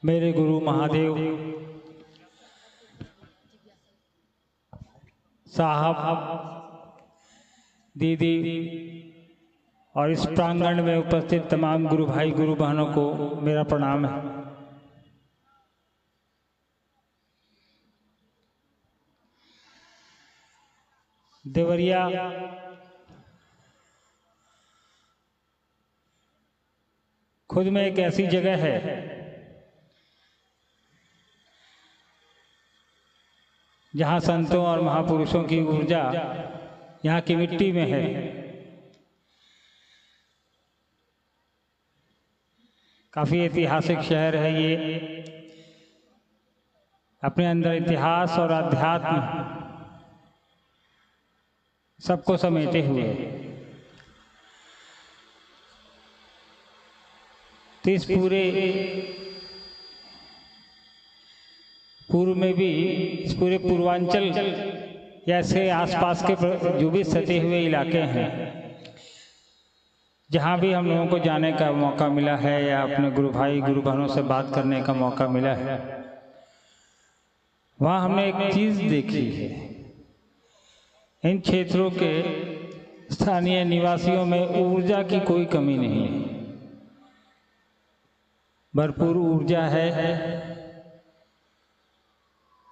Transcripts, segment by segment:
मेरे गुरु महादेव साहब, दीदी और इस प्रांगण में उपस्थित तमाम गुरु भाई गुरु बहनों को मेरा प्रणाम है। देवरिया खुद में एक ऐसी जगह है जहां संतों और महापुरुषों की ऊर्जा यहाँ की मिट्टी में है। काफी ऐतिहासिक शहर है ये, अपने अंदर इतिहास और अध्यात्म सबको समेटे हुए है। तो इस पूर्व में भी, इस पूरे पूर्वांचल या इसके आसपास के जो भी सटे हुए इलाके हैं, जहाँ भी हम लोगों को जाने का मौका मिला है या अपने गुरु भाई गुरु बहनों से बात करने का मौका मिला है, वहाँ हमने एक चीज़ देखी है। इन क्षेत्रों के स्थानीय निवासियों में ऊर्जा की कोई कमी नहीं है, भरपूर ऊर्जा है,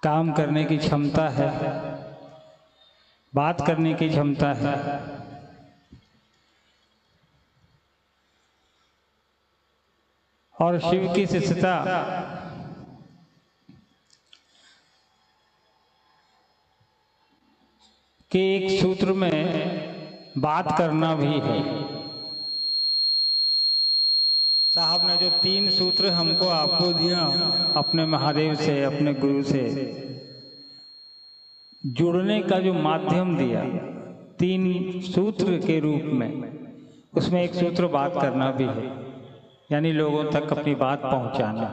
काम करने की क्षमता है, बात करने की क्षमता है। और शिव की शिष्यता के एक सूत्र में बात करना भी है। साहब ने जो 3 सूत्र हमको आपको दिया, अपने महादेव से, अपने गुरु से जुड़ने का जो माध्यम दिया 3 सूत्र के रूप में, उसमें एक सूत्र बात करना भी है, यानी लोगों तक अपनी बात पहुंचाना।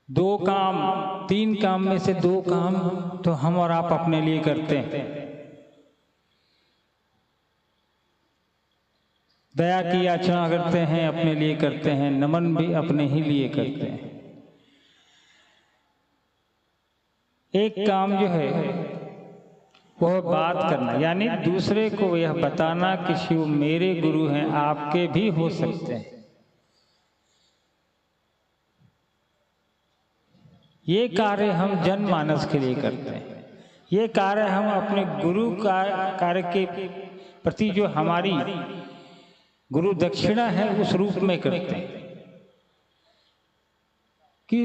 2 काम, 3 काम में से 2 काम तो हम और आप अपने लिए करते हैं। दया की याचना करते हैं, अपने लिए करते हैं, नमन भी अपने ही लिए करते हैं। एक काम जो है वह बात करना, यानी दूसरे को यह बताना कि शिव मेरे गुरु हैं, आपके भी हो सकते हैं। ये कार्य हम जनमानस के लिए करते हैं। ये कार्य हम अपने गुरु का कार्य के प्रति जो हमारी गुरु दक्षिणा है उस रूप में करते हैं कि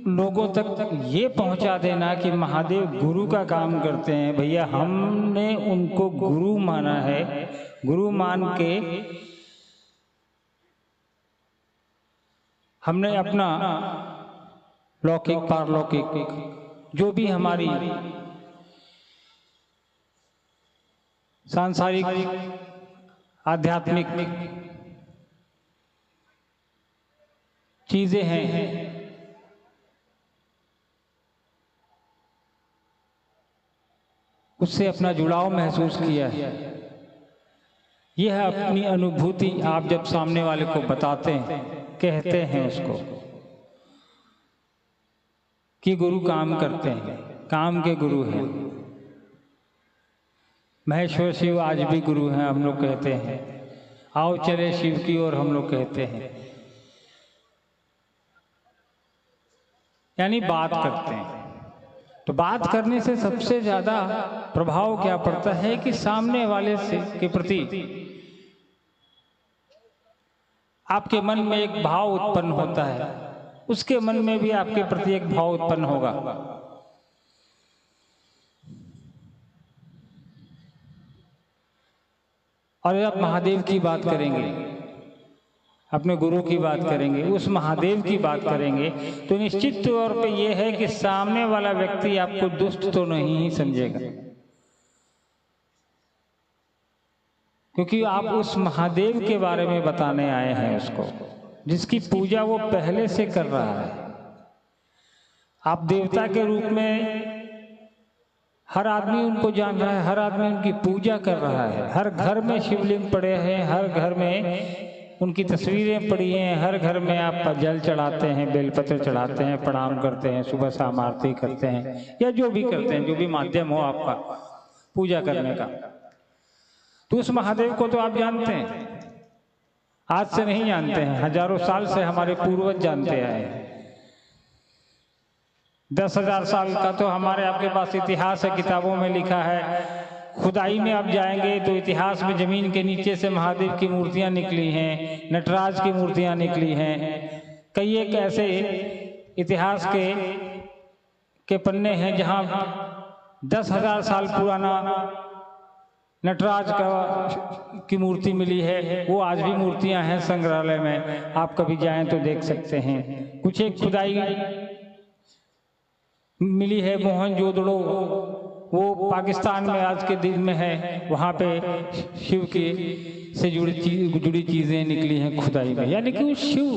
लोगों तक ये पहुंचा देना कि महादेव गुरु का काम करते हैं। भैया, हमने उनको गुरु माना है, गुरु मान के हमने अपना लौकिक पारलौकिक जो भी हमारी सांसारिक आध्यात्मिक चीजें हैं, उससे अपना जुड़ाव महसूस किया है। यह अपनी अनुभूति आप जब सामने वाले को बताते हैं, कहते हैं उसको कि गुरु काम करते हैं, काम के गुरु हैं। महेश्वर शिव आज भी गुरु हैं, हम लोग कहते हैं। आओ चले शिव की ओर, हम लोग कहते हैं, यानी बात करते हैं। तो बात करने से सबसे ज्यादा प्रभाव क्या पड़ता है कि सामने वाले से के प्रति आपके मन में एक भाव उत्पन्न होता है, उसके मन में भी आपके प्रति एक भाव उत्पन्न होगा। और जब महादेव की बात करेंगे, अपने गुरु की बात करेंगे, उस महादेव की बात करेंगे, तो निश्चित तौर पे ये है कि सामने वाला व्यक्ति आपको दुष्ट तो नहीं ही समझेगा, क्योंकि आप उस महादेव के बारे में बताने आए हैं उसको, जिसकी पूजा वो पहले से कर रहा है। आप देवता के रूप में हर आदमी उनको जान रहा है, हर आदमी उनकी पूजा कर रहा है। हर घर में शिवलिंग पड़े हैं, हर घर में उनकी तस्वीरें पड़ी हैं, हर घर में आप जल चढ़ाते हैं, बेलपत्र चढ़ाते हैं, प्रणाम करते हैं, सुबह शाम आरती करते हैं, या जो भी करते हैं, जो भी माध्यम हो आपका पूजा करने का। तो उस महादेव को तो आप जानते हैं, आज से नहीं जानते हैं, हजारों साल से हमारे पूर्वज जानते आए हैं। 10,000 साल का तो हमारे आपके पास इतिहास है, किताबों में लिखा है। खुदाई में आप जाएंगे तो इतिहास में जमीन के नीचे से महादेव की मूर्तियां निकली हैं, नटराज की मूर्तियां निकली हैं। कई एक ऐसे इतिहास के पन्ने हैं जहां 10,000 साल पुराना नटराज की मूर्ति मिली है। वो आज भी मूर्तियां हैं संग्रहालय में, आप कभी जाएं तो देख सकते हैं। कुछ एक खुदाई मिली है मोहनजोदड़ो, वो पाकिस्तान में आज के दिन में है, वहाँ पे शिव की से जुड़ी चीजें निकली हैं खुदाई में। यानी कि वो शिव,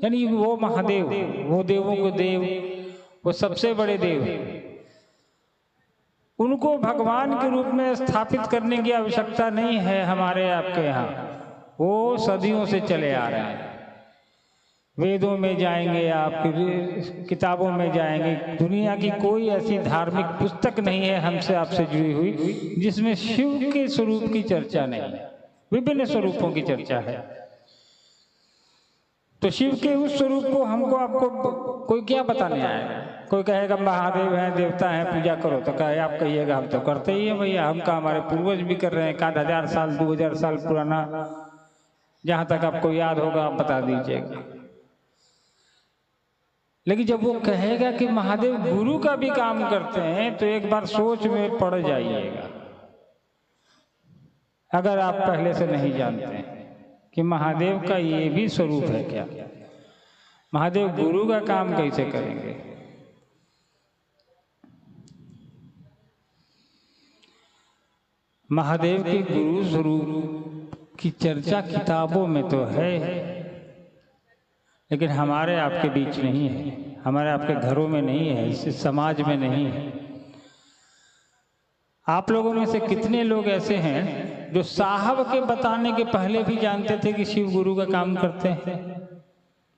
यानी वो महादेव, वो देवों को देव, वो सबसे बड़े देव, उनको भगवान के रूप में स्थापित करने की आवश्यकता नहीं है हमारे आपके यहाँ। वो सदियों से चले आ रहे हैं। वेदों में जाएंगे आप, किताबों में जाएंगे, दुनिया की कोई ऐसी धार्मिक पुस्तक नहीं है हमसे आपसे जुड़ी हुई जिसमें शिव के स्वरूप की चर्चा नहीं है। विभिन्न स्वरूपों की चर्चा है। तो शिव के उस स्वरूप को हमको आपको कोई क्या बताने आएगा? कोई कहेगा महादेव हैं, देवता हैं, पूजा करो, तो कहे आप कहिएगा हम तो करते ही हैं भैया, हम का हमारे पूर्वज भी कर रहे हैं, 1000 साल 2000 साल पुराना, जहां तक आपको याद होगा आप बता दीजिएगा। लेकिन जब वो कहेगा कि महादेव गुरु का भी काम करते हैं तो एक बार सोच में पड़ जाइएगा, अगर आप पहले से नहीं जानते हैं कि महादेव का ये भी स्वरूप है क्या। महादेव गुरु का काम कैसे करेंगे? महादेव के गुरु स्वरूप की चर्चा किताबों में तो है, लेकिन हमारे आपके बीच नहीं है, हमारे आपके घरों में नहीं है, इस समाज में नहीं है। आप लोगों में से कितने लोग ऐसे हैं जो साहब के बताने के पहले भी जानते थे कि शिव गुरु का काम करते हैं?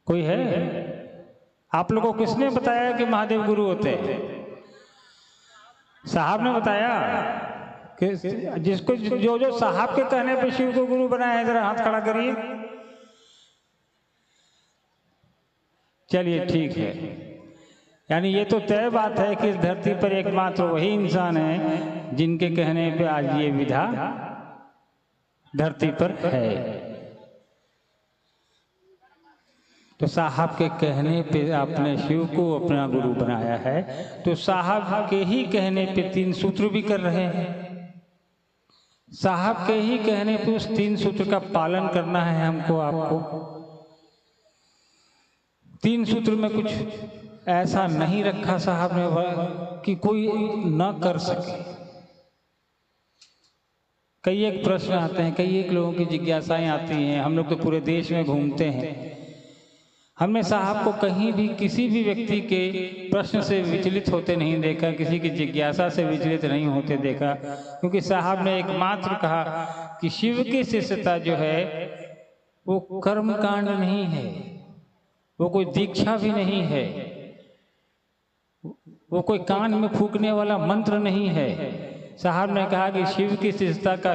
कोई है? आप लोगों को किसने बताया कि महादेव गुरु होते हैं? साहब ने बताया कि जिसको जो साहब के कहने पे शिव को गुरु बनाया है, जरा हाथ खड़ा करिए। चलिए ठीक है, यानी ये तो तय बात है कि इस धरती पर एकमात्र वही इंसान है जिनके कहने पे आज ये विधा धरती पर है। तो साहब के कहने पे आपने शिव को अपना गुरु बनाया है, तो साहब के ही कहने पे 3 सूत्र भी कर रहे हैं। साहब के ही कहने पे उस 3 सूत्र का पालन करना है हमको आपको। 3 सूत्र में कुछ ऐसा नहीं रखा साहब ने कि कोई न कर सके। कई एक प्रश्न आते हैं, कई एक लोगों की जिज्ञासाएं आती हैं। हम लोग तो पूरे देश में घूमते हैं, हमने साहब को कहीं भी किसी भी व्यक्ति के प्रश्न से विचलित होते नहीं देखा, किसी की जिज्ञासा से विचलित नहीं होते देखा, क्योंकि साहब ने एकमात्र कहा कि शिव की शिष्यता जो है वो कर्मकांड नहीं है, वो कोई दीक्षा भी नहीं है, वो कोई कान में फूकने वाला मंत्र नहीं है। साहब ने कहा कि शिव की शिष्यता का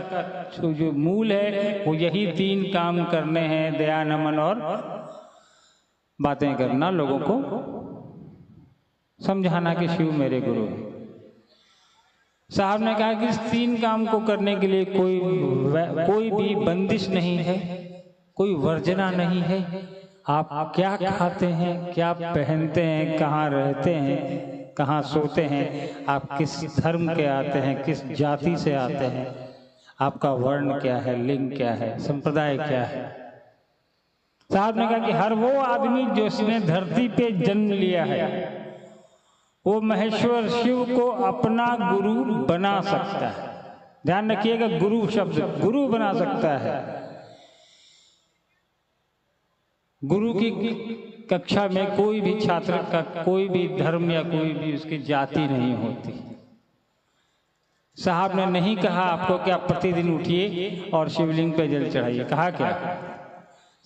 जो मूल है वो यही 3 काम करने हैं, दया, नमन और बातें करना, लोगों को समझाना कि शिव मेरे गुरु हैं। साहब ने कहा कि इस 3 काम को करने के लिए कोई भी बंदिश नहीं है, कोई वर्जना नहीं है। आप क्या खाते हैं, क्या पहनते हैं, कहाँ रहते हैं, कहाँ सोते हैं, आप किस धर्म के आते हैं, किस जाति से आते हैं, आपका वर्ण क्या है, लिंग क्या है, संप्रदाय क्या है। साहब ने कहा कि हर वो आदमी जो इसने धरती पे जन्म लिया है वो महेश्वर शिव को अपना गुरु बना सकता है। ध्यान रखिएगा, गुरु शब्द, गुरु बना सकता है। गुरु की कक्षा में कोई भी छात्र का कोई भी धर्म या कोई भी उसकी जाति नहीं होती। साहब ने नहीं कहा आपको कि आप प्रतिदिन उठिए और शिवलिंग पे जल चढ़ाइए, कहा क्या?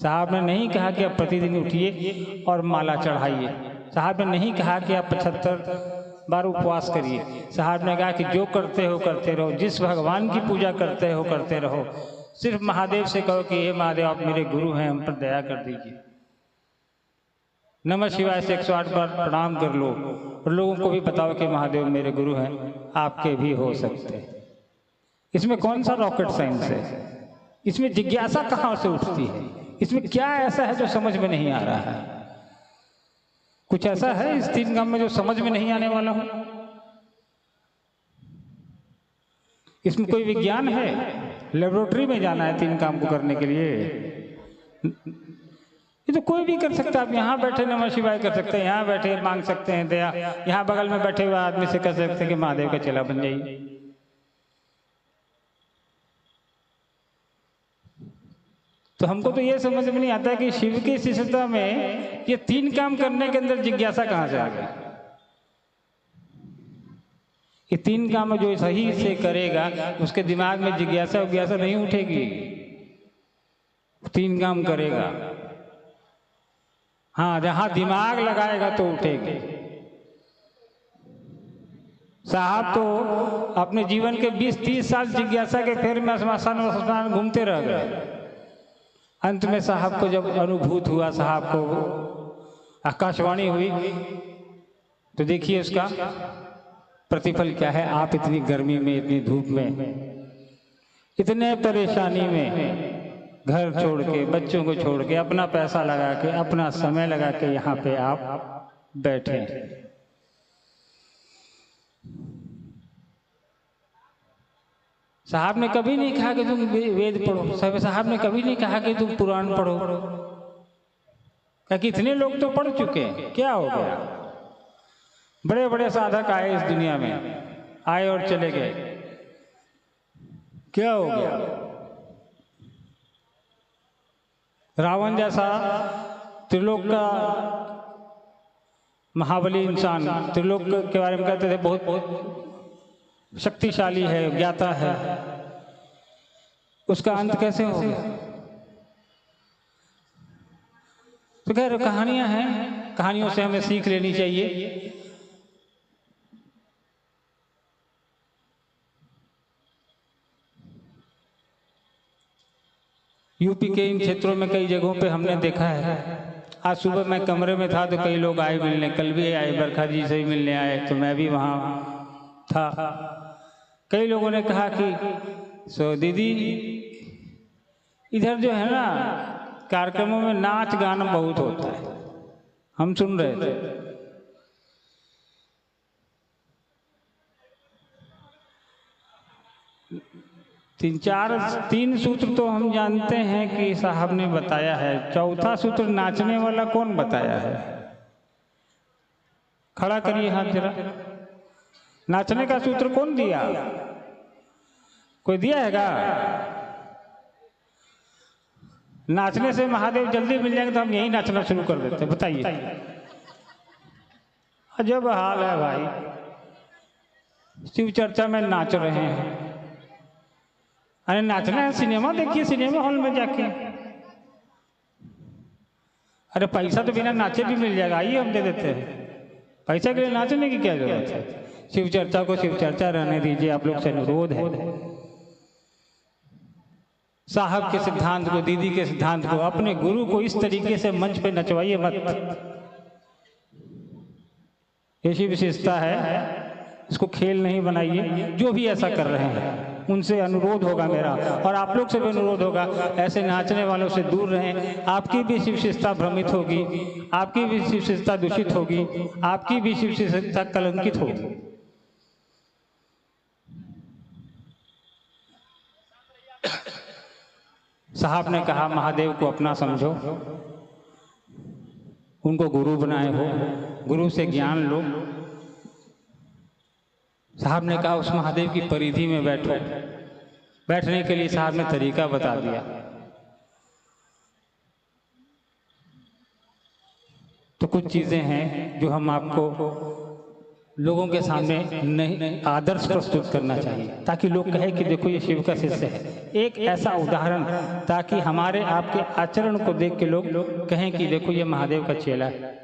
साहब ने नहीं कहा कि आप प्रतिदिन उठिए और माला चढ़ाइए। साहब ने नहीं कहा कि आप 75 बार उपवास करिए। साहब ने कहा कि जो करते हो करते रहो, जिस भगवान की पूजा करते हो करते रहो, सिर्फ महादेव से कहो कि हे महादेव आप मेरे गुरु हैं, हम पर दया कर दीजिए। नमः शिवाय से 108 बार प्रणाम कर लो और लोगों को भी बताओ कि महादेव मेरे गुरु हैं, आपके भी हो सकते हैं। इसमें कौन सा रॉकेट साइंस है? इसमें जिज्ञासा कहाँ से उठती है? इसमें क्या ऐसा है जो समझ में नहीं आ रहा है? कुछ ऐसा है इस 3 काम में जो समझ में नहीं आने वाला हो? इसमें कोई विज्ञान है? लेबोरेटरी में जाना है 3 काम को करने के लिए? ये तो कोई भी कर सकता है। आप यहाँ बैठे नमः शिवाय कर सकते हैं, यहाँ बैठे मांग सकते हैं दया, यहाँ बगल में बैठे हुए आदमी से कह सकते हैं कि महादेव का चेला बन जाइए। तो हमको तो ये समझ में नहीं आता कि शिव की शिष्यता में ये 3 काम करने के अंदर जिज्ञासा कहाँ से आ गई? ये 3 काम जो सही से करेगा उसके दिमाग में जिज्ञासा उज्ञासा नहीं उठेगी। 3 काम करेगा, हाँ जहां दिमाग लगाएगा तो उठेगी। साहब तो अपने जीवन के 20-30 साल जिज्ञासा के फेर में स्मशान घूमते रह गए। अंत में साहब को जब अनुभूत हुआ, साहब को आकाशवाणी हुई, तो देखिए उसका प्रतिफल क्या है। आप इतनी गर्मी में, इतनी धूप में, इतने परेशानी में घर छोड़ के, बच्चों को छोड़ के, अपना पैसा लगा के, अपना समय लगा के यहाँ पे आप बैठे। साहब ने कभी नहीं कहा कि तुम वेद पढ़ो, साहब ने कभी नहीं कहा कि तुम पुराण पढ़ो, क्योंकि इतने लोग तो पढ़ चुके हैं। क्या हो गया? बड़े बड़े साधक आए इस दुनिया में, आए और चले गए, क्या हो गया? रावण जैसा त्रिलोक का महाबली इंसान, त्रिलोक के बारे में कहते थे बहुत बहुत शक्तिशाली है, ज्ञाता है, उसका अंत कैसे हो गया? तो खैर कहानियां हैं, कहानियों से हमें सीख लेनी चाहिए। यूपी के इन क्षेत्रों में कई जगहों पे हमने देखा है। आज सुबह मैं कमरे में था तो कई लोग आए मिलने, कल भी आए, बरखा जी से भी मिलने आए, तो मैं भी वहाँ था। कई लोगों ने कहा कि सो दीदी इधर जो है ना कार्यक्रमों में नाच गाना बहुत होता है, हम सुन रहे थे। तीन सूत्र तो हम जानते हैं कि साहब ने बताया है, चौथा सूत्र नाचने वाला कौन बताया है? खड़ा करिए हाथ जरा। नाचने का सूत्र कौन दिया? कोई दिया हैगा? नाचने से महादेव जल्दी मिल जाएंगे तो हम यही नाचना शुरू कर देते हैं, बताइए। अजब हाल है भाई, शिव चर्चा में नाच रहे हैं। अरे नाचना है, सिनेमा देखिए, सिनेमा हॉल में जाके। अरे पैसा तो बिना नाचे भी मिल जाएगा, आइए हम दे देते हैं। पैसा के लिए नाचने की क्या जरूरत है? शिव चर्चा को शिव चर्चा रहने दीजिए, आप लोग से अनुरोध है। साहब के सिद्धांत को, दीदी के सिद्धांत को, अपने गुरु को इस तरीके से मंच पे नचवाइए मत। ऐसी विशेषता है, इसको खेल नहीं बनाइए। जो भी ऐसा कर रहे हैं उनसे अनुरोध होगा मेरा, और आप लोग से भी अनुरोध होगा, ऐसे नाचने वालों से दूर रहें। आपकी भी शिव विशेषता भ्रमित होगी, आपकी भी शिव विशेषता दूषित होगी, आपकी भी शिव विशेषता कलंकित होगी। साहब ने कहा महादेव को अपना समझो, उनको गुरु बनाए हो, गुरु से ज्ञान लो। साहब ने कहा उस महादेव की परिधि में बैठो। बैठने के लिए साहब ने तरीका बता दिया। तो कुछ चीजें हैं जो हम आपको लोगों के सामने नहीं आदर्श प्रस्तुत करना चाहिए, ताकि लोग कहें कि देखो ये शिव का शिष्य है। एक ऐसा उदाहरण, ताकि हमारे आपके आचरण को देख के लोग कहें कि देखो ये महादेव का चेला है।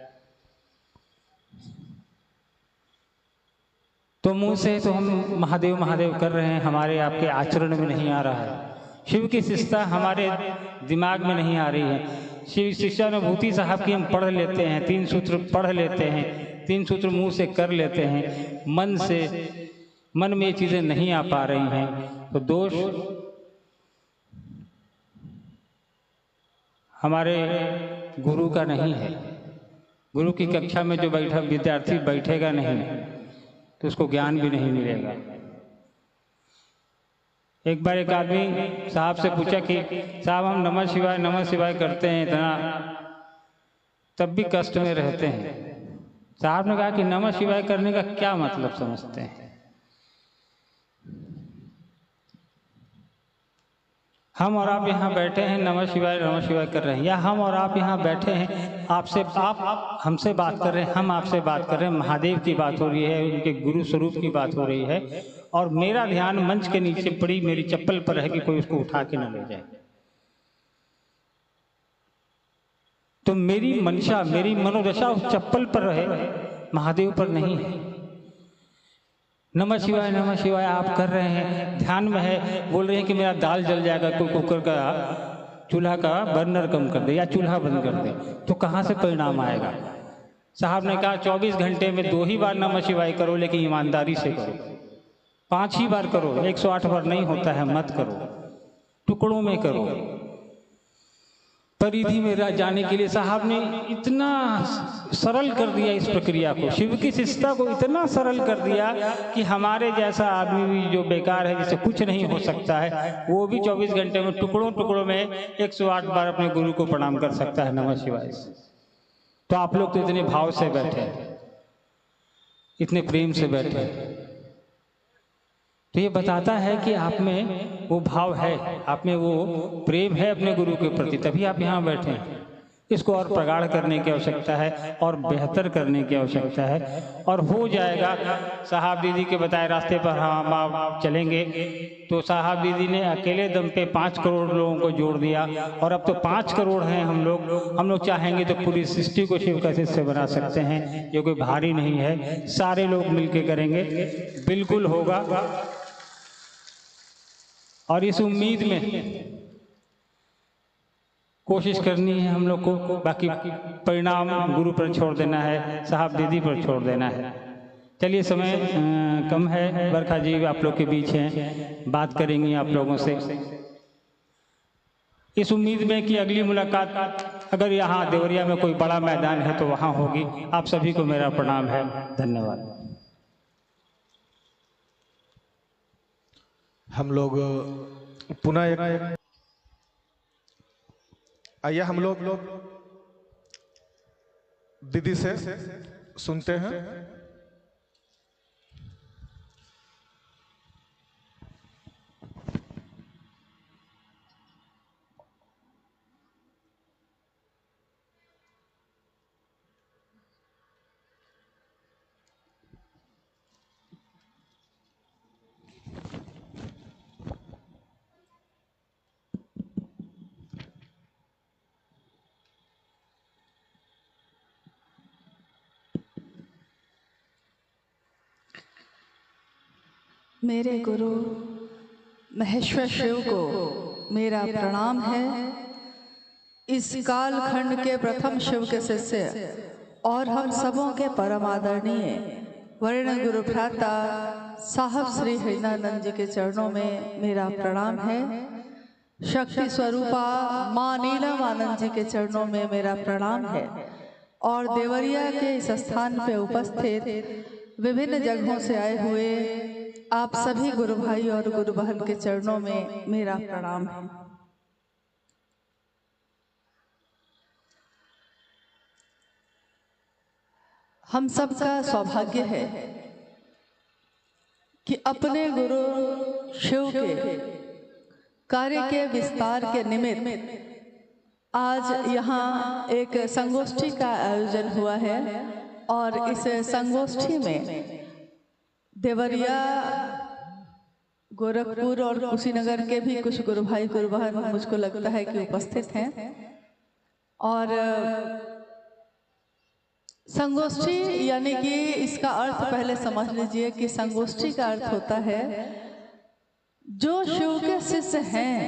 तो मुंह से तो हम महादेव महादेव कर रहे हैं, हमारे आपके आचरण में नहीं आ रहा है। शिव की शिष्टता हमारे दिमाग में नहीं आ रही है। शिव शिष्यानुभूति साहब की हम पढ़ लेते हैं, 3 सूत्र पढ़ लेते हैं, 3 सूत्र मुंह से कर लेते हैं, मन में ये चीज़ें नहीं आ पा रही हैं, तो दोष हमारे गुरु का नहीं है। गुरु की कक्षा में जो विद्यार्थी बैठेगा नहीं, तो उसको ज्ञान भी नहीं मिलेगा। एक बार एक आदमी साहब से पूछा कि साहब हम नमः शिवाय करते हैं इतना, तब भी कष्ट में रहते हैं। साहब ने कहा कि नमः शिवाय करने का क्या मतलब समझते हैं? हम और आप यहाँ बैठे हैं नमः शिवाय कर रहे हैं, या हम और आप यहाँ बैठे हैं आप हमसे बात कर रहे हैं, हम आपसे बात कर रहे हैं, महादेव की बात हो रही है, उनके गुरु स्वरूप की बात हो रही है, और मेरा ध्यान मंच के नीचे पड़ी मेरी चप्पल पर है कि कोई उसको उठा के न ले जाए। तो मेरी मंशा, मेरी मनोदशा उस चप्पल पर रहे, महादेव पर नहीं है। नमः शिवाय आप कर रहे हैं, ध्यान में है, बोल रहे हैं कि मेरा दाल जल जाएगा, कोई कुकर का चूल्हा का बर्नर कम कर दे या चूल्हा बंद कर दे, तो कहाँ से परिणाम आएगा? साहब ने कहा 24 घंटे में 2 ही बार नमः शिवाय करो, लेकिन ईमानदारी से करो। 5 ही बार करो, 108 बार नहीं होता है, मत करो, टुकड़ों में करो। परिधि में जाने के लिए साहब ने इतना सरल कर दिया इस प्रक्रिया को, शिव की शिष्टता को इतना सरल कर दिया कि हमारे जैसा आदमी भी जो बेकार है, जिसे कुछ नहीं हो सकता है, वो भी 24 घंटे में टुकड़ों में 108 बार अपने गुरु को प्रणाम कर सकता है नमः शिवाय से। तो आप लोग तो इतने भाव से बैठे, इतने प्रेम से बैठे, तो ये बताता है कि आप में वो भाव है, आप में वो प्रेम है अपने गुरु के प्रति, तभी आप यहाँ बैठे हैं। इसको और प्रगाढ़ करने की आवश्यकता है और बेहतर करने की आवश्यकता है, और हो जाएगा। साहब दीदी के बताए रास्ते पर हम आप चलेंगे, तो साहब दीदी ने अकेले दम पे 5 करोड़ लोगों को जोड़ दिया, और अब तो 5 करोड़ हैं हम लोग चाहेंगे तो पूरी सृष्टि को शिव का शिष्य बना सकते हैं। ये कोई भारी नहीं है, सारे लोग मिलके करेंगे, बिल्कुल होगा। और इस उम्मीद में कोशिश करनी है हम लोग को, बाकी परिणाम गुरु पर छोड़ देना है, साहब दीदी पर छोड़ देना है। चलिए, समय कम है, बरखा जी आप लोग के बीच हैं, बात करेंगी आप लोगों से, इस उम्मीद में कि अगली मुलाकात अगर यहाँ देवरिया में कोई बड़ा मैदान है तो वहाँ होगी। आप सभी को मेरा प्रणाम है, धन्यवाद। हम लोग पुनः एक आइए हम लोग दीदी से सुनते हैं। मेरे गुरु महेश्वर शिव को मेरा प्रणाम है। इस कालखंड के प्रथम शिव के शिष्य और हम सबों के परम आदरणीय वर्ण गुरु भ्राता साहब श्री हरिनानंद जी के चरणों में मेरा प्रणाम है। शक्ति स्वरूपा माँ नीलम आनंद जी के चरणों में मेरा प्रणाम है। और देवरिया के इस स्थान पे उपस्थित विभिन्न जगहों से आए हुए आप सभी गुरु भाई और गुरु बहन के चरणों में मेरा प्रणाम है। हम सबका सौभाग्य है कि अपने गुरु शिव के कार्य के विस्तार के निमित्त आज यहाँ एक संगोष्ठी का आयोजन हुआ है, और इस संगोष्ठी में देवरिया, गोरखपुर और कुशीनगर के भी कुछ गुरु भाई गुरु बहन मुझको लगता है कि उपस्थित हैं। और संगोष्ठी यानी कि इसका अर्थ पहले समझ लीजिए कि संगोष्ठी का अर्थ होता है जो शिव के शिष्य हैं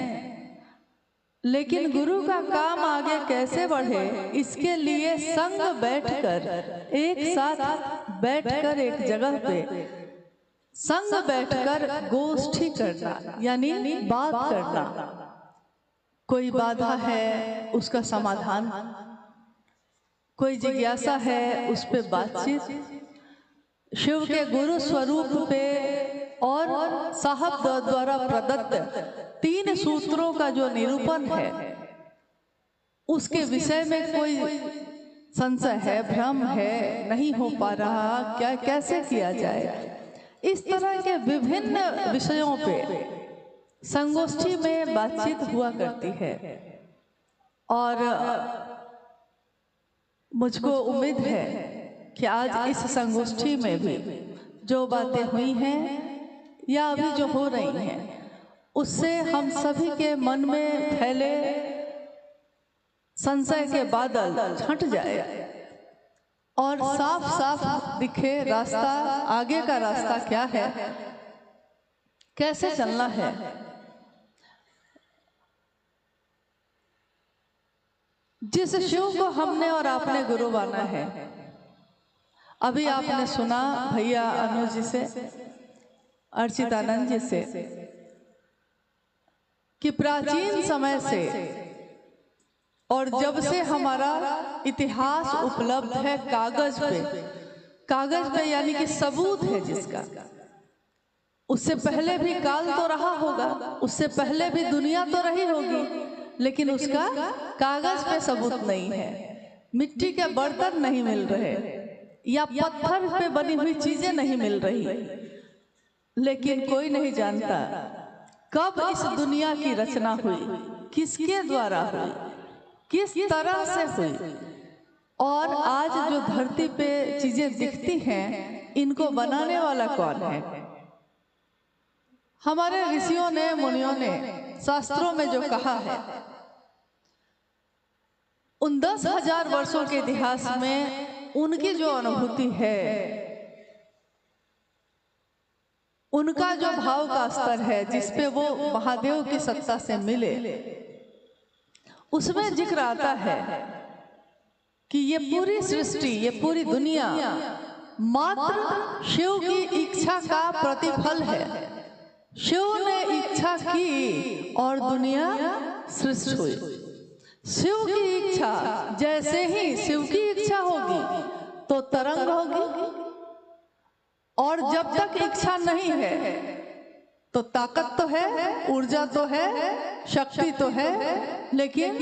लेकिन गुरु का काम आगे कैसे बढ़े इसके लिए संग बैठकर, एक साथ बैठकर एक जगह पे संग बैठकर गोष्ठी करना यानी बात करना। कोई बाधा है उसका समाधान, कोई जिज्ञासा है उस पे बातचीत, शिव के गुरु स्वरूप पे और साहब द्वारा प्रदत्त 3 सूत्रों का जो निरूपण है उसके विषय में कोई संशय है, भ्रम है, नहीं हो पा रहा, क्या कैसे किया जाए, इस तरह के विभिन्न विषयों पे संगोष्ठी में बातचीत हुआ करती है। और मुझको उम्मीद है कि आज इस संगोष्ठी में भी जो बातें हुई हैं या अभी जो हो रही हैं उससे हम सभी के मन में फैले संशय के बादल छंट जाए और साफ साफ दिखे रास्ता, आगे का रास्ता क्या है, कैसे चलना है। जिस शिव को हमने और आपने गुरु माना है, अभी आपने सुना भैया अनुज जी से, अर्चितानंद जी से कि प्राचीन समय से और जब से हमारा इतिहास उपलब्ध है कागज पे यानी कि सबूत है जिसका, उससे पहले भी काल तो रहा होगा, उससे पहले भी दुनिया तो रही होगी, लेकिन उसका कागज पे सबूत नहीं है। मिट्टी के बर्तन नहीं मिल रहे या पत्थर पे बनी हुई चीजें नहीं मिल रही, लेकिन कोई नहीं जानता कब इस दुनिया की रचना हुई, किसके द्वारा हुई, किस तरह से हुई, और आज जो धरती पे चीजें दिखती हैं इनको बनाने वाला कौन है। हमारे ऋषियों ने, मुनियों ने शास्त्रों में जो कहा है, उन 10,000 वर्षों के इतिहास में उनकी जो अनुभूति है, उनका जो भाव का स्तर है जिसपे वो महादेव की सत्ता से मिले, उसमें जिक्र आता है कि ये पूरी सृष्टि, ये पूरी दुनिया मात्र शिव की इच्छा का प्रतिफल है। शिव ने इच्छा की और दुनिया सृष्टि हुई। शिव की इच्छा, जैसे ही शिव की इच्छा होगी तो तरंग होगी, और जब तक इच्छा नहीं है तो ताकत तो है, ऊर्जा तो है, शक्ति तो है, लेकिन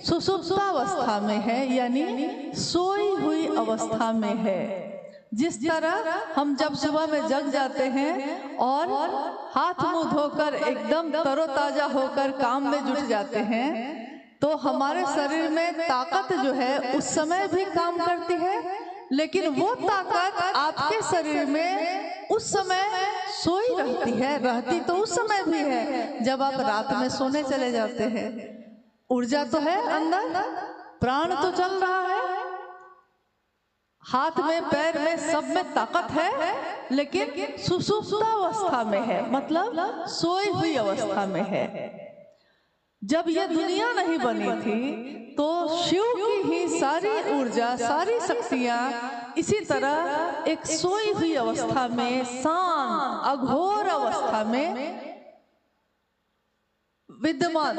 सुषुप्तावस्था में है यानी सोई हुई अवस्था में है। जिस तरह हम जब सुबह में जग जाते हैं और हाथ मुंह धोकर एकदम तरोताजा होकर काम में जुट जाते हैं, तो हमारे शरीर में ताकत जो है उस समय भी काम करती है, लेकिन वो ताकत आपके शरीर में उस समय सोई रहती तो उस समय भी है जब आप रात में सोने चले जाते हैं। ऊर्जा तो है अंदर, प्राण तो चल रहा है, हाथ में, पैर में, सब में ताकत है, लेकिन सुषुप्तावस्था में है, मतलब सोई हुई अवस्था में है। जब ये दुनिया नहीं बनी थी तो शिव की ही सारी ऊर्जा, सारी शक्तियां इसी तरह एक सोई हुई अवस्था में, शांत अघोर अवस्था में विद्यमान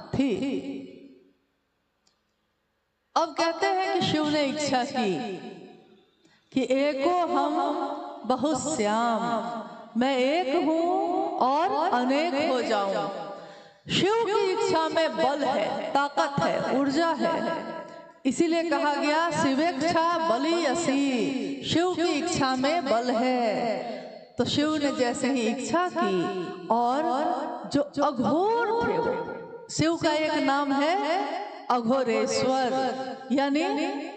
थी। अब कहते हैं कि शिव ने इच्छा की कि एको हम बहुत श्याम, मैं एक हूं और अनेक हो जाऊं। शिव की इच्छा में बल है, ताकत है, ऊर्जा है, इसीलिए कहा गया शिवेच्छा बली असी, शिव की इच्छा में बल है। तो शिव ने जैसे ही इच्छा की और जो अघोर थे, शिव का एक नाम है अघोरेश्वर, यानी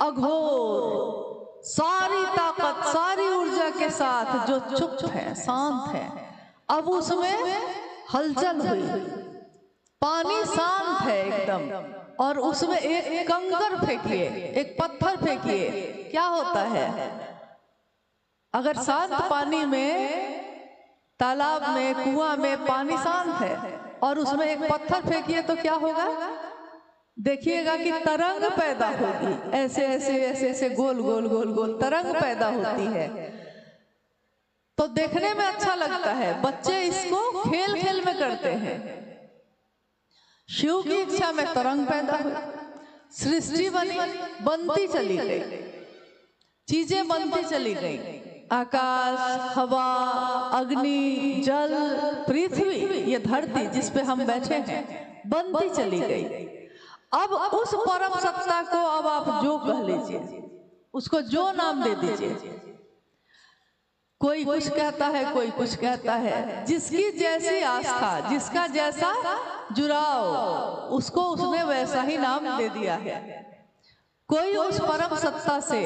अघोर, सारी ताकत, सारी ऊर्जा के साथ जो चुप है, शांत है, अब उसमें हलचल हुई। पानी शांत है एकदम, और उसमें एक कंकर फेंकिए, एक पत्थर फेंकिए, क्या होता है? अगर शांत पानी में, तालाब में, कुआं में पानी शांत है और उसमें एक पत्थर फेंकिए तो क्या होगा? देखिएगा कि तरंग पैदा होगी, ऐसे ऐसे ऐसे ऐसे गोल गोल गोल गोल तरंग पैदा होती है। तो देखने में अच्छा लगता है, बच्चे इसको खेल खेल में करते हैं। शिव की इच्छा में तरंग पैदा हुई, सृष्टि बनी, बनती चली गई, चीजें बनती चली गई। आकाश, हवा, अग्नि, जल, पृथ्वी, ये धरती जिस पे हम बैठे हैं, बनती चली गई। अब उस परम सत्ता को अब आप जो कह लीजिए, उसको जो नाम दे दीजिए। कोई कुछ कहता है, कोई कुछ कहता है, जिसकी जैसी आस्था, जिसका जैसा जुड़ाव, उसको उसने वैसा ही नाम दे दिया है। कोई उस परम सत्ता से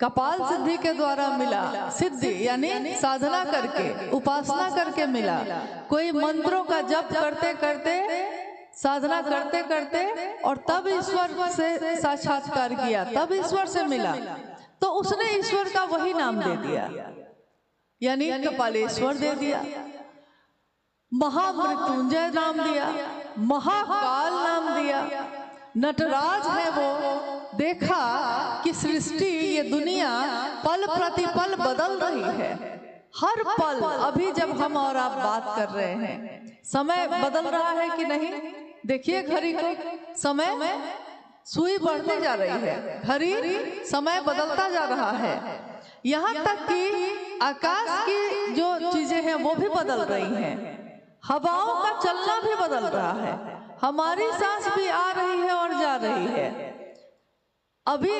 कपाल सिद्धि के द्वारा मिला, सिद्धि यानी साधना करके, उपासना करके मिला। कोई मंत्रों का जप करते करते, साधना करते करते, और तब ईश्वर से साक्षात्कार किया, तब ईश्वर से मिला, तो उसने ईश्वर का वही नाम दे दिया, यानी कपालेश्वर दे दिया, महामृत्युंजय नाम दिया, महाकाल नाम दिया, नटराज है वो। देखा कि सृष्टि, ये दुनिया पल प्रतिपल बदल रही है, हर पल। अभी जब हम और आप बात कर रहे हैं, समय बदल रहा है कि नहीं? देखिए घड़ी को, समय, सुई बढ़ती जा रही है, घड़ी, समय बदलता जा रहा है। यहाँ तक कि आकाश की जो चीजें हैं वो भी बदल रही हैं, हवाओं का चलना भी बदल रहा है, हमारी सांस भी आ रही है और जा रही है। अभी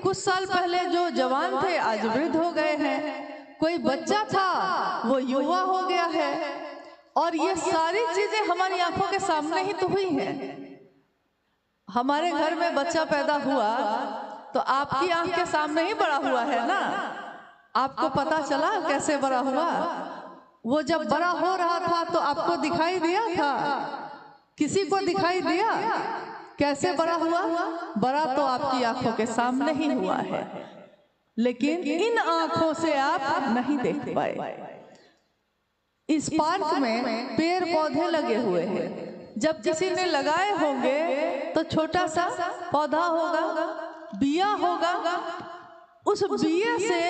कुछ साल पहले जो जवान थे आज वृद्ध हो गए हैं, कोई बच्चा था वो युवा हो गया है, और ये सारी चीजें हमारी आंखों के सामने ही तो हुई हैं। हमारे घर में बच्चा पैदा हुआ तो आपकी आंख के सामने ही बड़ा हुआ है ना, आपको पता चला कैसे बड़ा हुआ? वो जब बड़ा हो रहा था तो आपको दिखाई दिया था? किसी को दिखाई दिया? कैसे बड़ा हुआ? बड़ा तो आपकी आंखों के सामने ही हुआ है, लेकिन इन आंखों से आप नहीं देख पाए। इस पार्क में पेड़ पौधे लगे हुए हैं, जब किसी ने लगाए होंगे तो छोटा सा पौधा होगा, बिया होगा, उस बिये से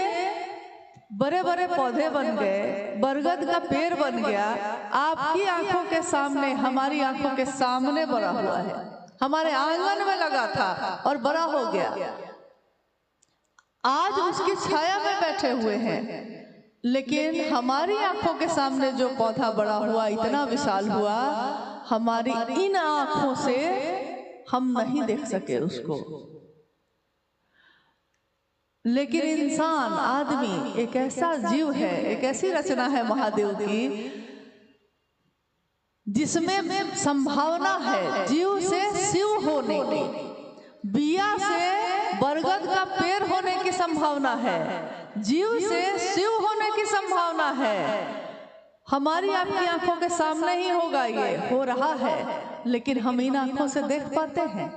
बड़े बड़े पौधे बन गए, बरगद का पेड़ बन गया। आपकी आंखों के सामने, हमारी आंखों के सामने बड़ा हुआ है, हमारे आंगन में लगा था और बड़ा हो गया। आज उसकी छाया में बैठे हुए हैं, लेकिन हमारी आंखों के सामने जो पौधा बड़ा हुआ, इतना विशाल हुआ, हमारी इन आंखों से हम नहीं देख सके उसको। लेकिन इंसान, आदमी एक ऐसा जीव है, एक ऐसी रचना है महादेव की, जिसमें संभावना है जीव से शिव होने की, बिया से बरगद का पेड़ होने की संभावना है, जीव से शिव होने की संभावना है। हमारी आपकी आंखों के सामने ही होगा, ये हो रहा है, लेकिन हम इन आंखों से देख पाते हैं?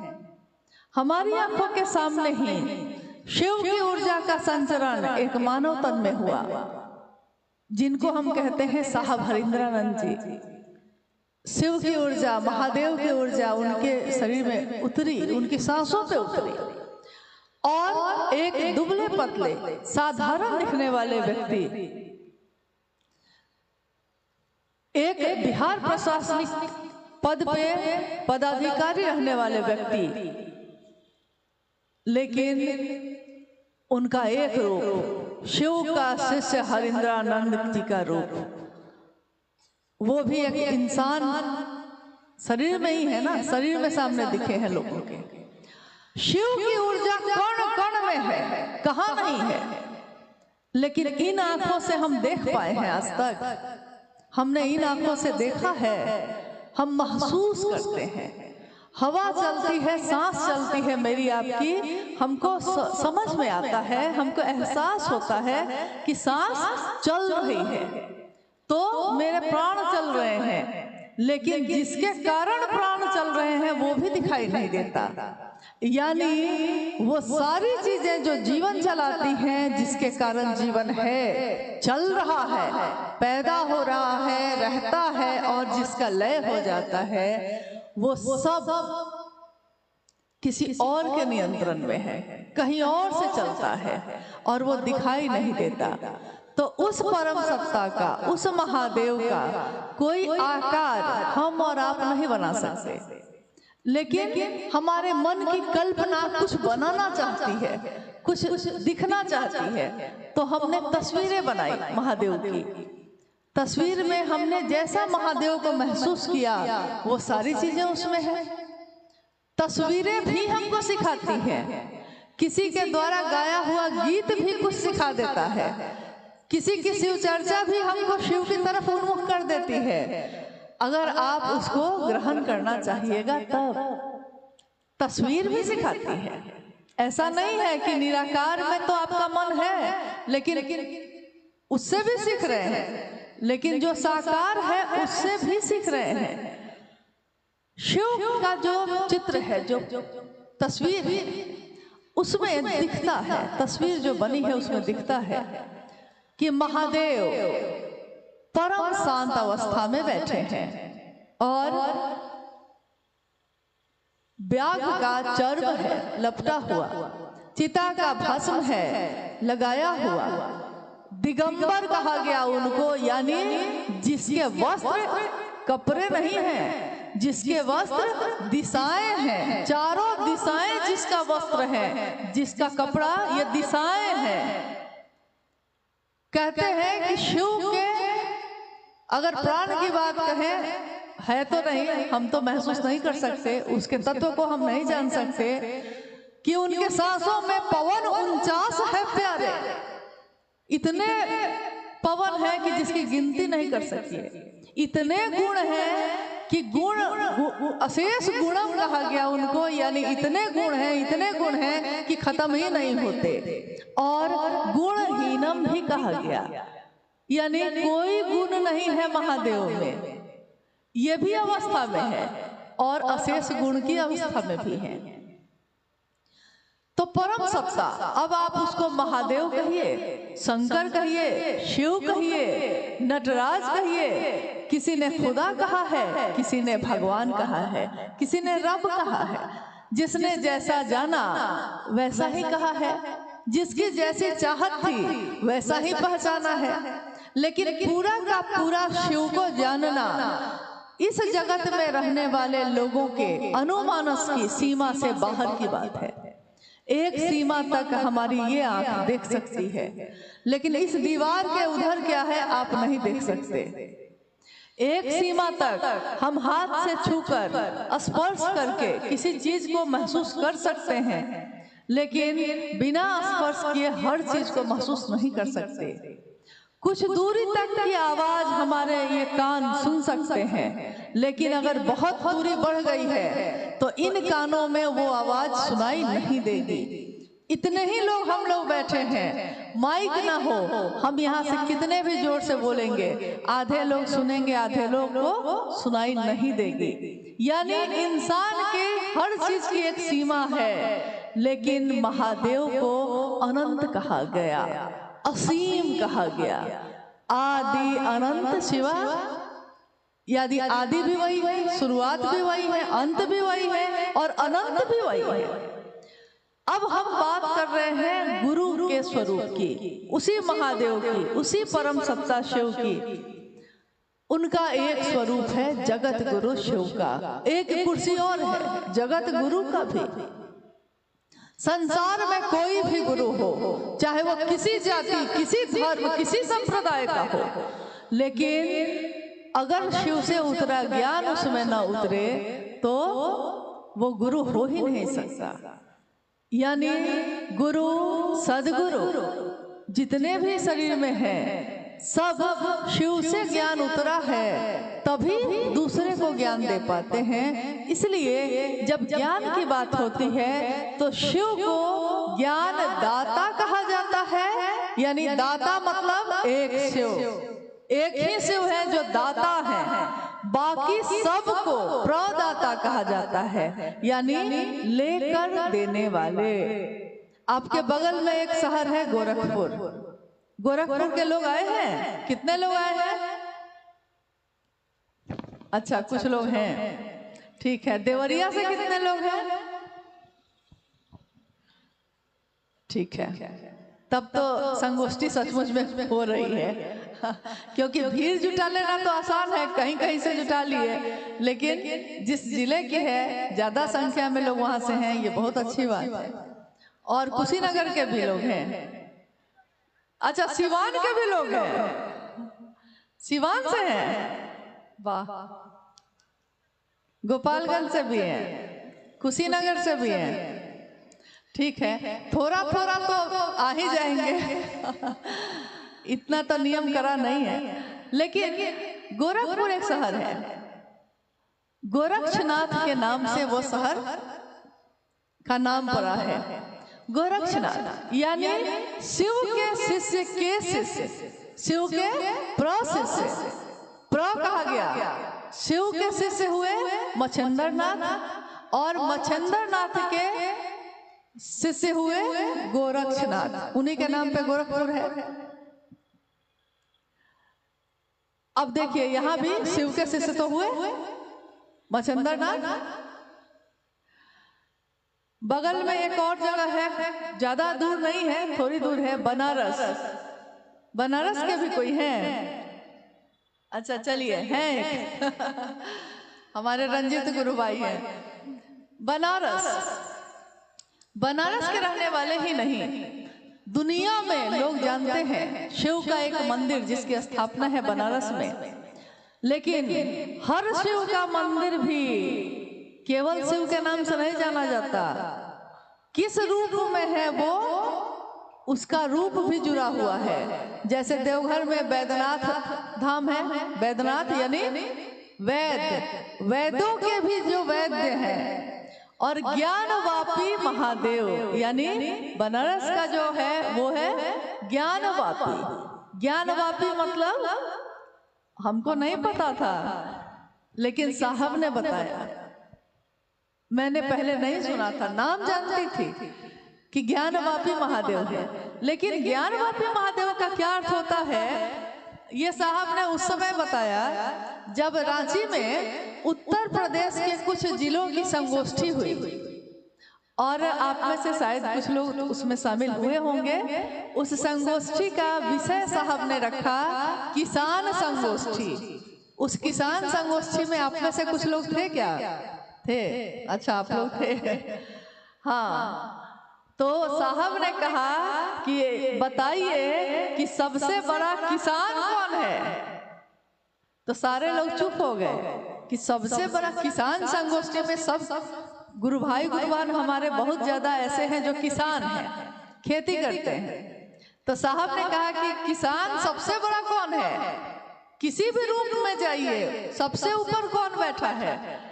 हमारी आंखों के सामने ही शिव की ऊर्जा का संचरण एक मानव तन में हुआ, जिनको हम कहते हैं साहब हरिंद्रानंद जी। शिव की ऊर्जा, महादेव की ऊर्जा उनके शरीर में उतरी, उनकी सांसों पे उतरी, और एक दुबले पतले साधारण दिखने वाले व्यक्ति, एक बिहार प्रशासनिक पद पे पदाधिकारी रहने वाले व्यक्ति, लेकिन उनका एक रूप शिव का शिष्य हरिंद्रानंद जी का रूप, वो भी एक इंसान शरीर में ही है ना, शरीर में सामने दिखे हैं लोगों के। शिव की ऊर्जा कण कण में है, कहाँ नहीं है, लेकिन इन आंखों से हम देख पाए हैं? आज तक हमने इन आंखों से देखा है? हम महसूस करते हैं, हवा चलती है, सांस चलती है मेरी आपकी, हमको समझ में आता है, हमको एहसास होता है कि सांस चल रही है, तो मेरे प्राण चल रहे हैं। लेकिन जिसके कारण प्राण चल रहे हैं वो भी दिखाई नहीं देता। यानी वो सारी चीजें जो जीवन चलाती हैं, जिसके कारण जीवन है, चल रहा है, पैदा हो रहा है, रहता है, और जिसका लय हो जाता है, वो सब किसी और के नियंत्रण में है, कहीं और से चलता है और वो दिखाई नहीं देता। तो उस परम सत्ता का, उस महादेव का कोई आकार हम और आप नहीं बना सकते, लेकिन हमारे मन की कल्पना कुछ बनाना चाहती है, कुछ दिखना चाहती है, तो हमने तस्वीरें बनाई महादेव की। तस्वीर में हमने जैसा महादेव को महसूस किया वो सारी चीजें उसमें है। तस्वीरें भी हमको सिखाती हैं, किसी के द्वारा गाया हुआ गीत भी कुछ सिखा देता है, किसी की शिव चर्चा भी हमको शिव की तरफ उन्मुख कर देती है, अगर आप उसको ग्रहण करना चाहिएगा तब। तस्वीर भी सिखाती है। ऐसा नहीं है कि निराकार में तो आपका मन है, लेकिन उससे भी सीख रहे हैं, लेकिन जो साकार है उससे भी सीख रहे हैं। शिव का जो चित्र है, जो तस्वीर है, उसमें दिखता है, तस्वीर जो बनी है उसमें दिखता है कि महादेव परम शांत अवस्था में बैठे हैं और व्याघ्र का चर्म है लपटा हुआ, चिता का भस्म है लगाया हुआ, दिगंबर कहा गया उनको, यानी जिसके वस्त्र कपड़े नहीं हैं, जिसके वस्त्र दिशाएं हैं, चारों दिशाएं जिसका वस्त्र है, जिसका कपड़ा, ये दिशाएं हैं। कहते हैं कि शिव के अगर प्राण की बात कहें, है तो नहीं, हम तो महसूस नहीं कर सकते, उसके तत्व को हम नहीं जान सकते, कि उनके सांसों में पवन 49 है प्यारे। इतने पवन है कि जिसकी गिनती नहीं कर सकती। इतने गुण हैं कि गुण अशेष गुणम कहा गया उनको, यानी इतने गुण हैं, इतने गुण हैं कि खत्म ही नहीं होते, और गुणहीनम भी कहा गया, यानी कोई गुण नहीं है महादेव में। ये भी अवस्था में है और अशेष गुण की अवस्था में भी है। तो परम सत्ता, अब आप उसको महादेव कहिए, शंकर कहिए, शिव कहिए, नटराज कहिए, किसी ने खुदा कहा है, किसी ने भगवान कहा है, किसी ने रब कहा है, जिसने जैसा जाना वैसा ही कहा है, जिसकी जैसी चाहत थी वैसा ही पहचाना है। लेकिन पूरा का पूरा शिव को जानना इस जगत में रहने वाले लोगों के अनुमानस की सीमा से बाहर की बात है। एक सीमा तक हमारी ये आंख देख सकती है, लेकिन इस दीवार के उधर क्या है आप नहीं देख सकते। एक सीमा तक हम हाथ से छूकर, स्पर्श करके किसी चीज को महसूस कर सकते हैं, लेकिन बिना स्पर्श किए हर चीज को महसूस नहीं कर सकते। कुछ दूरी तक की आवाज हमारे ये कान सुन सकते हैं, लेकिन अगर बहुत दूरी बढ़ गई है तो इन कानों में वो आवाज सुनाई नहीं देगी। इतने ही लोग हम लोग बैठे हैं, माइक ना हो, हम यहाँ से कितने भी जोर से बोलेंगे, आधे लोग सुनेंगे, आधे लोग को सुनाई नहीं देगी। यानी इंसान के हर चीज की एक सीमा है, लेकिन महादेव को अनंत कहा गया, असीम कहा गया। आदि अनंत शिवा, यदि आदि भी वही है, शुरुआत भी वही है, अंत भी वही है और अनंत भी वही है। अब हम बात कर रहे हैं गुरु के स्वरूप की, उसी महादेव की, उसी परम सत्ता शिव की। उनका एक स्वरूप है जगत गुरु शिव का, एक कुर्सी और है जगत गुरु का भी। संसार में कोई भी गुरु हो, चाहे वो किसी जाति, किसी धर्म, किसी संप्रदाय का हो, लेकिन अगर शिव से उतरा ज्ञान उसमें न उतरे तो वो गुरु हो ही नहीं सकता। यानी गुरु, सदगुरु जितने भी शरीर में हैं, सब शिव से ज्ञान उतरा है तभी दूसरे को ज्ञान दे पाते हैं। इसलिए जब ज्ञान की बात होती है तो शिव को ज्ञान दाता कहा जाता है। यानी दाता मतलब एक शिव, एक ही शिव है जो दाता है, बाकी सबको प्रदाता कहा जाता है, यानी लेकर देने वाले। आपके बगल में एक शहर है गोरखपुर। गोरखपुर के लोग आए हैं? कितने लोग आए हैं? अच्छा, कुछ लोग हैं, ठीक है। देवरिया से कितने लोग हैं? ठीक है, तब तो संगोष्ठी सचमुच में हो रही है। क्योंकि भीड़ जुटा लेना तो आसान है, कहीं कहीं से जुटा लिए, लेकिन जिस जिले की है ज्यादा संख्या में लोग वहां से हैं, ये बहुत अच्छी बात है। और कुशीनगर के भी लोग हैं। अच्छा, सिवान के भी लोग हैं, सिवान से हैं, वाह। गोपालगंज से भी हैं, कुशीनगर से भी हैं, ठीक है। थोड़ा थोड़ा तो आ ही जाएंगे इतना तो नियम करा नहीं है। लेकिन गोरखपुर एक शहर है, गोरक्षनाथ के नाम से वो शहर का नाम पड़ा है। गोरक्षनाथ यानी शिव के शिष्य के शिष्य, शिव के प्रशिष्य, प्र कहा गया। शिव के शिष्य हुए मच्छिंद्रनाथ और मच्छिंद्रनाथ के शिष्य हुए गोरक्षनाथ, उन्हीं के नाम पे गोरखपुर है। अब देखिए, यहां भी शिव के शिष्य तो हुए मच्छिंद्रनाथ। बगल में एक और जगह है, ज्यादा दूर नहीं है, थोड़ी दूर है, बनारस। बनारस के भी कोई है? अच्छा, चलिए, हैं हमारे रंजित गुरु भाई हैं। बनारस, बनारस के रहने वाले ही नहीं, दुनिया में लोग जानते हैं शिव का एक मंदिर जिसकी स्थापना है बनारस में। लेकिन हर शिव का मंदिर भी केवल शिव के नाम से नहीं जाना जाता, किस रूप में है वो, उसका रूप भी जुड़ा हुआ है। जैसे देवघर में वैद्यनाथ धाम है, वैद्यनाथ यानी वैद्य, वेदों के भी जो वैद्य हैं। और ज्ञानवापी महादेव यानी बनारस का जो है वो है ज्ञानवापी। ज्ञानवापी मतलब हमको नहीं पता था, लेकिन साहब ने बताया। मैंने पहले नहीं सुना था, नाम जानती थी कि ज्ञानवापी महादेव है, लेकिन ज्ञानवापी महादेव का क्या अर्थ होता है ये साहब ने उस समय बताया जब रांची में उत्तर प्रदेश के कुछ जिलों की संगोष्ठी हुई। और आप में से शायद कुछ लोग उसमें शामिल हुए होंगे। उस संगोष्ठी का विषय साहब ने रखा किसान संगोष्ठी। उस किसान संगोष्ठी में आप में से कुछ लोग थे क्या? थे? अच्छा, आप लोग थे। हाँ, तो साहब ने कहा कि बताइए कि सबसे बड़ा किसान कौन है? तो सारे लोग चुप हो गए कि सबसे बड़ा किसान संगोष्ठी में सब गुरु भाई गुरुवान हमारे बहुत ज्यादा ऐसे हैं जो किसान हैं, खेती करते हैं। तो साहब ने कहा कि किसान सबसे बड़ा कौन है? किसी भी रूप में जाइए, सबसे ऊपर कौन बैठा है?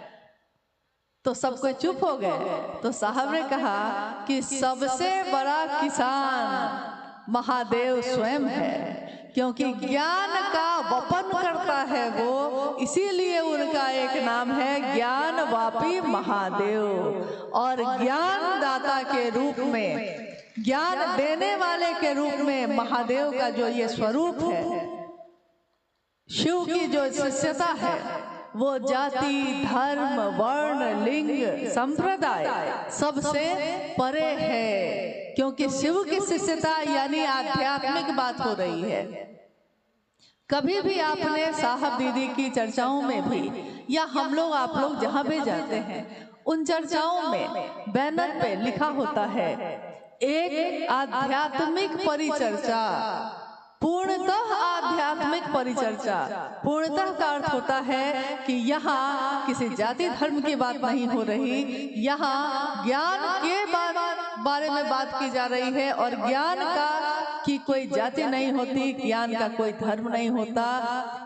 तो सब कोई चुप हो गए। तो साहब ने कहा कि सबसे बड़ा किसान महादेव स्वयं है, क्योंकि ज्ञान का वपन करता है वो, इसीलिए उनका एक नाम है ज्ञानवापी महादेव। और ज्ञान दाता के रूप में, ज्ञान देने वाले के रूप में महादेव का जो ये स्वरूप है, शिव की जो शिष्यता है, वो जाति धर्म वर्ण लिंग संप्रदाय सबसे परे है, क्योंकि शिव की शिष्यता यानी आध्यात्मिक बात हो रही है। कभी भी आपने साहब दीदी की चर्चाओं में भी, या हम लोग आप लोग जहां भी जाते हैं, उन चर्चाओं में बैनर पे लिखा होता है एक आध्यात्मिक परिचर्चा, पूर्णतः आध्यात्मिक परिचर्चा। पूर्णतः का अर्थ होता है कि यहाँ किसी जाति धर्म की बात नहीं हो रही, यहाँ ज्ञान के बारे में बात की जा रही है। और ज्ञान का कि कोई जाति नहीं होती, ज्ञान का कोई धर्म नहीं होता।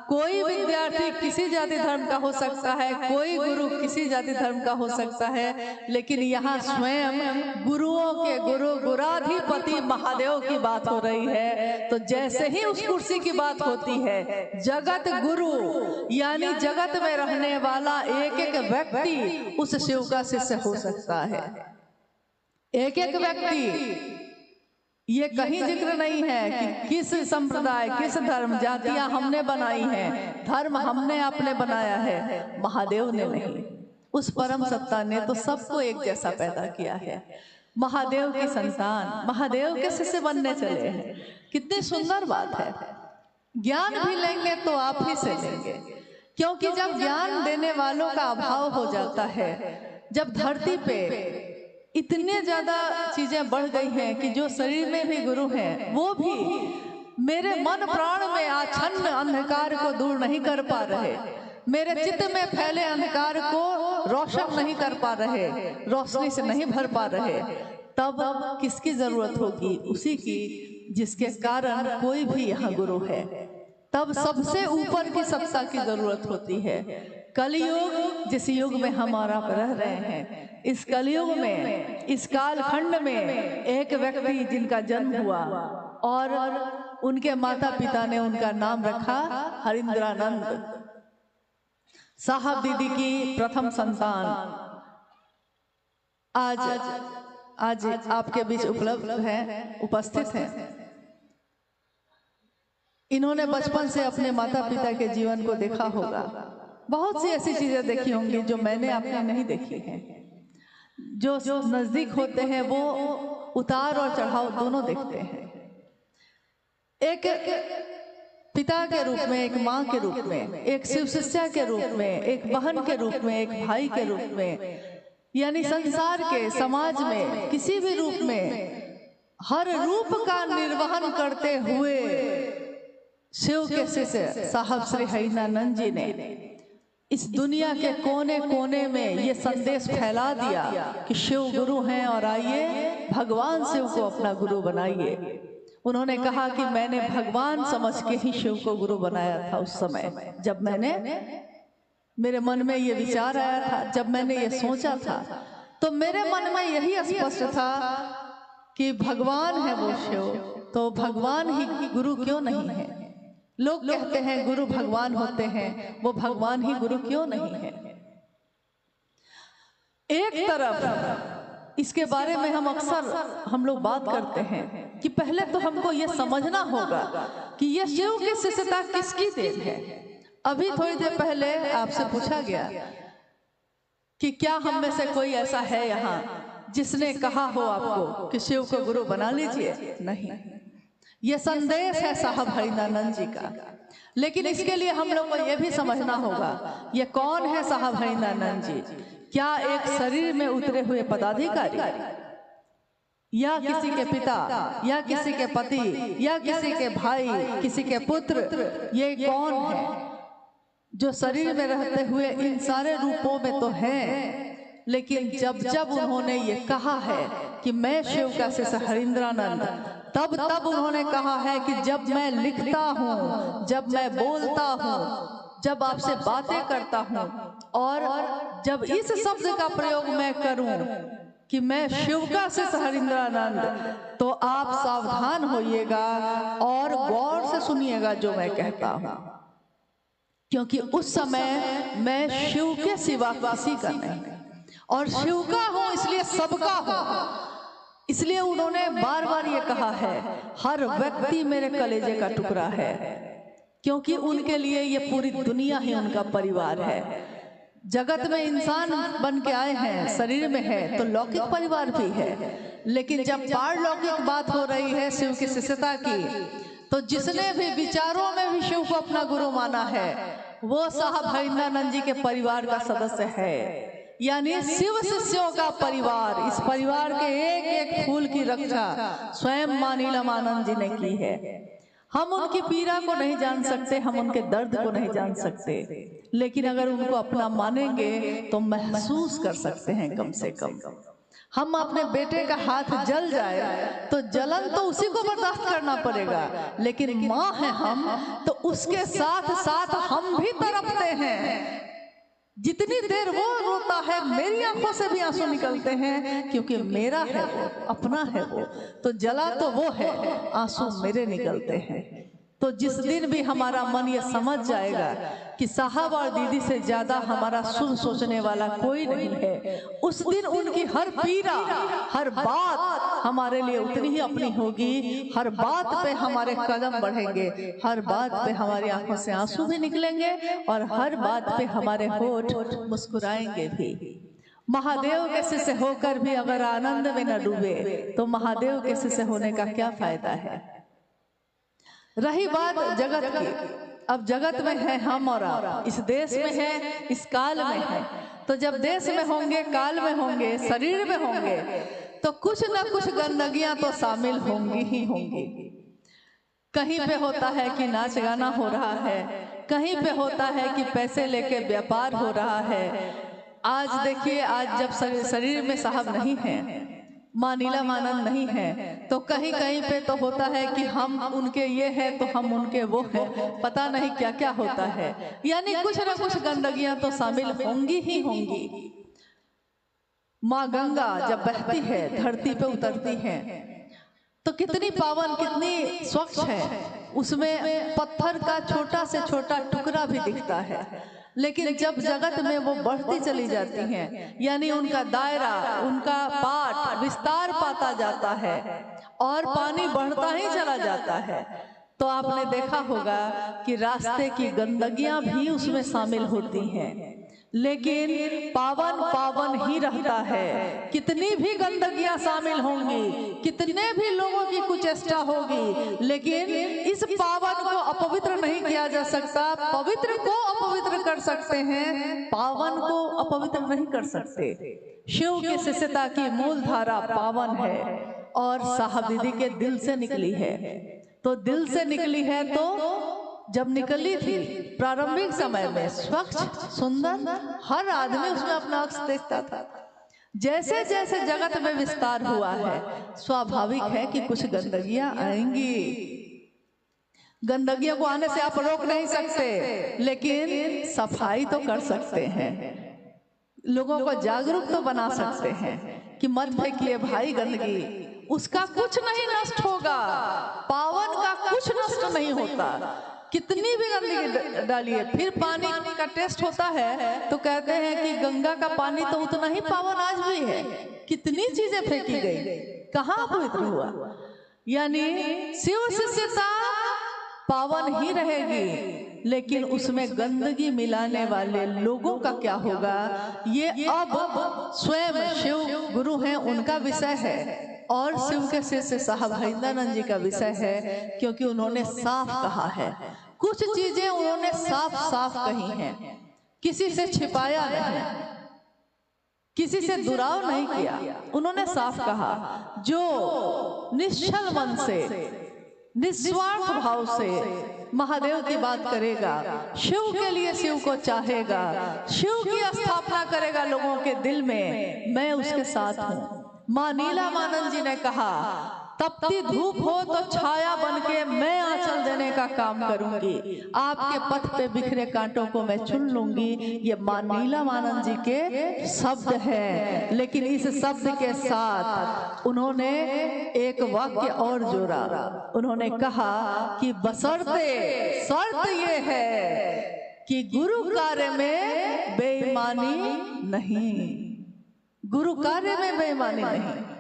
कोई विद्यार्थी किसी जाति धर्म का हो सकता है, कोई गुरु किसी जाति धर्म का हो सकता है, लेकिन यहाँ स्वयं गुरुओं के गुरु गुराधिपति महादेव की बात हो रही है। तो जैसे ही उस कुर्सी की बात होती है, जगत गुरु यानी जगत में रहने वाला एक एक व्यक्ति उस शिव का शिष्य हो सकता है। एक एक व्यक्ति, ये कहीं जिक्र नहीं है कि किस संप्रदाय, किस धर्म, जातियां हमने बनाई हैं, धर्म हमने आपने बनाया है, महादेव ने नहीं। उस परम सत्ता ने तो सबको एक जैसा पैदा किया है। महादेव की संतान महादेव के शिष्य बनने चले हैं। कितनी सुंदर बात है। ज्ञान भी लेंगे तो आप ही से लेंगे, क्योंकि जब ज्ञान देने वालों का अभाव हो जाता है, जब धरती पे इतने ज्यादा चीजें बढ़ गई हैं कि जो शरीर में भी गुरु हैं वो भी मेरे मन प्राण में आच्छन्न अंधकार को दूर नहीं कर पा रहे, मेरे चित्त में फैले अंधकार को रोशन नहीं कर पा रहे, रोशनी से नहीं भर पा रहे, तब किसकी जरूरत होगी? उसी की जिसके कारण कोई भी यहाँ गुरु है। तब सबसे ऊपर की सत्ता की जरूरत होती है। कलयुग जिस युग में हम आप रह रहे हैं, इस कलयुग में, इस कालखंड में एक व्यक्ति जिनका जन्म हुआ और उनके माता पिता ने उनका नाम रखा हरिंद्रानंद साहब दीदी की प्रथम संतान, आज आपके बीच उपलब्ध है, उपस्थित हैं। इन्होंने बचपन से अपने माता पिता के जीवन को देखा होगा। बहुत सी ऐसी चीजें देखी होंगी जो मैंने आपने नहीं देखी हैं। जो नजदीक होते हैं वो उतार और चढ़ाव दोनों देखते हैं। एक पिता के रूप में, एक माँ के रूप में, एक शिव शिष्या के रूप में, एक बहन के रूप में, एक भाई के रूप में, यानी संसार के, समाज में, किसी भी रूप में हर रूप का निर्वहन करते हुए शिव के शिष्य साहब श्री हरिंद्रानंद जी ने इस दुनिया के कोने कोने में ये संदेश फैला दिया कि शिव गुरु हैं और आइए भगवान शिव को अपना गुरु बनाइए। उन्होंने कहा कि मैंने भगवान समझ के ही शिव को गुरु बनाया था। उस समय जब मेरे मन में ये विचार आया था, जब मैंने ये सोचा था, तो मेरे मन में यही स्पष्ट था कि भगवान है वो शिव, तो भगवान ही गुरु क्यों नहीं है? लोग कहते हैं गुरु भगवान होते हैं, वो भगवान ही गुरु क्यों नहीं है? एक तरफ इसके बारे में हम लोग बात करते हैं कि पहले तो हमको ये समझना होगा कि ये शिव की शिष्यता किसकी देन है। अभी थोड़ी देर पहले आपसे पूछा गया कि क्या हम में से कोई ऐसा है यहाँ जिसने कहा हो आपको कि शिव को गुरु बना लीजिए? नहीं, ये संदेश है साहब हरिंद्रानंद जी का। लेकिन इसके लिए हम लोग को यह भी समझना होगा ये कौन है साहब हरिंद्रानंद जी? क्या एक शरीर में उतरे हुए पदाधिकारी, या किसी के पिता, या किसी के पति, या किसी के भाई, किसी के पुत्र? ये कौन है जो शरीर में रहते हुए इन सारे रूपों में तो हैं, लेकिन जब जब उन्होंने ये कहा है कि मैं शिव का शिष्य हरिंद्रानंद, तब उन्होंने कहा है कि जब मैं लिखता हूँ, जब मैं बोलता हूँ, जब आपसे बातें करता हूँ, और जब इस शब्द का प्रयोग मैं करूँ कि मैं शिव का शिष्य हरिंद्रानंद, तो आप सावधान होइएगा और गौर से सुनिएगा जो मैं कहता हूँ, क्योंकि उस समय मैं शिव के सिवा किसी का नहीं, और शिव का हूँ इसलिए सबका हूँ। इसलिए उन्होंने बार बार ये कहा है हर व्यक्ति मेरे कलेजे का टुकड़ा है, क्योंकि उनके लिए ये पूरी दुनिया ही उनका परिवार है। जगत में इंसान बन के आए हैं, शरीर में है तो लौकिक परिवार भी है, लेकिन जब पारलौकिक बात हो रही है शिव की शिष्यता की, तो जिसने भी विचारों में भी शिव को अपना गुरु माना है वो साहब हरिंद्रानंद जी के परिवार का सदस्य है। यानी शिव शिष्यों का परिवार, इस परिवार के एक एक फूल की रक्षा स्वयं मां नीलमानंद जी ने की है। हम उनकी पीड़ा को नहीं जान सकते, हम उनके दर्द को नहीं जान सकते, लेकिन अगर उनको अपना मानेंगे तो महसूस कर सकते हैं कम से कम। हम अपने बेटे का हाथ जल जाए तो जलन तो उसी को बर्दाश्त करना पड़ेगा, लेकिन माँ है हम तो उसके साथ साथ हम भी तड़पते हैं। जितनी देर वो रोता है मेरी आंखों से भी आंसू निकलते हैं, क्योंकि मेरा है वो, अपना है वो, तो जला तो वो है, आंसू मेरे निकलते हैं। तो जिस दिन भी हमारा मन ये समझ जाएगा कि साहब और दीदी से ज्यादा हमारा शुभ सोचने वाला कोई नहीं है, उस दिन उनकी हर पीड़ा, हर बात हमारे लिए उतनी ही अपनी होगी। हर बात पे हमारे कदम बढ़ेंगे, हर बात पे हमारी आंखों से आंसू भी निकलेंगे और हर बात पे हमारे होठ मुस्कुराएंगे भी। महादेव के शिष्य होकर भी अगर आनंद में न डूबे तो महादेव के शिष्य होने का क्या फायदा है। रही बात जगत की, अब जगत में है हम और आप, इस देश में है, इस काल में है, तो जब देश में होंगे, काल में होंगे, शरीर में होंगे, तो कुछ न कुछ गंदगियां तो शामिल होंगी ही होंगी। कहीं पे होता है कि नाच गाना हो रहा है, कहीं पे होता है कि पैसे लेके व्यापार हो रहा है। आज देखिए, आज जब शरीर में साहब नहीं है, माँ नीलमानंद नहीं है, तो कहीं कहीं पे तो होता है कि हम उनके ये हैं तो हम उनके वो हैं, पता नहीं क्या क्या होता है। यानी कुछ ना कुछ गंदगियां तो शामिल होंगी ही होंगी। माँ गंगा जब बहती है, धरती पे उतरती है, तो कितनी पावन, कितनी स्वच्छ है, उसमें पत्थर का छोटा से छोटा टुकड़ा भी दिखता है। लेकिन जब जगत में वो बढ़ती चली जाती हैं, यानी उनका दायरा, उनका पाठ विस्तार पाता जाता है और पानी बढ़ता ही चला जाता है, तो आपने देखा होगा कि रास्ते की गंदगियां भी उसमें शामिल होती हैं, लेकिन पावन पावन ही रहता है। कितनी भी गंदगियां शामिल होंगी, कितने भी लोगों की कुचेष्टा होगी, लेकिन इस पावन को अपवित्र नहीं किया जा सकता। पवित्र को अपवित्र कर सकते हैं, पावन को अपवित्र नहीं कर सकते। शिव की शिष्यता की मूल धारा पावन है और साहब दीदी के दिल से निकली है। तो दिल से निकली है, तो जब निकली थी प्रारंभिक समय में स्वच्छ सुंदर, हर आदमी उसमें अपना अक्स देखता था। जैसे जैसे जगत में विस्तार हुआ है, स्वाभाविक है कि कुछ गंदगियां आएंगी। गंदगियों को आने से आप रोक नहीं सकते, लेकिन सफाई तो कर सकते हैं, लोगों को जागरूक तो बना सकते हैं कि मत फेंकिए भाई गंदगी, उसका कुछ नहीं नष्ट होगा, पावन का कुछ नष्ट नहीं होता। कितनी भी गंदगी डालिए, फिर पानी का टेस्ट होता है तो कहते हैं कि गंगा का पानी तो उतना ही पावन आज भी है। कितनी चीजें फेंकी गई, कहाँ पवित्र हुआ। यानी शिव शिष्यता पावन ही रहेगी, लेकिन उसमें गंदगी मिलाने वाले लोगों का क्या होगा, ये अब स्वयं शिव गुरु हैं उनका विषय है और शिव के शिष्य साहब हरिंद्रानंद जी का विषय है, क्योंकि उन्होंने साफ कहा है। कुछ चीजें उन्होंने साफ साफ कही हैं, किसी से छिपाया नहीं, किसी से दुराव नहीं किया, उन्होंने साफ कहा। जो निश्चल मन से, निस्वार्थ भाव से महादेव की बात करेगा, शिव के लिए शिव को चाहेगा, शिव की स्थापना करेगा लोगों के दिल में, मैं उसके साथ हूँ। माँ नीलमानंद जी ने कहा, तपती धूप हो तो छाया बनके मैं आंचल देने का काम करूंगी, आपके पथ पे बिखरे कांटों को मैं चुन लूंगी। ये माँ नीलमानंद जी के शब्द हैं, लेकिन इस शब्द के साथ उन्होंने एक वाक्य और जोड़ा। उन्होंने कहा कि बशर्ते, शर्त ये है कि गुरु कार्य में बेईमानी नहीं, गुरु कार्य में बेईमानी नहीं।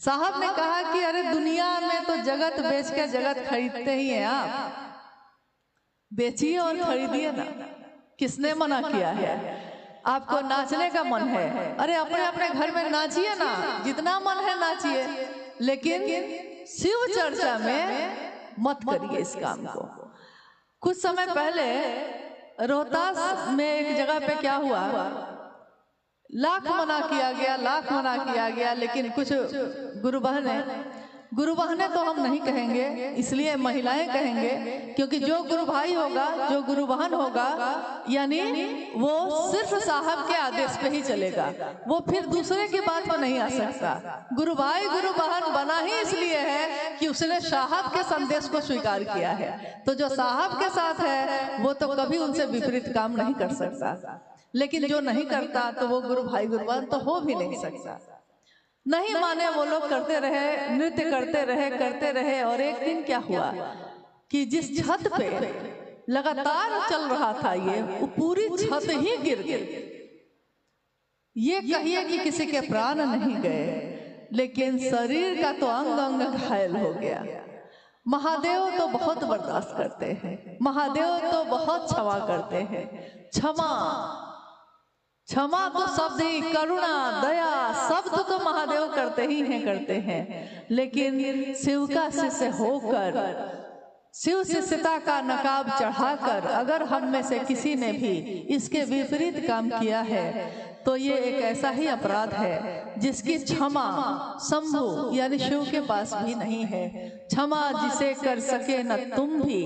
साहब ने कहा कि अरे दुनिया में तो जगत बेच के जगत खरीदते ही हैं, आप बेचिए और खरीदिए ना, किसने मना किया है। आपको नाचने का मन है, अरे अपने अपने घर में नाचिए ना, जितना मन है नाचिए, लेकिन शिव चर्चा में मत करिए इस काम को। कुछ समय पहले रोहतास में एक जगह पे क्या हुआ, लाख मना किया गया, लाख मना किया गया, लेकिन कुछ गुरु बहनें गुरु बहनें तो हम नहीं कहेंगे, इसलिए महिलाएं कहेंगे, क्योंकि जो गुरु भाई होगा, जो गुरु बहन होगा, यानी वो सिर्फ साहब के आदेश पे ही चलेगा, वो फिर दूसरे की बात पर नहीं आ सकता। गुरु भाई गुरु बहन बना ही इसलिए है कि उसने साहब के संदेश को स्वीकार किया है। तो जो साहब के साथ है वो तो कभी उनसे विपरीत काम नहीं कर सकता, लेकिन जो नहीं करता तो वो गुरु भाई गुरु बहन तो हो भी नहीं सकता। नहीं माने वो लोग करते रहे, नृत्य करते रहे और एक दिन क्या हुआ कि जिस छत पे लगातार चल रहा था ये, वो पूरी छत ही गिर गई। ये कहिए कि किसी के प्राण नहीं गए, लेकिन शरीर का तो अंग अंग घायल हो गया। महादेव तो बहुत बर्दाश्त करते हैं, महादेव तो बहुत क्षमा करते हैं। क्षमा क्षमा तो शब्द ही, करुणा दया शब्द तो महादेव करते हैं, लेकिन शिव का शिष्य होकर, शिव शिष्यता का नकाब चढ़ाकर अगर हम में से किसी ने भी इसके विपरीत काम किया है तो ये एक ऐसा ही अपराध है जिसकी क्षमा शंभु यानी शिव के पास भी नहीं है। क्षमा जिसे कर सके न तुम भी,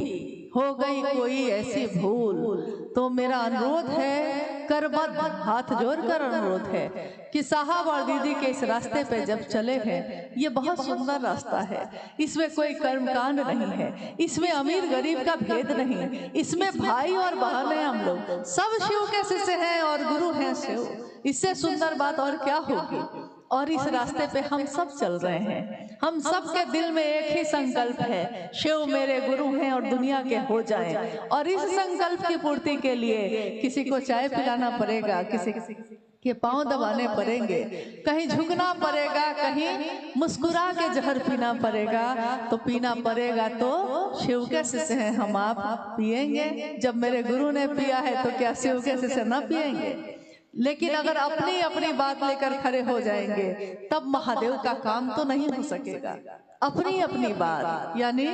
हो गई कोई ऐसी भूल। तो मेरा अनुरोध है, करबद्ध हाथ जोड़कर अनुरोध है कि साहब और दीदी के इस रास्ते पे जब चले हैं, ये बहुत सुंदर रास्ता है, इसमें कोई कर्मकांड नहीं है, इसमें अमीर गरीब का भेद नहीं, इसमें भाई और बहन है, हम लोग सब शिव के शिष्य हैं और गुरु हैं शिव। इससे सुंदर बात और क्या होगी। और इस रास्ते पे हम सब चल रहे हैं, हम सब के दिल में एक ही संकल्प है, शिव मेरे गुरु हैं और दुनिया के हो जाएं। और इस संकल्प की पूर्ति के लिए किसी को चाय पिलाना पड़ेगा, किसी के पांव दबाने पड़ेंगे, कहीं झुकना पड़ेगा, कहीं मुस्कुरा के जहर पीना पड़ेगा। तो पीना पड़ेगा तो शिव के शिष्य हैं हम, आप पिएंगे। जब मेरे गुरु ने पिया है तो क्या शिव के शिष्य न पिएंगे। लेकिन अगर अपनी अपनी बात लेकर खड़े हो जाएंगे तब महादेव का काम तो नहीं हो सकेगा। अपनी अपनी बात, यानी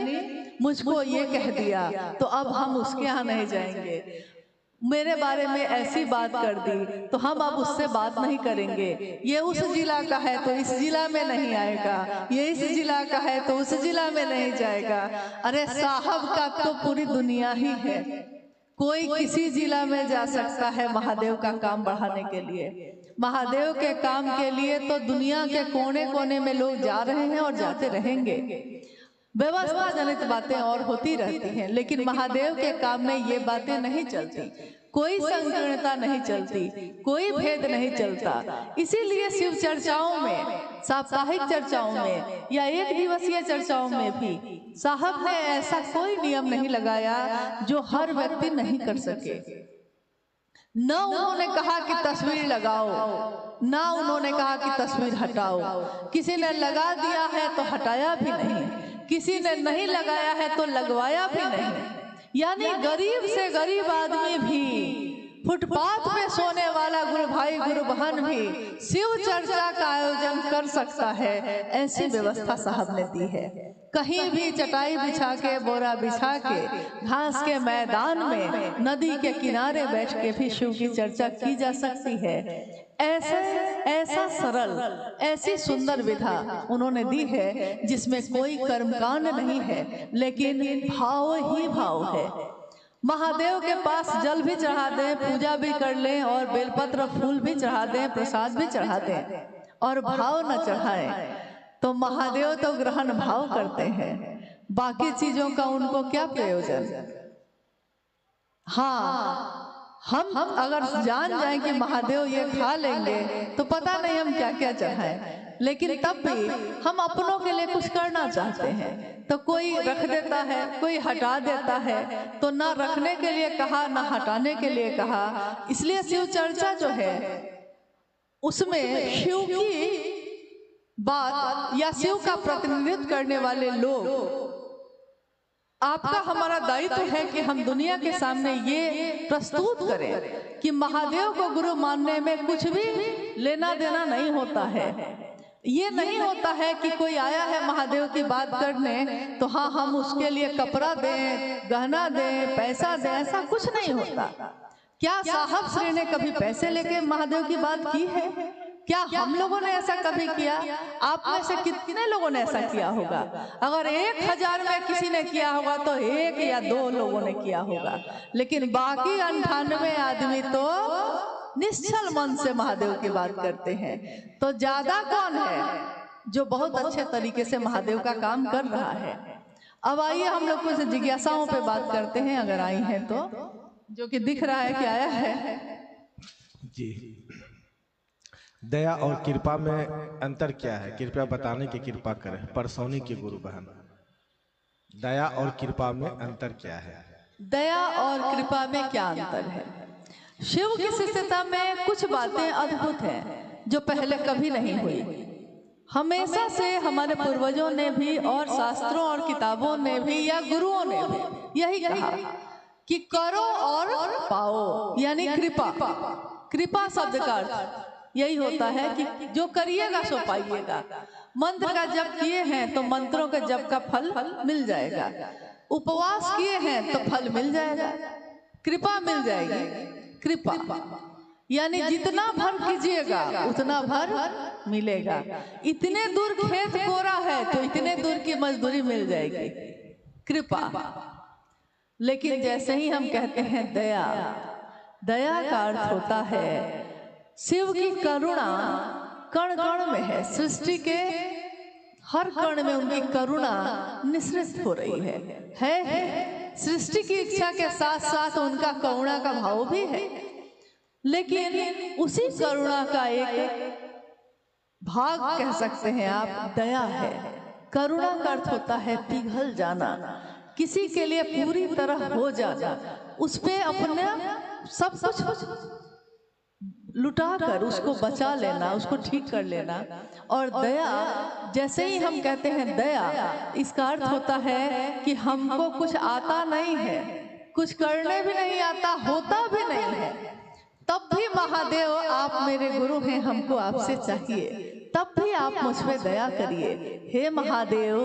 मुझको ये कह दिया तो अब हम उसके यहाँ नहीं जाएंगे, मेरे बारे में ऐसी बात कर दी तो हम अब उससे बात नहीं करेंगे, ये उस जिला का है तो इस जिला में नहीं आएगा, ये इस जिला का है तो उस जिला में नहीं जाएगा। अरे साहब का तो पूरी दुनिया ही है, कोई किसी जिला में जा सकता है महादेव का काम बढ़ाने के लिए। महादेव के काम के लिए तो दुनिया के कोने कोने में लोग जा रहे हैं और जाते रहेंगे। व्यवस्था जनित बातें और होती रहती हैं, लेकिन महादेव के काम में ये बातें नहीं चलती, कोई संकीर्णता नहीं चलती, कोई भेद नहीं चलता। इसीलिए शिव चर्चाओं में, साप्ताहिक चर्चाओं में या एक दिवसीय चर्चाओं में भी साहब ने ऐसा कोई नियम नहीं लगाया जो हर व्यक्ति नहीं कर सके। न उन्होंने कहा कि तस्वीर लगाओ, ना उन्होंने कहा कि तस्वीर हटाओ। किसी ने लगा दिया है तो हटाया भी नहीं, किसी ने नहीं लगाया है तो लगवाया भी नहीं। यानी गरीब से गरीब आदमी भी, फुटपाथ पे सोने वाला गुरु भाई गुरु बहन भी शिव चर्चा का आयोजन कर सकता है, ऐसी व्यवस्था साहब ने दी है। कहीं भी चटाई बिछा के, बोरा बिछा के, घास के मैदान में, नदी के किनारे बैठ के भी शिव की चर्चा की जा सकती है। ऐसा सरल, ऐसी सुंदर विधा उन्होंने दी है जिसमें कोई कर्मकांड नहीं है, लेकिन भाव ही भाव है। महादेव के पास जल भी चढ़ा दें, पूजा भी कर लें और बेलपत्र फूल भी चढ़ा दें, प्रसाद भी चढ़ा दें और भाव न चढ़ाएं तो महादेव तो ग्रहण भाव करते हैं, बाकी चीजों का उनको क्या प्रयोजन। हाँ, हम अगर जान जाएं कि महादेव ये खा लेंगे तो पता नहीं हम क्या क्या चढ़ाएं, लेकिन तब भी हम अपनों के लिए कुछ करना चाहते हैं तो कोई रख देता है, कोई हटा देता है। तो ना रखने के लिए कहा, ना हटाने के लिए कहा। इसलिए शिव चर्चा जो है उसमें शिव की बात या शिव का प्रतिनिधित्व करने वाले लोग, आपका हमारा दायित्व है कि हम दुनिया के सामने ये प्रस्तुत करें कि महादेव को गुरु मानने में कुछ भी लेना देना नहीं होता है। ये नहीं होता है कि कोई आया है महादेव की बात करने तो हाँ हम उसके लिए कपड़ा दें, गहना दें, पैसा दें, ऐसा कुछ नहीं होता। क्या साहब श्री ने कभी पैसे लेके महादेव की बात की है? क्या हम लोगों ने ऐसा कभी किया? आप में से कितने लोगों ने ऐसा किया होगा? अगर 1000 में किसी ने किया होगा तो 1 या 2 लोगों ने किया होगा, लेकिन बाकी 98 आदमी तो निश्चल मन से महादेव की बात करते हैं। तो ज्यादा कौन है जो बहुत अच्छे तरीके से महादेव का काम कर रहा है? अब आइए हम लोग कुछ जिज्ञासाओं पे बात करते हैं, अगर आई हैं तो, जो कि दिख रहा है कि आया है जी। दया और कृपा में अंतर क्या है, कृपया बताने की कृपा करें परसौनी की गुरु बहन। दया और कृपा में अंतर क्या है? दया और कृपा में क्या अंतर है? शिव की शिष्यता में कुछ बातें अद्भुत हैं जो पहले कभी नहीं हुई। हमेशा से हमारे पूर्वजों ने भी और शास्त्रों और किताबों ने भी या गुरुओं ने भी यही कहा कि करो और पाओ, यानी कृपा। कृपा शब्द का अर्थ यही होता है कि जो करिएगा सो पाइएगा। मंत्र का जप किए हैं तो मंत्रों के जप का फल मिल जाएगा। उपवास किए हैं तो फल मिल जाएगा, कृपा मिल जाएगी। कृपा यानी जितना भर कीजिएगा उतना भर मिलेगा। इतने दूर खेत कोरा है तो इतने दूर की मजदूरी मिल जाएगी, कृपा। लेकिन जैसे ही हम कहते हैं दया, दया का अर्थ होता है शिव की करुणा कण कण में है। सृष्टि के हर कण में उनकी करुणा निश्रित हो रही है। सृष्टि की इच्छा के साथ साथ उनका करुणा का भाव भी है, लेकिन उसी करुणा का एक भाग कह सकते हैं आप दया है। करुणा का अर्थ होता है पिघल जाना, किसी के लिए पूरी तरह हो जाना, उस पे अपने सब कुछ लुटा कर उसको बचा लेना, उसको ठीक कर लेना। और दया, जैसे ही हम कहते हैं दया, इसका अर्थ होता है कि हमको कुछ आता नहीं है, कुछ करने भी नहीं आता, होता भी नहीं है, तब भी महादेव आप मेरे गुरु हैं, हमको आपसे चाहिए, तब भी आप मुझ पे दया करिए। हे महादेव,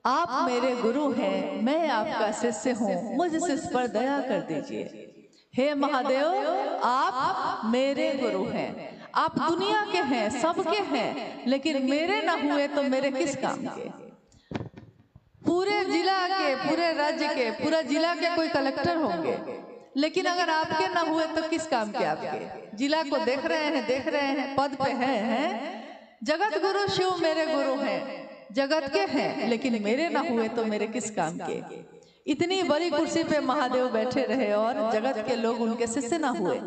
आप मेरे गुरु हैं, मैं आपका शिष्य हूँ, मुझ शिष्य पर दया कर दीजिए। हे महादेव, आप मेरे गुरु हैं, आप दुनिया के हैं, सबके हैं, लेकिन मेरे ना हुए तो मेरे किस काम के? पूरे जिला के, पूरे राज्य के, पूरा जिला के कोई कलेक्टर होंगे, लेकिन अगर आपके ना हुए तो किस काम के आपके? जिला को देख रहे हैं, पद पे हैं। जगत गुरु शिव मेरे गुरु हैं, जगत के हैं, लेकिन मेरे ना हुए तो मेरे किस काम के? इतनी बड़ी कुर्सी पे महादेव बैठे रहे और जगत के लोग उनके शिष्य ना हुए।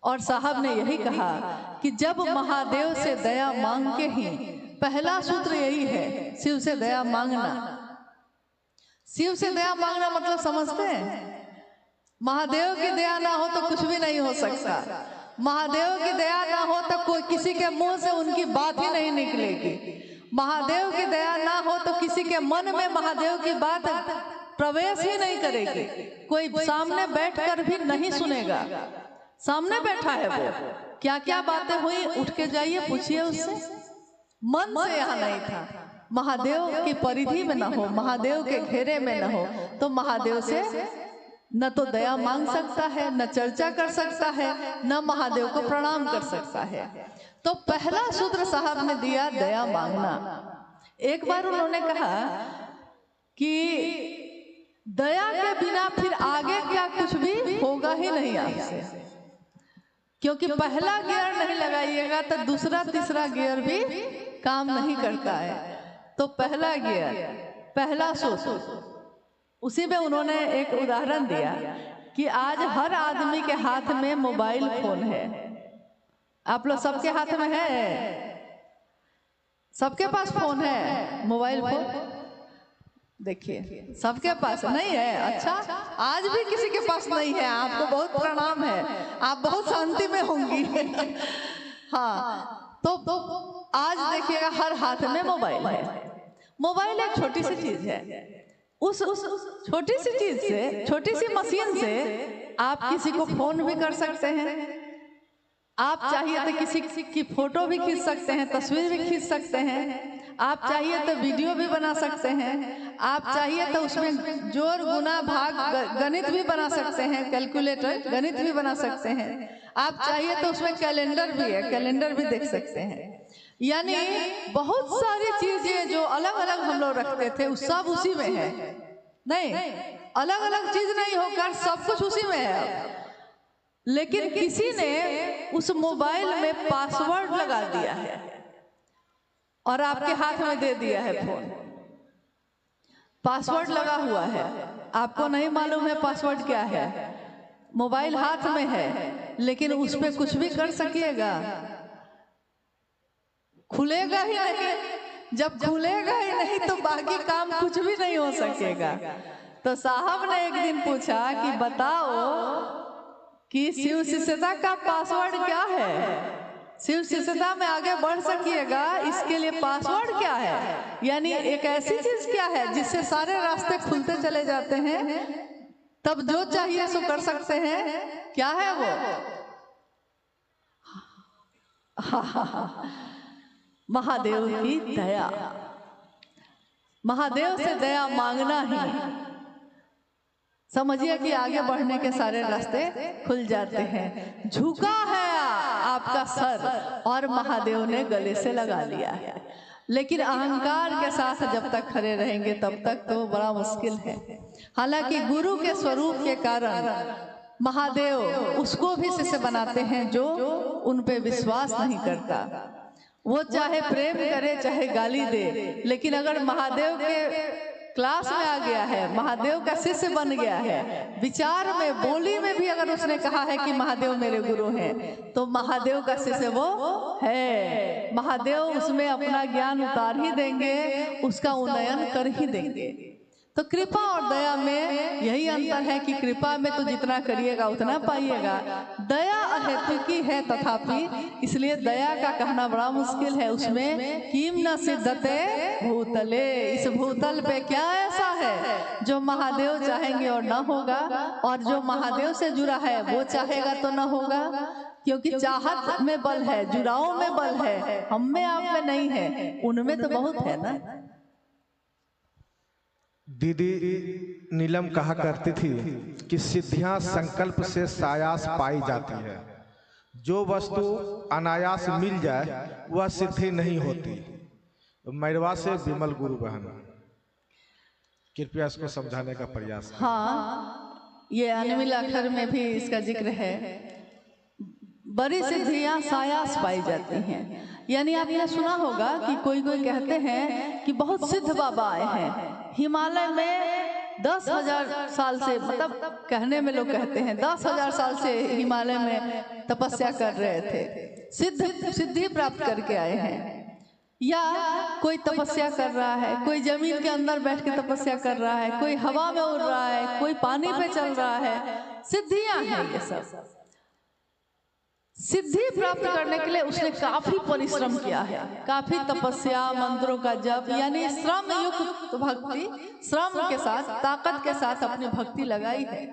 और साहब ने यही कहा कि जब महादेव से दया मांग के ही, पहला सूत्र यही है, शिव से दया मांगना। शिव से दया मांगना मतलब समझते हैं? महादेव की दया ना हो तो कुछ भी नहीं हो सकता। महादेव की दया ना हो तो कोई किसी के मुंह से उनकी बात ही नहीं निकलेगी। महादेव की दया ना हो तो किसी के मन में महादेव की बात प्रवेश ही नहीं करेगी। कोई सामने बैठकर भी नहीं सुनेगा। सामने बैठा है वो, क्या क्या बातें हुई, उठ के जाइए पूछिए उससे। मन से यहाँ नहीं था, महादेव की परिधि में न हो, महादेव के घेरे में न हो, तो महादेव से न तो दया मांग सकता है, न चर्चा कर सकता है, न महादेव को प्रणाम कर सकता है। तो पहला सूत्र साहब ने दिया दया मांगना। एक बार उन्होंने कहा कि दया के बिना फिर आगे क्या कुछ भी होगा ही नहीं आपसे, क्योंकि पहला गियर नहीं लगाइएगा तो दूसरा तीसरा गियर भी काम नहीं करता है। तो पहला गियर, पहला सूत्र, उसी में उन्होंने एक उदाहरण दिया कि आज हर आदमी के हाथ में मोबाइल फोन है। आप लोग सबके हाथ में है, सबके पास फोन है, मोबाइल फोन। देखिए सबके पास नहीं है। अच्छा, आज भी किसी के पास नहीं है, आपको बहुत प्रणाम है, आप बहुत शांति में होंगी। हाँ, तो आज देखिएगा हर हाथ में मोबाइल है। मोबाइल एक छोटी सी चीज है, उस छोटी सी चीज से, छोटी सी मशीन से आप किसी को फोन भी कर सकते हैं। आप चाहिए तो किसी की फोटो भी खींच सकते हैं, तस्वीर भी खींच सकते हैं। आप चाहिए तो वीडियो भी बना सकते हैं, आप चाहिए तो उसमें जोड़ गुना भाग गणित भी बना सकते हैं, कैलकुलेटर गणित भी बना सकते हैं। आप चाहिए तो उसमें कैलेंडर भी है, कैलेंडर भी देख सकते हैं। यानी बहुत सारी चीजें जो अलग अलग हम लोग रखते थे उस सब उसी में है। नहीं, अलग अलग चीज नहीं होकर सब कुछ उसी में है। लेकिन किसी ने उस मोबाइल में पासवर्ड लगा दिया है और आपके हाथ में दे दिया है फोन। पासवर्ड लगा हुआ है, आपको नहीं मालूम है पासवर्ड क्या है। मोबाइल हाथ में है लेकिन उस पर कुछ भी कर सकिएगा, खुलेगा ही नहीं। जब खुलेगा ही नहीं तो बाकी काम कुछ भी नहीं हो सकेगा। तो साहब ने एक दिन पूछा कि बताओ कि शिव शिष्यता का पासवर्ड क्या है, शिव शिष्यता में आगे बढ़ सकिएगा इसके लिए पासवर्ड क्या है। यानी एक ऐसी चीज क्या है जिससे सारे रास्ते खुलते चले जाते हैं, तब जो चाहिए सो कर सकते हैं। क्या है वो? महादेव की दया। महादेव से दया मांगना ही समझिए कि आगे बढ़ने के सारे रास्ते खुल जाते हैं। झुका है आपका सर और महादेव ने गले से लगा लिया है, लेकिन अहंकार के साथ जब तक खड़े रहेंगे तब तक तो बड़ा मुश्किल है। हालांकि गुरु के स्वरूप के कारण महादेव उसको भी शिष्य बनाते हैं जो उन पे विश्वास नहीं करता। वो चाहे प्रेम करे चाहे गाली दे, लेकिन अगर महादेव के क्लास में आ गया है, महादेव का शिष्य बन गया है, विचार में बोली में भी अगर उसने कहा है कि महादेव मेरे गुरु हैं, तो महादेव का शिष्य वो है। महादेव उसमें अपना ज्ञान उतार ही देंगे, उसका उन्नयन कर ही देंगे। तो कृपा और दया में यही अंतर है कि कृपा में तो जितना करिएगा उतना पाइएगा, दया अहेतुकी है तथापि, इसलिए दया का कहना बड़ा मुश्किल है। उसमें किम न सिद्धते भूतले, इस भूतल पे क्या ऐसा है जो महादेव चाहेंगे और न होगा, और जो महादेव से जुड़ा है वो चाहेगा तो न होगा। क्योंकि चाहत में बल है, जुड़ाव में बल है, हम में आप में नहीं है, उनमें तो बहुत है ना। दीदी नीलम कहा करती थी कि सिद्धियां संकल्प से सायास पाई जाती है, जो वस्तु अनायास मिल जाए वह सिद्धि नहीं होती। मैरवा से विमल गुरु बहन, कृपया इसको समझाने का प्रयास। हाँ, ये अनमिल अक्षर में भी इसका जिक्र है। बड़ी सिद्धियां सायास पाई जाती हैं। यानी आपने सुना होगा कि कोई कोई कहते हैं कि बहुत सिद्ध बाबा आए हैं हिमालय में 10,000 साल से, मतलब कहने में लोग कहते हैं 10,000 साल से हिमालय में तपस्या कर रहे थे, सिद्धि प्राप्त करके आए हैं। या कोई तपस्या कर रहा है, कोई जमीन के अंदर बैठ के तपस्या कर रहा है, कोई हवा में उड़ रहा है, कोई पानी पे चल रहा है। सिद्धियां हैं ये सब। सिद्धि प्राप्त करने के लिए उसने काफी परिश्रम किया है, काफी तपस्या, मंत्रों का जप, यानी श्रम युक्त भक्ति, श्रम के साथ, ताकत के साथ अपनी भक्ति लगाई है,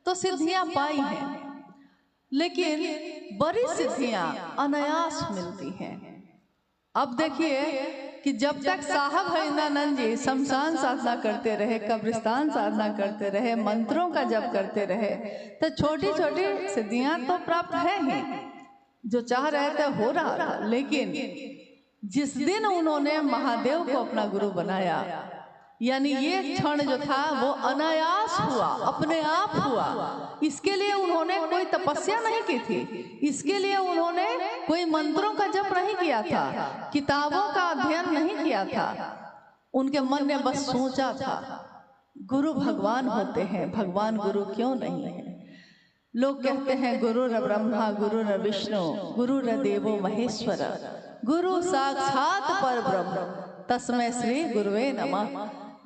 तो सिद्धियां पाई हैं। लेकिन बड़ी सिद्धियां अनायास मिलती हैं। अब देखिए कि जब तक साहब हरिनानंद जी शमशान साधना करते रहे, कब्रिस्तान साधना करते रहे, मंत्रों का जप करते रहे, तो छोटी छोटी सिद्धियां तो प्राप्त है ही, जो चाह रहे थे हो रहा था। लेकिन जिस दिन उन्होंने महादेव को अपना गुरु बनाया, यानी ये क्षण जो था वो अनायास हुआ, अपने आप हुआ। इसके लिए उन्होंने कोई तपस्या नहीं की थी, इसके लिए उन्होंने कोई मंत्रों का जप नहीं किया था, किताबों का अध्ययन नहीं किया था। उनके मन ने बस सोचा था गुरु भगवान होते हैं, भगवान गुरु क्यों नहीं है। लोग कहते हैं गुरु न ब्रह्मा गुरु न विष्णु गुरु न देवो महेश्वर, गुरु साक्षात पर ब्रह्म तस्मै श्री गुरुवे नमः।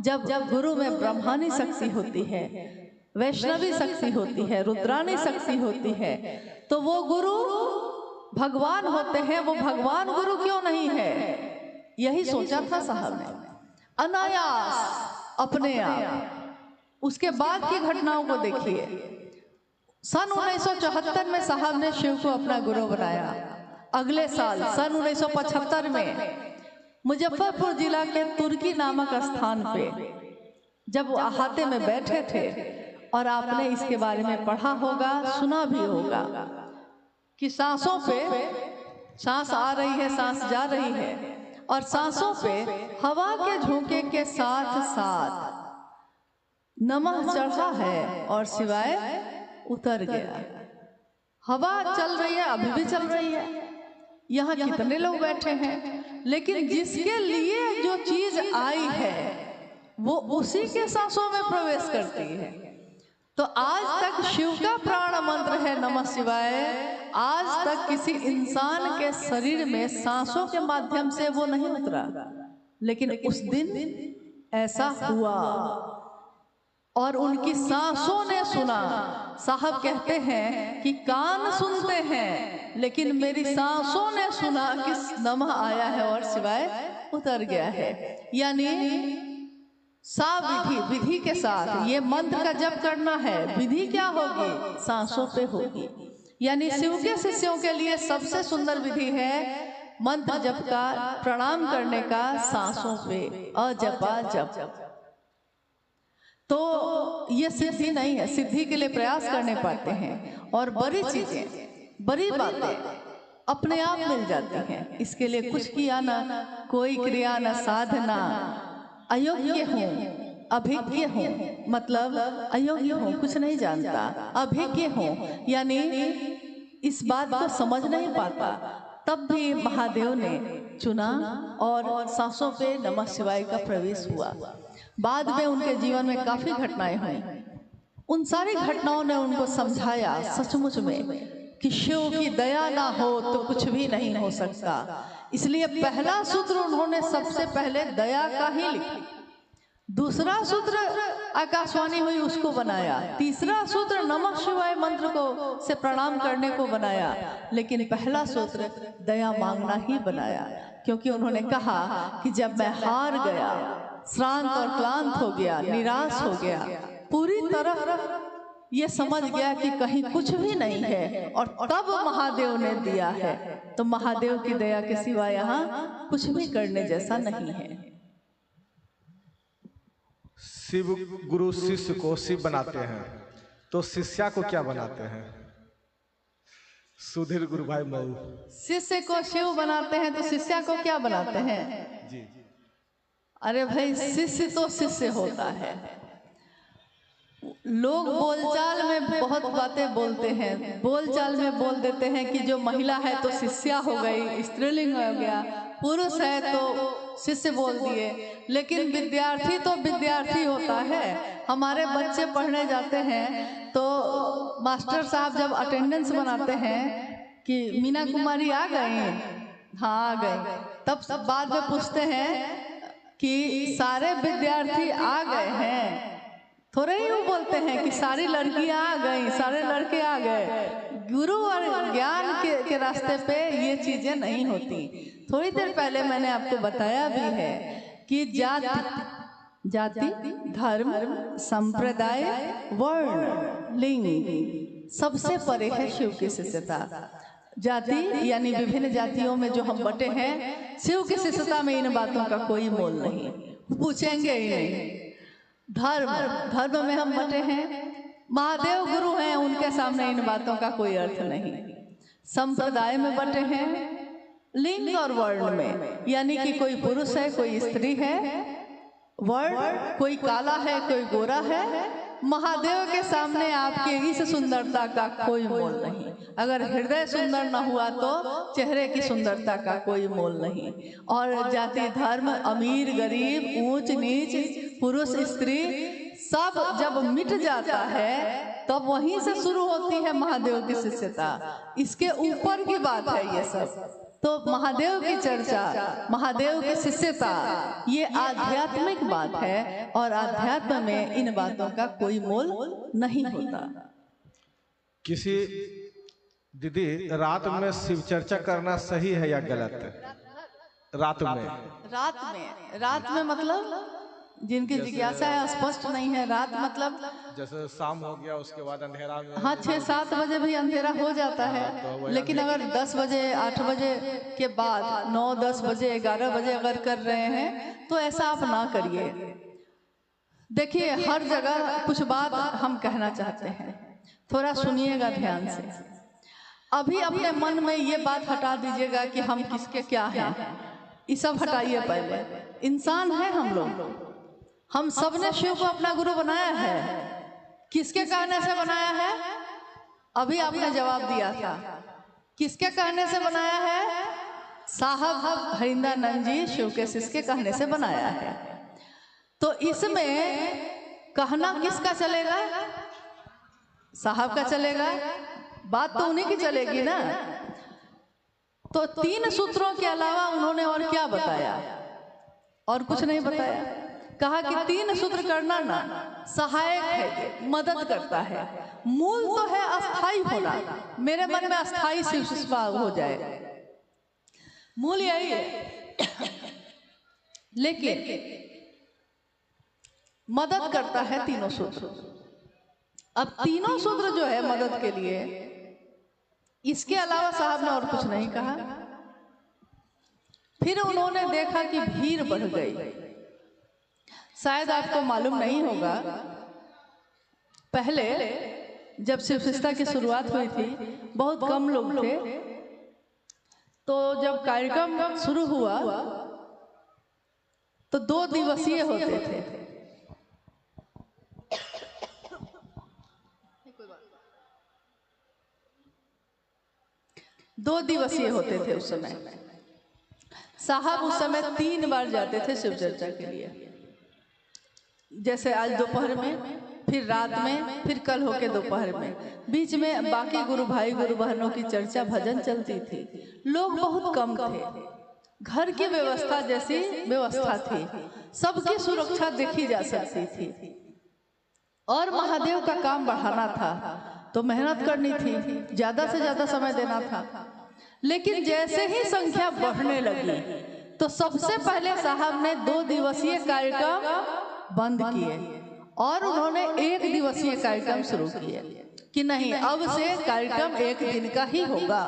जब गुरु में ब्रह्मानी शक्ति होती है, वैष्णवी शक्ति होती है, रुद्रानी शक्ति होती है, तो वो गुरु भगवान होते हैं। वो भगवान गुरु क्यों नहीं है, यही सोचा था साहब ने, अनायास अपने आप। उसके बाद की घटनाओं को देखिए। सन 1974 में साहब ने शिव को अपना गुरु बनाया। अगले साल सन 1975 में मुजफ्फरपुर जिला के तुर्की नामक स्थान पे जब वो अहाते में बैठे थे, और आपने इसके बारे में पढ़ा होगा, सुना भी होगा कि सांसों पे सांस आ रही है, सांस जा रही है, और सांसों पे हवा के झोंके के साथ साथ नमः चढ़ा है और शिवाय उतर गया। हवा चल रही है, अभी भी चल रही है। यहाँ कितने लोग बैठे हैं, लेकिन जिसके लिए जो चीज आई है वो उसी के सांसों में प्रवेश करती है। तो आज तक शिव का प्राण मंत्र है नमः शिवाय। आज तक किसी इंसान के शरीर में सांसों के माध्यम से वो नहीं उतरा, लेकिन उस दिन ऐसा हुआ और उनकी सांसों ने सुना। साहब कहते हैं कि कान सुनते हैं, लेकिन मेरी सांसों ने सुना कि नमः आया है और शिवाय उतर गया है। यानी विधि के साथ ये मंत्र का जप करना है। विधि क्या होगी? सांसों पे होगी। यानी शिव के शिष्यों के लिए सबसे सुंदर विधि है मंत्र जप का, प्रणाम करने का सांसों पे, अजपा जप। तो ये सिद्धि नहीं है, सिद्धि के लिए प्रयास करने पड़ते हैं, और बड़ी चीजें, बड़ी बातें अपने आप मिल जाती हैं। इसके लिए कुछ किया ना, कोई क्रिया न साधना, अयोग्य हूँ, अभिज्ञ हूँ, मतलब अयोग्य हूँ, कुछ नहीं जानता, अभिज्ञ हूँ, यानी इस बात को समझ नहीं पाता। तब भी महादेव ने चुना और सांसों पे नमः शिवाय का प्रवेश हुआ। बाद में उनके जीवन में काफी घटनाएं हुई। उन सारी घटनाओं ने उनको समझाया सचमुच में कि शिव की दया ना हो तो कुछ भी नहीं हो सकता। इसलिए पहला सूत्र उन्होंने सबसे पहले दया का ही लिखा, दूसरा सूत्र आकाशवाणी हुई उसको बनाया, तीसरा सूत्र नमः शिवाय मंत्र को से प्रणाम करने को बनाया, लेकिन पहला सूत्र दया मांगना ही बनाया। क्योंकि उन्होंने कहा कि जब मैं हार गया, श्रांत और क्लांत हो गया, निराश हो गया, पूरी तरह ये समझ गया कि कहीं कुछ भी नहीं है, और तब महादेव ने दिया है। तो महादेव की दया के सिवा यहाँ कुछ भी करने जैसा नहीं है। शिव गुरु शिष्य को शिव बनाते हैं, तो शिष्या को क्या बनाते हैं? सुधीर गुरु भाई मऊ। शिष्य को शिव बनाते हैं तो शिष्या को क्या बनाते हैं? जी। अरे भाई, शिष्य तो शिष्य होता है। लोग बोलचाल में बहुत बातें बोलते हैं, बोलचाल में बोल देते हैं कि जो महिला है तो शिष्या हो गई, स्त्रीलिंग हो गया, पुरुष है तो शिष्य बोल दिए। लेकिन विद्यार्थी तो विद्यार्थी होता है। हमारे बच्चे पढ़ने जाते हैं तो मास्टर साहब जब अटेंडेंस बनाते हैं कि मीना कुमारी आ गई, हाँ आ गई, तब सब बाद में पूछते हैं कि सारे विद्यार्थी आ गए हैं। थोड़े ही वो बोलते हैं कि सारी लड़कियां आ गई, सारे लड़के आ गए। गुरु और ज्ञान के रास्ते पे ये चीजें नहीं होती। थोड़ी देर पहले मैंने आपको बताया भी है कि जाति, धर्म, संप्रदाय, वर्ण, लिंग सबसे परे है शिव की शिष्यता। जाति यानी विभिन्न जातियों में जो हम बटे हैं, शिव की शिष्यता में इन बातों का कोई मोल नहीं, पूछेंगे ही नहीं। धर्म में हम बटे हैं, महादेव गुरु हैं, उनके सामने इन बातों का कोई अर्थ नहीं। संप्रदाय में बटे हैं, लिंग और वर्ण में, यानी कि कोई पुरुष है, कोई स्त्री है, वर्ण कोई काला है, कोई गोरा है। महादेव के सामने आपकी इस सुंदरता का कोई मोल नहीं। अगर हृदय सुंदर न हुआ तो चेहरे की सुंदरता का कोई मोल नहीं। और जाति, धर्म, अमीर, गरीब, ऊंच नीच, पुरुष, स्त्री सब जब मिट जाता है तब वहीं से शुरू होती है महादेव की शिष्यता। इसके ऊपर की बात है ये सब। तो महादेव की चर्चा, महादेव की शिष्यता, ये आध्यात्मिक बात है, और आध्यात्म में इन बातों का कोई मोल नहीं होता। किसी दीदी, रात में शिव चर्चा करना सही है या गलत? रात में रात में मतलब जिनकी जिज्ञासा है स्पष्ट नहीं है। रात मतलब जैसे शाम हो गया उसके बाद अंधेरा में, हाँ 6-7 बजे भी अंधेरा हो जाता है, लेकिन अगर 10 बजे 8 बजे के बाद 9-10 बजे 11 बजे अगर कर रहे हैं तो ऐसा आप ना करिए। देखिए हर जगह कुछ बात हम कहना चाहते हैं, थोड़ा सुनिएगा ध्यान से। अभी अपने मन में ये बात हटा दीजिएगा कि हम किसके क्या हैं, ये सब हटाइए। पहले इंसान है हम लोग, हम सब ने शिव को अपना गुरु बनाया है। किसके कहने से बनाया है? अभी आपने जवाब दिया था, किसके कहने से बनाया है? साहब हरिंद्रानंद जी शिव के शिष्य के कहने से बनाया है। तो इसमें कहना किसका चलेगा? साहब का चलेगा, बात तो उन्हीं की चलेगी ना। तो 3 सूत्रों के अलावा उन्होंने और क्या बताया? और कुछ नहीं बताया। कहा कि 3 सूत्र करना ना सहायक है, मदद करता है। मूल तो है अस्थाई होना, मेरे मन में अस्थाई शिव सेवा हो जाए, मूल यही है। लेकिन मदद करता है 3 सूत्र। अब 3 सूत्र जो है मदद के लिए, इसके अलावा साहब ने और कुछ नहीं कहा। फिर उन्होंने देखा कि भीड़ बढ़ गई। शायद आपको मालूम नहीं होगा, पहले जब शिव सृष्टा की शुरुआत हुई थी बहुत कम लोग थे। तो जब कार्यक्रम शुरू हुआ तो 2 दिवसीय होते थे। 2 दिवसीय होते थे उस समय। साहब उस समय 3 बार जाते थे शिव चर्चा के लिए, जैसे आज दोपहर में, फिर रात में, फिर कल होके दोपहर में। बीच में बाकी गुरु भाई गुरु बहनों की चर्चा भजन चलती थी। लोग बहुत कम थे, घर की व्यवस्था जैसी व्यवस्था थी, सबकी सुरक्षा देखी जा सकती थी। और महादेव का काम बढ़ाना था तो मेहनत करनी थी, ज्यादा से ज्यादा समय देना था। लेकिन जैसे ही संख्या बढ़ने लगी तो सबसे पहले साहब ने 2 दिवसीय कार्यक्रम बंद किए और उन्होंने 1 दिवसीय कार्यक्रम शुरू किए कि नहीं, अब से कार्यक्रम 1 दिन का ही होगा।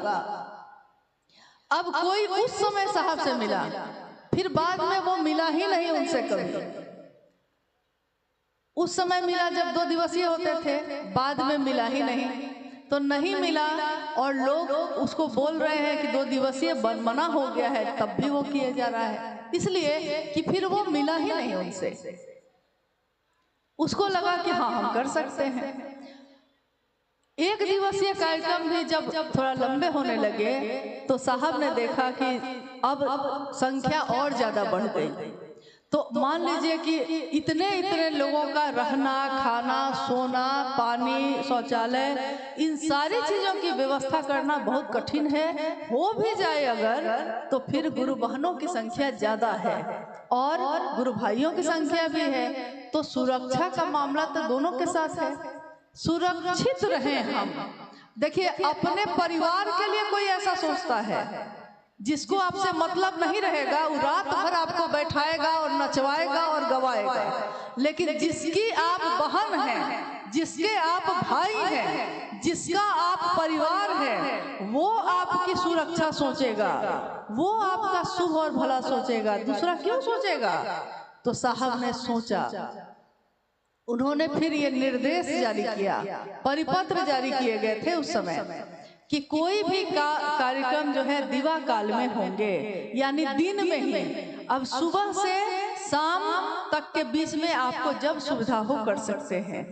अब कोई उस समय साहब से मिला, फिर बाद में वो मिला ही नहीं उनसे कभी। उस समय मिला जब 2 दिवसीय होते थे, बाद में मिला ही नहीं। तो नहीं मिला और लोग उसको बोल रहे हैं कि 2 दिवसीय मना हो गया है, तब भी वो किया जा रहा है, इसलिए कि फिर वो मिला ही नहीं उनसे। उसको लगा कि हाँ हम कर सकते हैं। 1 दिवसीय कार्यक्रम भी जब थोड़ा लंबे होने लगे तो साहब ने देखा कि अब संख्या और ज्यादा बढ़ गई। तो मान लीजिए कि इतने लोगों का रहना, खाना, सोना, पानी, शौचालय, इन सारी चीजों की व्यवस्था करना बहुत कठिन है। हो भी जाए अगर तो फिर गुरु बहनों की संख्या ज्यादा है और गुरु भाइयों की संख्या भी है, तो सुरक्षा का मामला तो दोनों के साथ है। सुरक्षित रहें हम। देखिए अपने परिवार के लिए कोई ऐसा सोचता है, जिसको आपसे मतलब नहीं रहेगा वो रात भर आपको बैठाएगा और नचवाएगा और गवाएगा। लेकिन जिसकी आप बहन हैं, जिसके आप भाई हैं, जिसका आप परिवार है, वो आपकी सुरक्षा सोचेगा, वो आपका शुभ और भला सोचेगा। दूसरा क्यों सोचेगा? तो साहब ने सोचा, उन्होंने फिर ये निर्देश जारी किया, परिपत्र जारी किए गए थे उस समय कि कोई भी कार्यक्रम जो है दिवा काल में होंगे, यानी दिन में ही। अब सुबह से शाम तक के बीच में आपको जब सुविधा हो कर सकते हैं,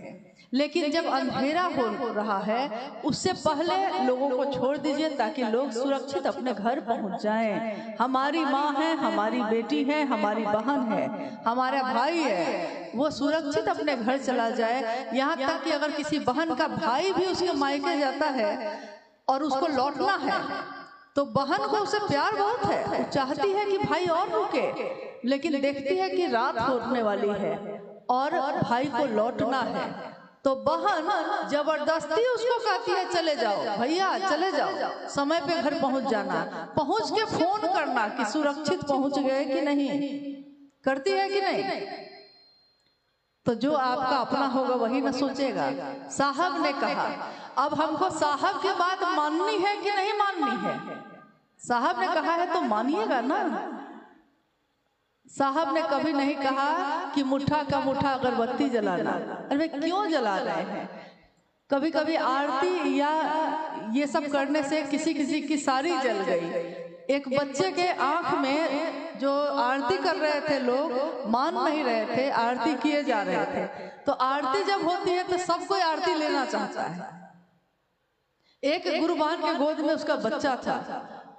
लेकिन जब अंधेरा हो रहा है उससे पहले लोगों को छोड़ दीजिए ताकि लोग सुरक्षित अपने घर पहुंच जाएं। हमारी माँ है, हमारी बेटी है, हमारी बहन है, हमारा भाई है, वो सुरक्षित अपने घर चला जाए। यहाँ तक कि अगर किसी बहन का भाई भी उसके मायके जाता है और उसको लौटना है तो बहन को उससे प्यार बहुत है, वो चाहती है कि भाई और रुके, लेकिन देखती है कि रात होने वाली है और भाई को लौटना है, तो बहन जबरदस्ती उसको कहती है चले जाओ भैया, चले जाओ, समय पे घर पहुंच जाना, पहुंच के फोन करना कि सुरक्षित पहुंच गए कि नहीं, करती है कि नहीं? तो जो आपका अपना होगा वही ना सोचेगा। साहब ने कहा, अब हमको साहब की बात माननी है कि नहीं माननी है? साहब ने कहा है तो मानिएगा ना। साहब ने कभी नहीं कहा कि मुट्ठा का मुट्ठा अगरबत्ती जलाना। अरे क्यों जला रहे हैं? कभी कभी आरती या ये सब करने से किसी किसी की सारी जल गई। एक बच्चे के आंख में जो आरती कर रहे थे लोग मान नहीं रहे थे, आरती किए जा रहे थे। तो आरती जब होती है तो सब कोई आरती लेना चाहता है। एक गुरुबान के गोद में उसका बच्चा था,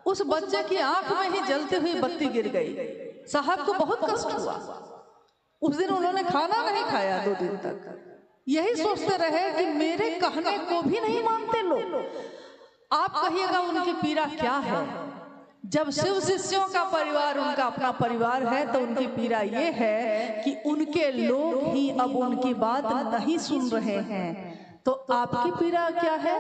उस बच्चे की आंख में ही जलती हुई बत्ती गिर गई। साहब को बहुत कष्ट हुआ। उस दिन उन्होंने खाना नहीं खाया 2 दिन तक। यही सोचते रहे कि मेरे कहने को भी नहीं मानते लोग। आप कहिएगा उनकी पीड़ा क्या है? जब शिव शिष्यों का परिवार उनका अपना परिवार है तो उनकी पीड़ा ये है कि उनके लोग ही अब उनकी बात नहीं सुन रहे हैं। तो आपकी पीड़ा क्या है?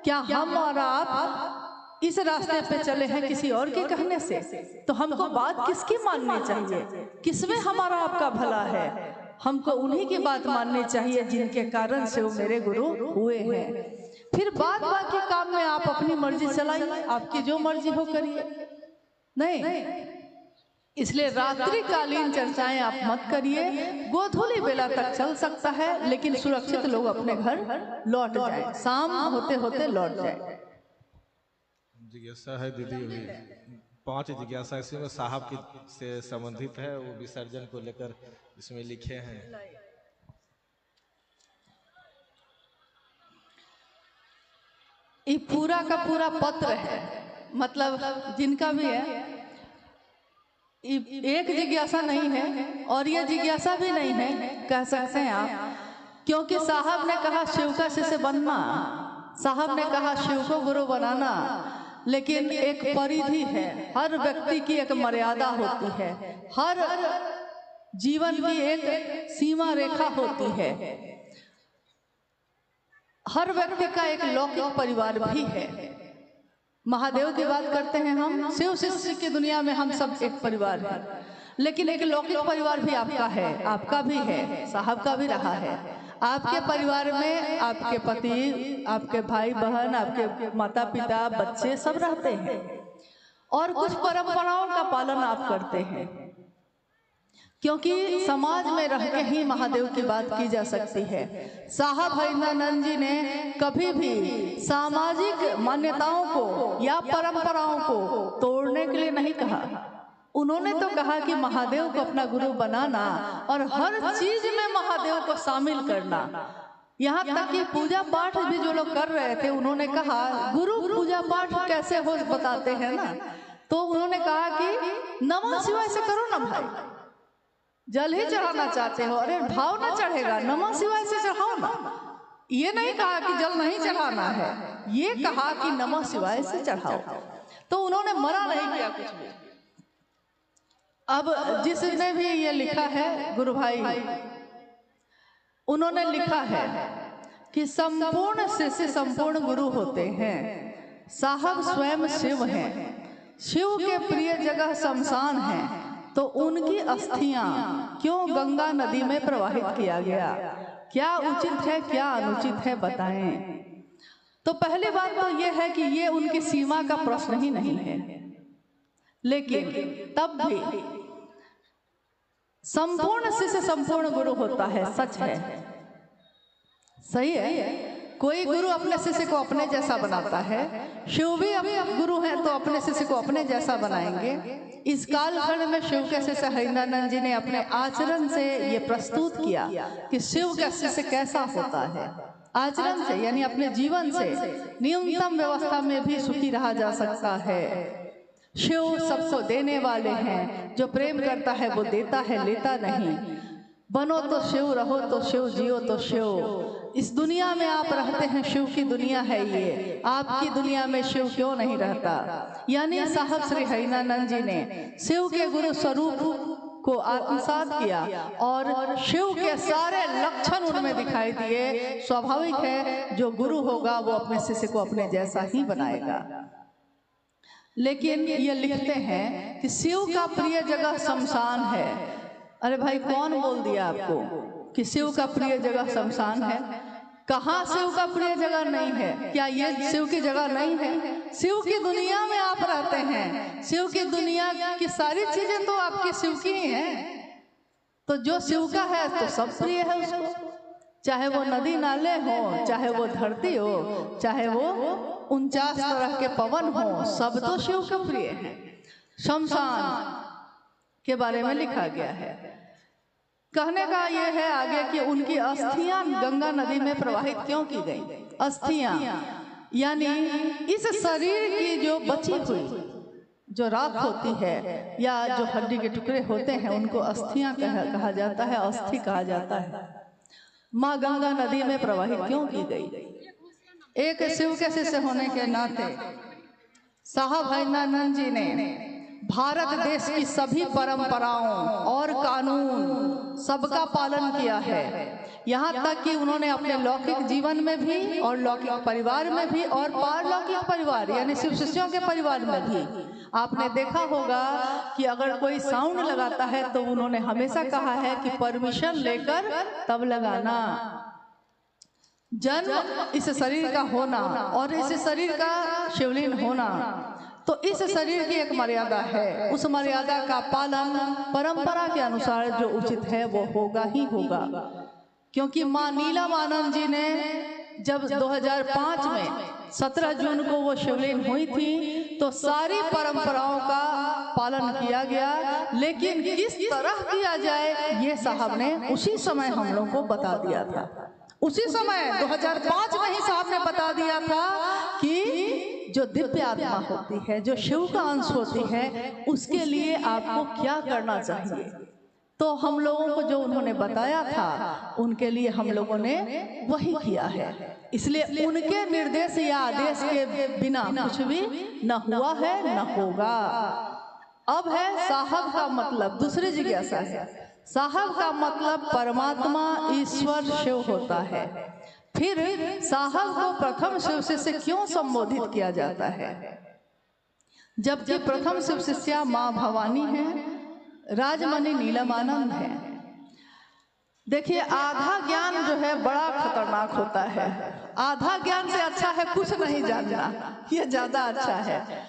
क्या हम और आप इस रास्ते पे चले हैं किसी और के कहने से? तो हमको बात किसकी माननी चाहिए? किसमें हमारा आपका भला है? हमको उन्हीं की बात माननी चाहिए जिनके कारण से वो मेरे गुरु हुए हैं। फिर बात बाकी काम में आप अपनी मर्जी चलाइए, आपकी जो मर्जी हो करिए। नहीं, इसलिए रात्रिकालीन चर्चाएं आप मत करिए। गोधूली बेला तक चल सकता है, लेकिन सुरक्षित लोग अपने घर लौट जाए, शाम होते होते लौट जाए। जिज्ञासा है दीदी, अभी 5 जिज्ञासा इसमें साहब की से संबंधित है, वो विसर्जन को लेकर इसमें लिखे हैं। ये पूरा का पूरा पत्र है, मतलब जिनका भी है। एक जिज्ञासा नहीं है और ये जिज्ञासा भी नहीं है, कह सकते हैं आप, क्योंकि साहब ने कहा शिव का शिष्य बनना, साहब ने कहा शिव को गुरु बनाना, लेकिन एक परिधि है। हर व्यक्ति की एक मर्यादा होती है, हर जीवन की एक सीमा रेखा होती है। हर व्यक्ति का एक लौकिक परिवार भी है। महादेव की बात करते हैं हम, शिव शिष्य की दुनिया में हम सब एक परिवार है, लेकिन एक लौकिक परिवार भी आपका है, आपका भी है, साहब का भी रहा है। आपके परिवार में आपके पति, आपके भाई बहन, आपके माता पिता, बच्चे सब रहते हैं और कुछ परंपराओं का पालन आप करते हैं, क्योंकि समाज में रह के ही महादेव की बात की जा सकती है। साहब हरिनानंद जी ने कभी भी सामाजिक मान्यताओं को या परंपराओं को तोड़ने के लिए नहीं कहा। उन्होंने तो कहा कि महादेव को अपना गुरु बनाना और हर चीज में महादेव को शामिल करना। यहाँ तक कि पूजा पाठ भी जो लोग कर रहे थे, उन्होंने कहा गुरु पूजा पाठ कैसे हो बताते हैं ना, तो उन्होंने कहा कि नमः शिवाय से करो ना भाई, जल ही चढ़ाना चाहते हो, अरे भाव ना चढ़ेगा, नमः शिवाय से चढ़ाओ ना। ये नहीं कहा कि जल नहीं चढ़ाना है, ये कहा कि नमः शिवाय से चढ़ाओ। तो उन्होंने मना नहीं किया कुछ भी। अब जिसने भी ये लिखा है गुरु भाई, उन्होंने लिखा है कि संपूर्ण शिष्य संपूर्ण गुरु होते हैं। साहब स्वयं शिव हैं, शिव के प्रिय जगह शमशान है, तो उनकी अस्थियां क्यों गंगा नदी में प्रवाहित किया गया? क्या उचित है, क्या अनुचित है, बताएं। तो पहली बात तो यह है कि ये उनकी सीमा का प्रश्न ही नहीं है, लेकिन तब भी संपूर्ण शिष्य संपूर्ण गुरु होता है, सच है, सही है। कोई गुरु अपने शिष्य को अपने जैसा बनाता है, शिव भी अपने गुरु हैं तो अपने शिष्य को अपने जैसा बनाएंगे। इस कालखंड में शिव के शिष्य हरिनानंद जी ने अपने आचरण से ये प्रस्तुत किया कि शिव का शिष्य कैसा होता है। आचरण से यानी अपने जीवन से न्यूनतम व्यवस्था में भी सुखी रहा जा सकता है। शिव सबको देने वाले हैं, जो प्रेम करता है वो देता है, लेता नहीं। बनो तो शिव, रहो तो शिव, जियो तो शिव। इस दुनिया में आप रहते हैं, शिव की दुनिया है ये, आपकी दुनिया में शिव क्यों नहीं रहता? यानी साहब श्री हरिनानंद जी ने शिव के गुरु स्वरूप को आत्मसात किया और शिव के सारे लक्षण उनमें दिखाई दिए। स्वाभाविक है जो गुरु होगा वो अपने शिष्य को अपने जैसा ही बनाएगा। लेकिन ये लिखते हैं कि शिव का प्रिय जगह शमशान है। अरे भाई कौन बोल दिया आपको? कि शिव का प्रिय जगह शमशान है। कहाँ शिव का प्रिय जगह नहीं है? क्या ये शिव की जगह नहीं है? शिव की दुनिया में आप रहते हैं, शिव की दुनिया की सारी चीजें तो आपकी शिव की ही हैं। तो जो शिव का है तो सब प्रिय है उसको, चाहे वो नदी नाले हो, चाहे वो धरती हो, चाहे वो 49 तरह के पवन हो, सब तो शिव के प्रिय हैं। शमशान के बारे में लिखा गया है। कहने का यह है आगे कि उनकी अस्थियां गंगा नदी में प्रवाहित क्यों की गई? अस्थियां यानी इस शरीर की जो बची हुई जो राख होती है या जो हड्डी के टुकड़े होते हैं उनको अस्थियां कहा जाता है, अस्थि कहा जाता है। माँ गंगा नदी में प्रवाहित क्यों की गई? एक शिव के शिष्य होने के नाते साहब भजनानंद जी ने भारत देश की सभी परंपराओं और कानून सबका पालन किया है। यहाँ तक कि उन्होंने अपने लौकिक जीवन में भी और लौकिक परिवार में भी और पारलौकिक परिवार यानी शिव शिष्यों के परिवार में भी आपने देखा होगा कि अगर कोई साउंड लगाता है तो उन्होंने हमेशा कहा है कि परमिशन लेकर तब लगाना। जन्म इस शरीर का होना और इस शरीर का शिवलिंग होना, तो इस शरीर की एक मर्यादा है। उस मर्यादा का पालन परंपरा के अनुसार जो उचित है वो होगा ही होगा। क्योंकि माँ नीलमानंद जी ने जब 2005 में 17 जून को वो शिवलिंग हुई थी तो सारी परंपराओं का पालन किया गया, लेकिन किस तरह किया जाए ये साहब ने उसी समय हम लोग को बता दिया था। उसी समय 2005 में ही साहब ने बता दिया था कि जो दिव्य आत्मा होती है, जो शिव का अंश होती है, उसके लिए आपको क्या करना चाहिए। तो हम लोगों को जो उन्होंने बताया था उनके लिए हम लोगों ने वही किया है। इसलिए उनके निर्देश या आदेश के बिना कुछ भी न हुआ है न होगा। अब है साहब का मतलब, दूसरी जिज्ञासा है। साहब का मतलब परमात्मा ईश्वर शिव होता है। फिर साहब को प्रथम शिव शिष्य क्यों संबोधित किया जाता है? जबकि प्रथम शिव शिष्या माँ भवानी है, राजमणि नीलमानंद है। देखिए आधा ज्ञान जो है बड़ा खतरनाक होता है। आधा ज्ञान से अच्छा है कुछ नहीं जानना, ये ज्यादा अच्छा है।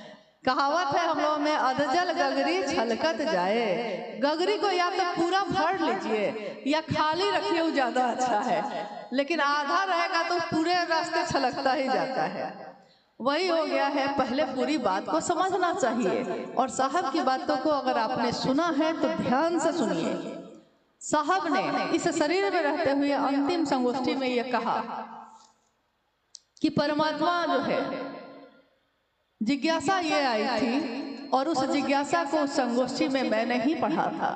कहावत है हम लोगों में, अधजल गगरी छलकत जाए। गगरी को या तो पूरा भर लीजिए या खाली रखिए, वो ज्यादा अच्छा है। लेकिन आधा रहेगा तो पूरे रास्ते छलकता ही जाता है। वही हो गया है, पहले पूरी बात को समझना चाहिए। और साहब की बातों को अगर आपने सुना है तो ध्यान से सुनिए। साहब ने इस शरीर में रहते हुए अंतिम संगोष्ठी में यह कहा कि परमात्मा जो है, जिज्ञासा ये आई थी और उस जिज्ञासा को संगोष्ठी में मैंने ही पढ़ा था।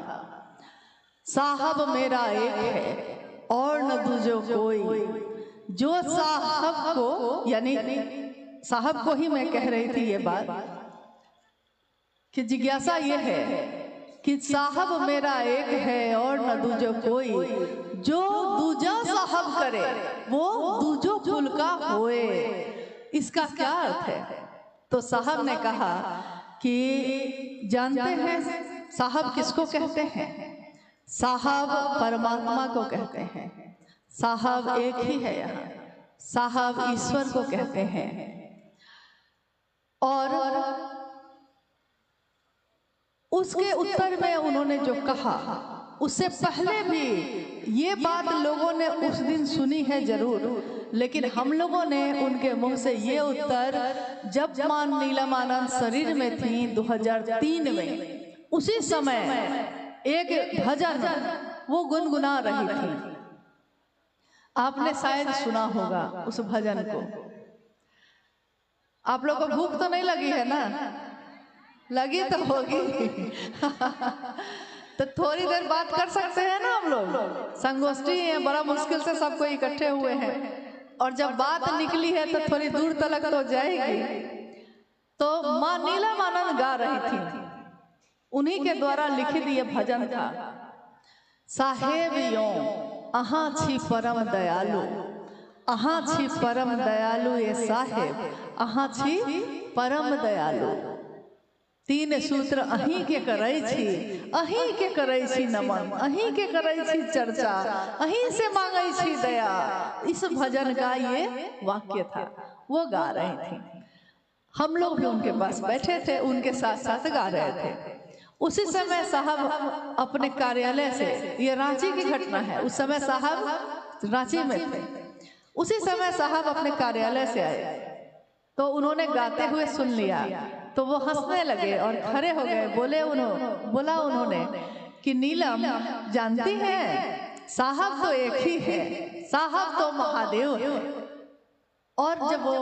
साहब मेरा एक है और न दूजो कोई, जो साहब को यानी साहब को ही मैं कह रही थी ये बात कि जिज्ञासा ये है कि साहब मेरा एक है और न दूजो कोई, जो दूजा साहब करे वो दूजो कुल का होए। इसका क्या अर्थ है? तो साहब ने कहा कि जानते हैं साहब किसको कहते हैं? साहब परमात्मा को कहते हैं। साहब एक ही है यहाँ, साहब ईश्वर को कहते हैं। और उसके उत्तर में उन्होंने जो कहा, उससे पहले भी ये बात लोगों ने उस दिन सुनी है जरूर, लेकिन हम लोगों ने उनके मुंह से ये उत्तर जब मां नीलमानंद शरीर में थी 2003 में, उसी समय एक भजन वो गुनगुना रही थी। आपने शायद सुना होगा उस भजन को। आप लोगों को भूख तो नहीं लगी है ना? लगी तो होगी। तो थोड़ी देर बात कर सकते हैं ना हम लोग? संगोष्ठी है, बड़ा मुश्किल से सबको इकट्ठे हुए हैं और जब बात निकली है तो थोड़ी दूर तक तो जाएगी। तो मां नीलमानंद गा रही थी, उन्हीं के द्वारा लिखित ये भजन था। साहेब यो अहाँ छी परम दयालु, अहाँ छी परम दयालु ये साहेब, अहाँ छी परम दयालु। तीन सूत्र अहीं के करै छी, अहीं के करै छी नमन, अहीं के करै छी चर्चा, अहीं से मांगै छी दया। इस भजन का ये वाक्य था, वो गा रही थी। हम लोग भी उनके पास बैठे थे, उनके साथ साथ गा रहे थे। उसी समय साहब अपने कार्यालय से, ये रांची की घटना है, उस समय साहब रांची में थे। उसी समय साहब अपने कार्यालय से आए तो उन्होंने गाते हुए सुन लिया, तो वो हंसने लगे और खड़े हो गए। बोला उन्होंने कि नीलम जानती हैं साहब तो एक ही है, साहब तो महादेव है। और जब वो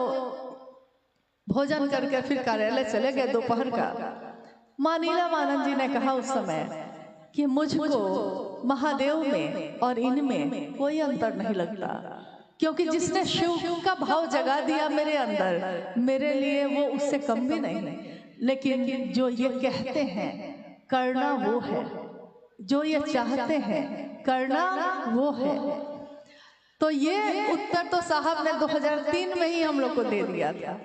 भोजन करके फिर कार्यालय चले गए दोपहर का, माँ नीलम आनंद जी ने कहा उस समय कि मुझको महादेव में और इनमें कोई अंतर नहीं लगता, क्योंकि जिसने शिव का भाव जगा दिया मेरे अंदर, मेरे लिए वो उससे कम भी नहीं। लेकिन जो ये कहते हैं करना वो है, जो ये चाहते हैं करना वो है। तो ये उत्तर तो साहब ने 2003 में ही हम लोग को दे दिया था।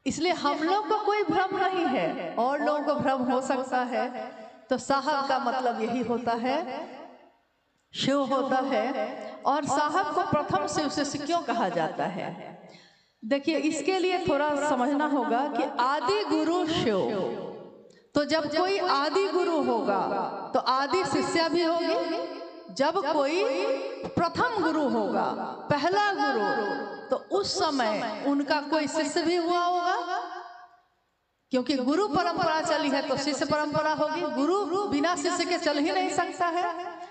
इसलिए हम लोग को कोई भ्रम नहीं है, और लोगों को भ्रम हो सकता है। तो साहब का मतलब यही होता है, शिव होता है। और साहब को प्रथम शिव से क्यों कहा जाता है? देखिए, इसके लिए थोड़ा समझना होगा कि आदि गुरु शिव। तो जब कोई आदि गुरु होगा तो आदि शिष्या भी होगी। जब कोई प्रथम गुरु होगा, पहला गुरु, तो उस समय उनका कोई शिष्य भी हुआ होगा, क्योंकि गुरु परंपरा चली है तो शिष्य परंपरा होगी। गुरु बिना शिष्य के चल ही नहीं सकता है,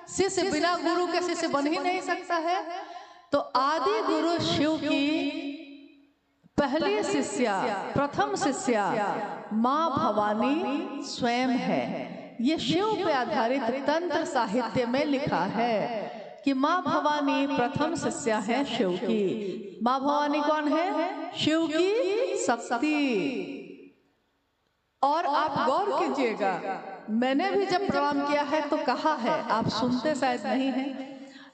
शिष्य बिना गुरु के शिष्य बन ही नहीं सकता है। तो आदि गुरु शिव की पहली शिष्या, प्रथम शिष्या माँ भवानी स्वयं है। ये शिव पे आधारित तंत्र साहित्य में लिखा है कि माँ भवानी प्रथम शिष्या है शिव की। माँ भवानी कौन है? शिव की शक्ति। और आप गौर कीजिएगा, मैंने भी जब प्रणाम किया है तो कहा है, आप सुनते शायद नहीं हैं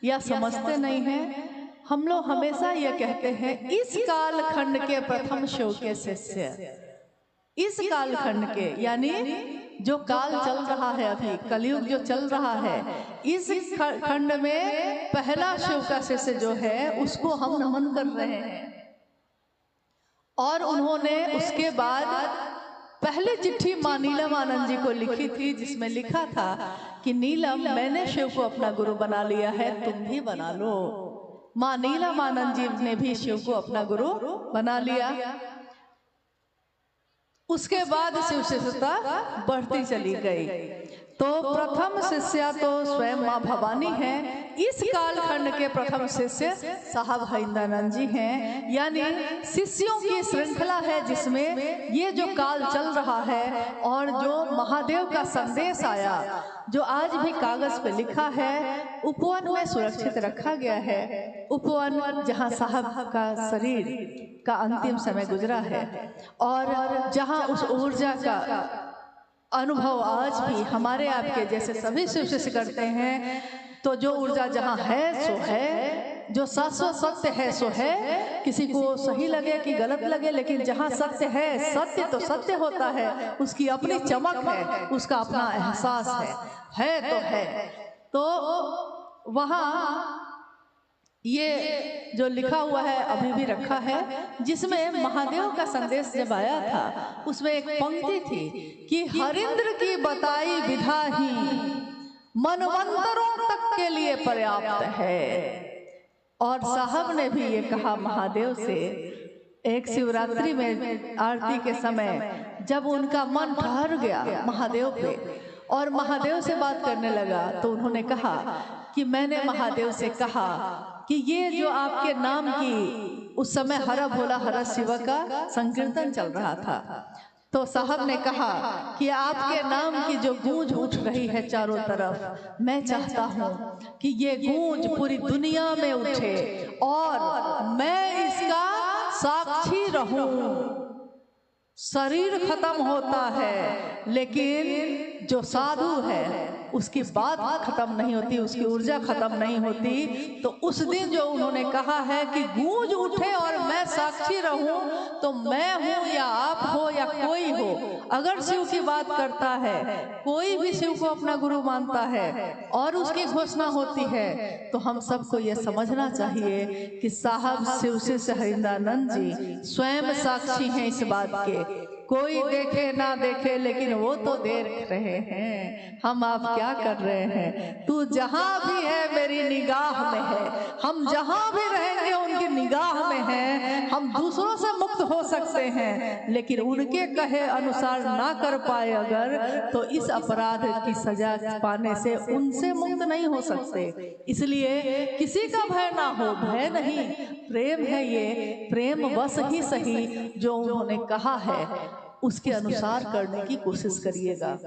या समझते नहीं हैं। हम लोग हमेशा ये कहते हैं इस कालखंड के प्रथम शिव के शिष्य, इस कालखंड के, यानी जो काल चल रहा है, अभी कलयुग जो चल रहा है, इस खंड में पहला शिव का शिष्य जो है उसको हम नमन कर रहे हैं। और उन्होंने उसके बाद पहली चिट्ठी माँ नीलम आनंद जी को लिखी थी, जिसमें लिखा था कि नीलम, मैंने शिव को अपना गुरु बना लिया है, तुम भी बना लो। माँ नीलम आनंद जी ने भी शिव को अपना गुरु बना लिया। उसके बाद शिव शिष्यता बढ़ती चली गई। तो प्रथम शिष्या तो स्वयं माँ भवानी है। इस कालखंड के प्रथम शिष्य साहब हरिंद्रानंद जी हैं। यानी शिष्यों की श्रृंखला है जिसमें ये जो काल चल रहा है और जो महादेव का संदेश आया, जो आज भी कागज पे लिखा है, उपवन में सुरक्षित रखा गया है। उपवन जहाँ साहब का शरीर का अंतिम समय गुजरा है और जहाँ उस ऊर्जा का अनुभव आज भी हमारे आपके जैसे सभी शिव शिष्य करते हैं। तो जो ऊर्जा जहाँ है सो है, जो शाश्वत सत्य है सो है। किसी को सही लगे कि गलत लगे, लेकिन जहाँ सत्य है, सत्य तो सत्य होता है, उसकी अपनी चमक है, उसका अपना एहसास है तो है। तो वहाँ ये जो लिखा हुआ है अभी भी रखा है, जिसमें महादेव का संदेश जब आया था उसमें एक पंक्ति थी कि हरिंद्र की बताई विधा ही मनवंतरों तक के लिए पर्याप्त है। और साहब ने भी ये कहा महादेव से एक शिवरात्रि में आरती के समय, जब उनका मन ठहर गया महादेव पे और महादेव से बात करने लगा, तो उन्होंने कहा कि मैंने महादेव से कहा कि ये जो आपके नाम की, उस समय हर भोला हर शिव का संकीर्तन चल रहा था, तो साहब ने कहा कि आपके नाम की जो गूंज उठ रही है चारों तरफ, मैं चाहता हूँ कि ये गूंज पूरी दुनिया में उठे और मैं इसका साक्षी रहूं। शरीर खत्म होता है, लेकिन जो साधु है उसकी बात खत्म नहीं होती, उसकी ऊर्जा खत्म नहीं होती। तो उस दिन जो उन्होंने कहा है कि गूंज उठे और मैं साक्षी रहूं, तो मैं हूं या आप हो या कोई हो, अगर शिव की बात करता है, कोई भी शिव को अपना गुरु मानता है और उसकी घोषणा होती है, तो हम सबको ये समझना चाहिए कि साहब शिव शिष्य हरिंदानंद जी स्वयं साक्षी हैं इस बात के। कोई देखे ना देखे, लेकिन वो तो देख रहे हैं। हम आप क्या कर रहे हैं? तू जहां भी है मेरी निगाह में है, हम जहां भी रहेंगे उनकी निगाह में है। हम दूसरों से मुक्त हो सकते हैं, लेकिन उनके कहे अनुसार ना कर पाए अगर, तो इस अपराध की सजा पाने से उनसे मुक्त नहीं हो सकते। इसलिए किसी का भय ना हो, भय नहीं, प्रेम है ये, प्रेम बस ही सही जो उन्होंने कहा है उसके अनुसार करने की कोशिश करिएगा।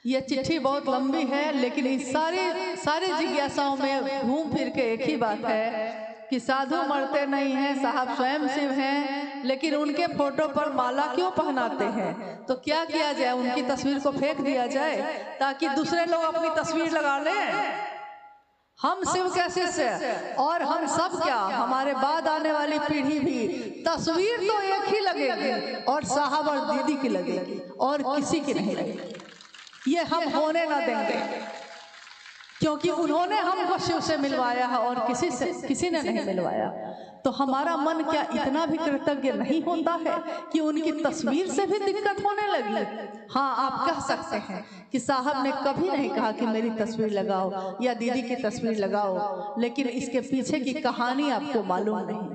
यह चिट्ठी बहुत लंबी है, लेकिन इस सारी जिज्ञासाओं में घूम फिर के एक ही बात है कि साधु मरते नहीं हैं, साहब स्वयं शिव हैं, लेकिन उनके फोटो पर माला क्यों पहनाते हैं? तो क्या किया जाए, उनकी तस्वीर को फेंक दिया जाए ताकि दूसरे लोग अपनी तस्वीर लगा लें? हम शिव के शिष्य और हम सब क्या, हमारे बाद आने वाली पीढ़ी भी तस्वीर तो एक ही लगेगी, और साहब और दीदी की लगेगी और किसी की नहीं लगेगी। ये हम होने ना देंगे, क्योंकि उन्होंने हमको शिव से मिलवाया है और किसी ने नहीं मिलवाया। तो हमारा मन क्या इतना भी कृतज्ञ नहीं होता है कि उनकी तस्वीर से भी दिक्कत होने लगी? हाँ, आप कह सकते हैं कि साहब ने कभी नहीं कहा कि मेरी तस्वीर लगाओ या दीदी की तस्वीर लगाओ, लेकिन इसके पीछे की कहानी आपको मालूम नहीं।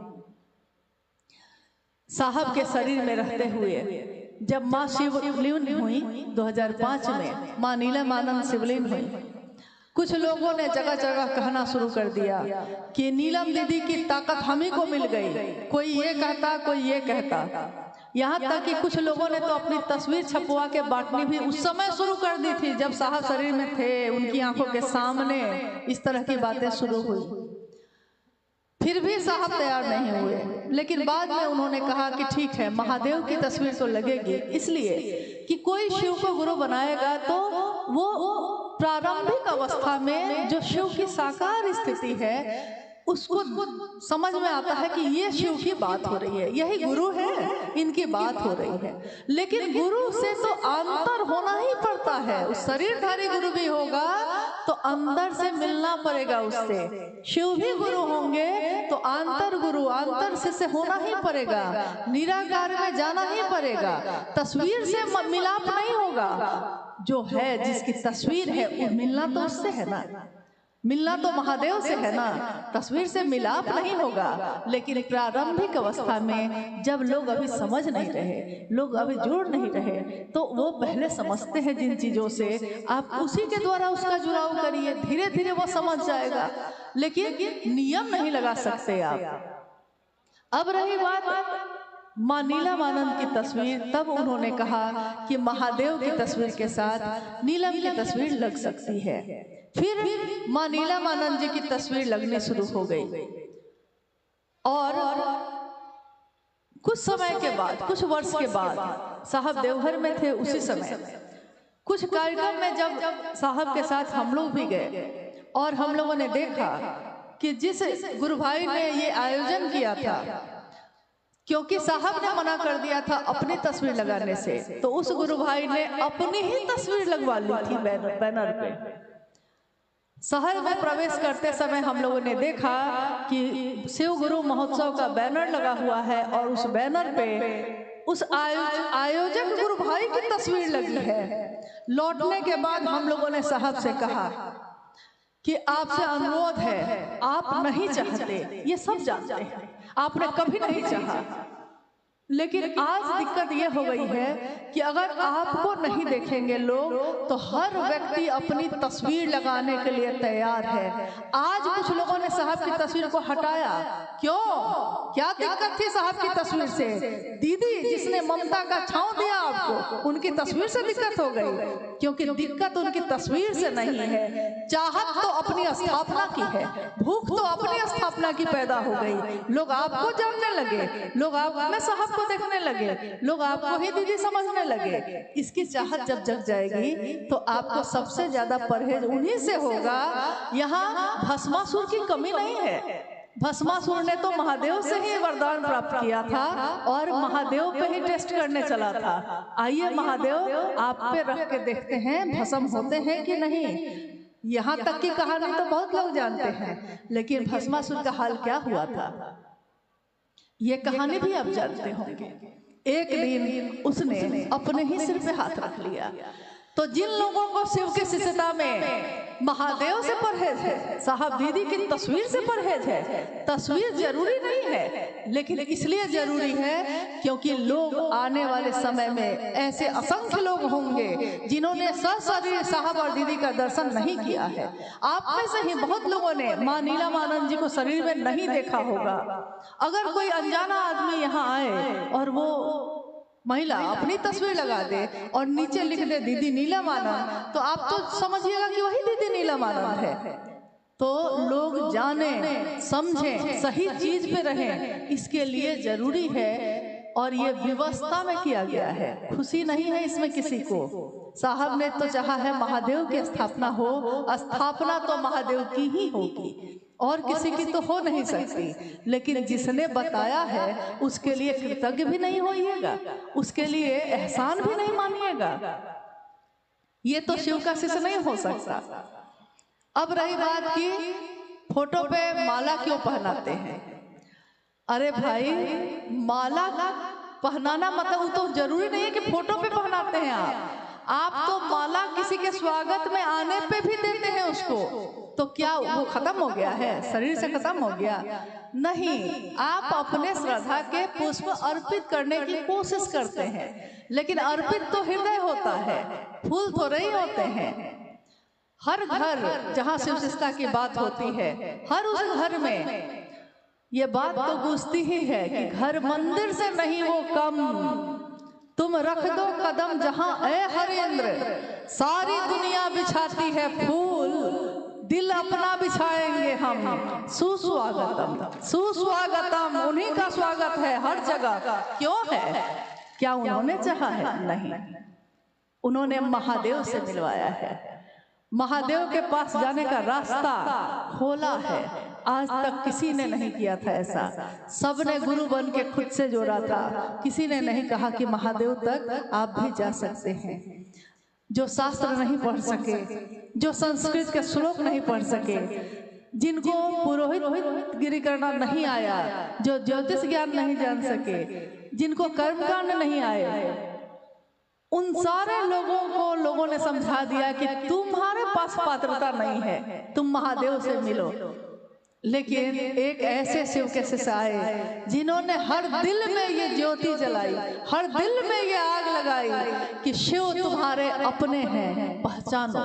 साहब के शरीर में रहते हुए जब माँ शिवलीन हुई 2005 में, माँ नीलमानंद शिवलीन हुई, कुछ लोगों ने जगह जगह कहना शुरू कर दिया कि नीलम दीदी की ताकत हम ही को मिल गई। कोई ये कहता, कोई ये कहता, यहाँ तक कि कुछ लोगों ने तो अपनी तस्वीर छपवा के बांटनी भी उस समय शुरू कर दी थी जब साहब शरीर में थे, उनकी आंखों के सामने इस तरह की बातें शुरू हुई। फिर भी साहब तैयार नहीं हुए, लेकिन बाद में उन्होंने कहा कि ठीक है, महादेव की तस्वीर तो लगेगी, इसलिए कि कोई शिव को गुरु बनाएगा तो वो प्रारंभिक अवस्था में जो शिव की साकार स्थिति है उसको समझ में आता है कि ये शिव की बात हो रही है, यही गुरु है, इनकी बात हो रही है। लेकिन गुरु से तो अंतर होना ही पड़ता है। उस शरीरधारी गुरु भी होगा तो अंदर से मिलना पड़ेगा उससे। शिव भी गुरु होंगे तो अंतर गुरु, अंतर से होना ही पड़ेगा, निराकार में जाना ही पड़ेगा। तस्वीर से मिलाप नहीं होगा। जो है, जिसकी तस्वीर है, वो मिलना तो उससे है ना, मिलना तो महादेव से है ना, तस्वीर से मिलाप नहीं होगा। लेकिन प्रारंभिक अवस्था में जब लोग अभी समझ नहीं रहे, लोग अभी जुड़ नहीं रहे, तो वो पहले समझते हैं जिन चीजों से, आप उसी के द्वारा उसका जुड़ाव करिए, धीरे धीरे वो समझ जाएगा। लेकिन नियम नहीं लगा सकते आप। अब रही बात माँ नीलमानंद की तस्वीर, तब उन्होंने कहा कि महादेव की तस्वीर के साथ नीलम की तस्वीर लग सकती है। फिर माँ नीलमानंद जी की तस्वीर लगने शुरू हो गई, और कुछ समय के बाद, कुछ वर्ष के बाद, साहब देवघर में थे उसी समय, कुछ कार्यक्रम में जब साहब के साथ हम लोग भी गए और हम लोगों ने देखा कि जिस गुरु भाई ने ये आयोजन किया था, क्योंकि साहब ने मना कर दिया था अपनी तस्वीर लगाने से, तो उस गुरु भाई ने अपनी ही तस्वीर लगवा ली थी बैनर पे। शहर में प्रवेश करते समय हम लोगों ने देखा कि शिव गुरु महोत्सव का बैनर लगा हुआ है और उस बैनर पे उस आयोजक गुरु भाई की तस्वीर लगी है। लौटने के बाद हम लोगों ने साहब से कहा कि आपसे अनुरोध है, आप नहीं चाहते, ये सब जानते हैं, आपने कभी नहीं चाहा, लेकिन आज दिक्कत ये हो गई है कि अगर आपको नहीं देखेंगे लोग, तो हर व्यक्ति अपनी तस्वीर लगाने के लिए तैयार है। आज कुछ लोगों ने साहब की तस्वीर को हटाया, क्यों? क्या दिक्कत थी साहब की तस्वीर से? दीदी जिसने ममता का छांव दिया आपको, उनकी तस्वीर से दिक्कत हो गई, क्योंकि दिक्कत उनकी तस्वीर से नहीं है। चाहत तो अपनी स्थापना की है, भूख तो अपनी स्थापना स्थापना की पैदा हो गई। लोग आपको जानने लगे, लोग आप में साहब को देखने लगे, लोग आपको ही दीदी समझने लगे। इसकी चाहत जब जग जाएगी तो आपको सबसे ज्यादा परहेज उन्हीं से होगा। यहाँ भस्मासुर की कमी नहीं है। भस्मासुर ने तो महादेव से ही वरदान प्राप्त किया था और महादेव पे ही टेस्ट करने चला था। आइए महादेव आप पे रख के देखते हैं भस्म होते हैं कि नहीं। यहाँ तक की कहानी तो बहुत लोग जानते हैं, लेकिन भस्मासुर का हाल क्या हुआ था ये कहानी भी आप जानते होंगे। एक दिन उसने अपने ही सिर पे हाथ रख लिया। तो जिन लोगों को शिव की शिष्यता में महादेव से परहेज है, साहब दीदी की तस्वीर से परहेज है। तस्वीर जरूरी नहीं है, लेकिन इसलिए जरूरी है क्योंकि लोग आने वाले समय में ऐसे असंख्य लोग होंगे जिन्होंने सशरीर साहब और दीदी का दर्शन नहीं किया है। आप में से ही बहुत लोगों ने मां नीलमानंद जी को शरीर में नहीं देखा होगा। अगर कोई अनजाना आदमी यहाँ आए और वो महिला अपनी तस्वीर लगा दे और नीचे लिख दे दीदी नीलमानंद, तो आप तो समझिएगा कि वही दीदी नीलमानंद है। तो लोग जाने समझें, सही चीज पे रहें, इसके लिए जरूरी है। और ये व्यवस्था में किया गया है, खुशी नहीं है इसमें किसी को। साहब ने तो चाहा है महादेव की स्थापना हो, स्थापना तो महादेव की ही होगी और किसी की तो हो नहीं सकती। लेकिन जिसने बताया है उसके लिए कृतज्ञ भी नहीं होइएगा, उसके लिए एहसान भी नहीं मानिएगा। ये तो शिव का शिष्य नहीं हो सकता। अब रही बात की फोटो पे माला क्यों पहनाते हैं। अरे भाई, माला पहनाना मतलब तो जरूरी नहीं है कि फोटो पे पहनाते हैं आप तो माला किसी के स्वागत में आने पे भी देते हैं उसको। तो क्या वो खत्म हो गया है, शरीर से खत्म हो गया? नहीं, आप अपने श्रद्धा के पुष्प अर्पित करने की कोशिश करते हैं, लेकिन अर्पित तो हृदय होता है, फूल थोड़े ही होते हैं। हर घर जहाँ शिव शिष्टता की बात होती है, हर उस घर में ये बात तो गूंजती ही है कि घर मंदिर से नहीं वो कम, तुम रख दो कदम जहां ए हरेंद्र, सारी दुनिया बिछाती है फूल, दिल अपना बिछाएंगे हम, सुस्वागतम सुस्वागतम। उन्हीं का स्वागत है हर जगह। क्यों है? क्या उन्होंने चाहा है? नहीं, उन्होंने महादेव से मिलवाया है। महादेव के पास जाने का रास्ता खोला है। आज तक किसी ने नहीं किया था ऐसा। सबने गुरु बन के खुद से जोड़ा था। किसी ने नहीं कहा कि महादेव तक आप भी जा सकते हैं। जो शास्त्र नहीं पढ़ सके, जो संस्कृत के श्लोक नहीं पढ़ सके, जिनको पुरोहित गिरी करना नहीं आया, जो ज्योतिष ज्ञान नहीं जान सके, जिनको कर्मकांड नहीं आए, उन सारे लोगों को लोगों ने समझा दिया कि तुम्हारे पास पात्रता नहीं है, तुम महादेव से मिलो। लेकिन एक ऐसे शिव के शिष्य आए जिन्होंने हर दिल में ये ज्योति जलाई, हर दिल में ये आग लगाई कि शिव तुम्हारे अपने हैं, पहचानो।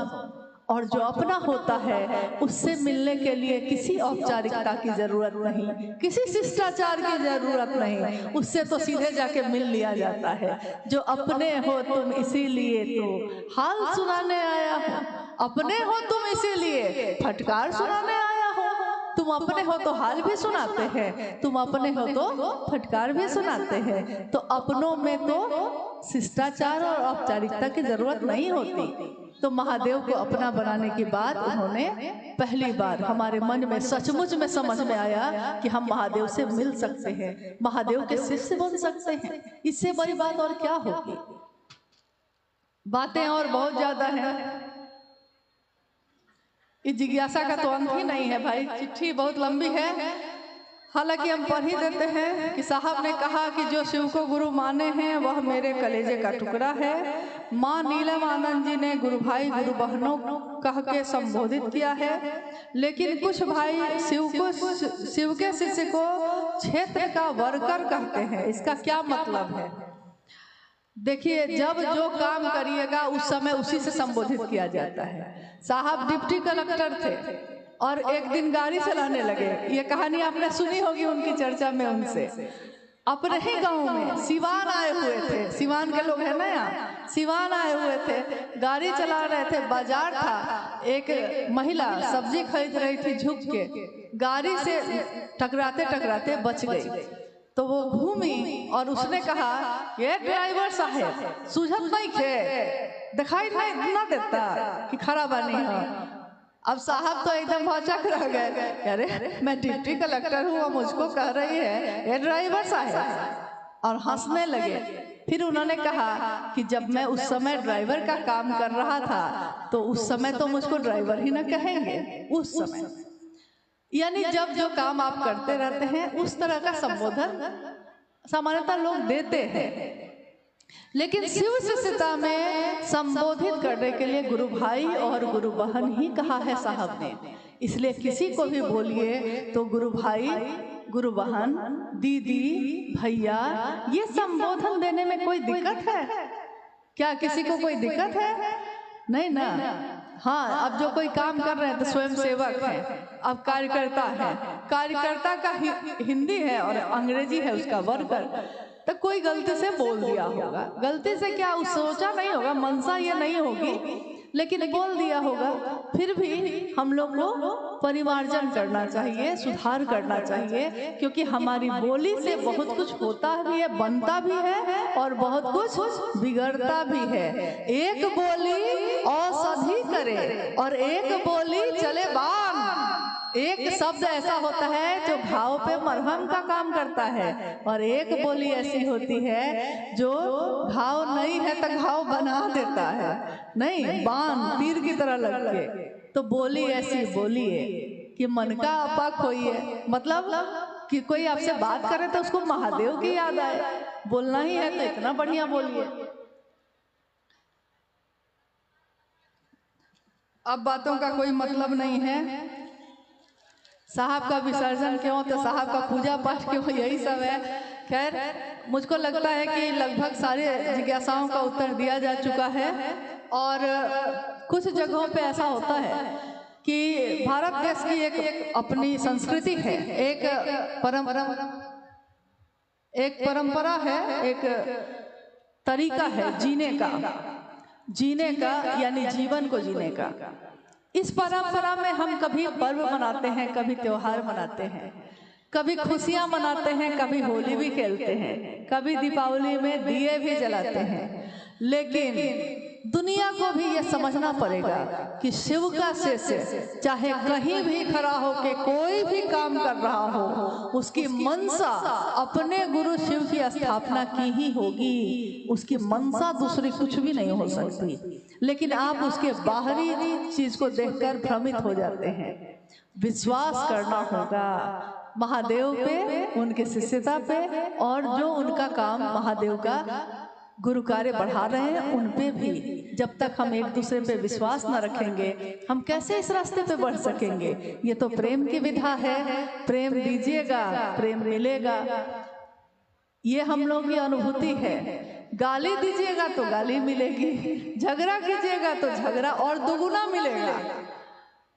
और जो अपना होता है उससे मिलने के लिए किसी औपचारिकता की जरूरत नहीं, किसी शिष्टाचार की जरूरत नहीं, उससे तो सीधे जाके मिल लिया जाता है। जो अपने हो तुम इसीलिए तो हाल सुनाने आया हो, अपने हो तुम इसीलिए फटकार सुनाने आया हो। तुम अपने हो तो हाल भी सुनाते हैं, तुम अपने हो तो फटकार भी सुनाते हैं। तो अपनों में तो शिष्टाचार और औपचारिकता की जरूरत नहीं होती। तो महादेव को अपना बनाने के बाद उन्होंने पहली बार हमारे मन में सचमुच में समझ में आया कि हम महादेव से मिल सकते हैं, महादेव के शिष्य बन सकते हैं। इससे बड़ी बात और क्या होगी? बातें और बहुत ज्यादा हैं, इस जिज्ञासा का तो अंत ही नहीं है भाई। चिट्ठी बहुत लंबी है, हालांकि हम पढ़ ही देते हैं कि साहब ने कहा कि जो शिव को गुरु माने हैं वह मेरे कलेजे का टुकड़ा है। माँ नीलमानंद जी ने गुरु भाई गुरु बहनों कह के संबोधित किया है, लेकिन कुछ भाई शिव के शिष्य को क्षेत्र का वर्कर कहते हैं। इसका क्या मतलब है? देखिए, जब जो काम करिएगा उस समय उसी से संबोधित किया जाता है। साहब डिप्टी कलेक्टर थे और एक दिन गाड़ी चलाने लगे। ये कहानी आपने सुनी होगी उनकी चर्चा में उनसे। अपने ही गांव में सिवान आए हुए थे, सिवान के लोग हैं ना यहाँ, सिवान आए हुए थे, गाड़ी चला रहे थे, बाजार था, एक महिला सब्जी खरीद रही थी, झुक के गाड़ी से टकराते टकराते बच गई। तो वो घूमी और उसने कहा, ये ड्राइवर साहब सूझत नहीं थे, दिखाई नहीं ना देता कि खराब नहीं है। अब साहब तो एकदम भौचक रह गए, अरे मैं डिप्टी कलेक्टर हूँ, मुझको कह रही है ये ड्राइवर साहब, और हंसने लगे। फिर उन्होंने कहा कि जब मैं उस समय ड्राइवर का काम कर रहा था तो उस समय तो मुझको ड्राइवर ही ना कहेंगे, उस समय, यानी जब जो काम आप करते रहते हैं उस तरह का संबोधन सामान्यतः लोग देते हैं। लेकिन शिव शिष्यता में संबोधित करने के लिए गुरु भाई और गुरु बहन ही कहा है साहब ने, इसलिए किसी को भी बोलिए तो गुरु भाई, गुरु बहन, दीदी, भैया, ये संबोधन देने में कोई दिक्कत है क्या? किसी को कोई दिक्कत है? नहीं ना। हाँ, अब जो कोई काम कर रहे हैं तो स्वयं सेवक है, अब कार्यकर्ता है, कार्यकर्ता का हिंदी है और अंग्रेजी है उसका वर्कर, तो कोई गलती से बोल दिया होगा, गलती से क्या सोचा नहीं होगा, मनसा ये नहीं होगी, लेकिन बोल दिया होगा। फिर भी हम लोग को परिमार्जन करना चाहिए, सुधार करना चाहिए, क्योंकि हमारी बोली से बहुत कुछ होता भी है, बनता भी है और बहुत कुछ बिगड़ता भी है। एक बोली औषधि करे और एक बोली चले बाण। एक शब्द ऐसा होता है जो घाव पे मरहम का काम करता है, और एक बोली ऐसी होती है जो घाव नहीं है तो घाव बना देता है, नहीं बाण तीर की तरह लग के। तो बोली ऐसी बोलिए कि मन का आपा खोइए, मतलब कि कोई आपसे बात करे तो उसको महादेव की याद आए, बोलना ही है तो इतना बढ़िया बोलिए। अब बातों का कोई मतलब नहीं है, साहब का विसर्जन क्यों, तो साहब का पूजा पाठ क्यों, यही सब है। खैर, मुझको लगता है कि लगभग सारे जिज्ञासाओं का उत्तर दिया जा चुका है। और कुछ जगहों पे ऐसा होता है कि भारत देश की एक अपनी संस्कृति है, एक परंपरा है, एक तरीका है जीने का यानी जीवन को जीने का। इस परंपरा में हम कभी पर्व मनाते हैं, कभी त्योहार मनाते हैं, कभी खुशियां मनाते हैं, कभी होली भी खेलते हैं, कभी दीपावली में दिए भी जलाते हैं। लेकिन दुनिया को भी ये समझना पड़ेगा कि शिव का शिष्य चाहे कहीं भी खड़ा हो के कोई भी काम कर रहा हो, उसकी मनसा अपने गुरु शिव की स्थापना की ही होगी, उसकी मनसा दूसरी कुछ भी नहीं हो सकती। लेकिन आप उसके बाहरी चीज को देखकर भ्रमित हो जाते हैं। विश्वास करना होगा महादेव पे, उनके शिष्यता पे, और जो उनका काम महादेव का गुरु कार्य बढ़ा रहे हैं उन पे भी। जब तक हम एक दूसरे पे विश्वास न रखेंगे हम कैसे इस रास्ते पे बढ़ सकेंगे? ये तो प्रेम की विधा है, प्रेम दीजिएगा प्रेम मिलेगा, ये हम लोग की अनुभूति है। गाली दीजिएगा तो गाली मिलेगी, झगड़ा कीजिएगा तो झगड़ा और दुगुना मिलेगा,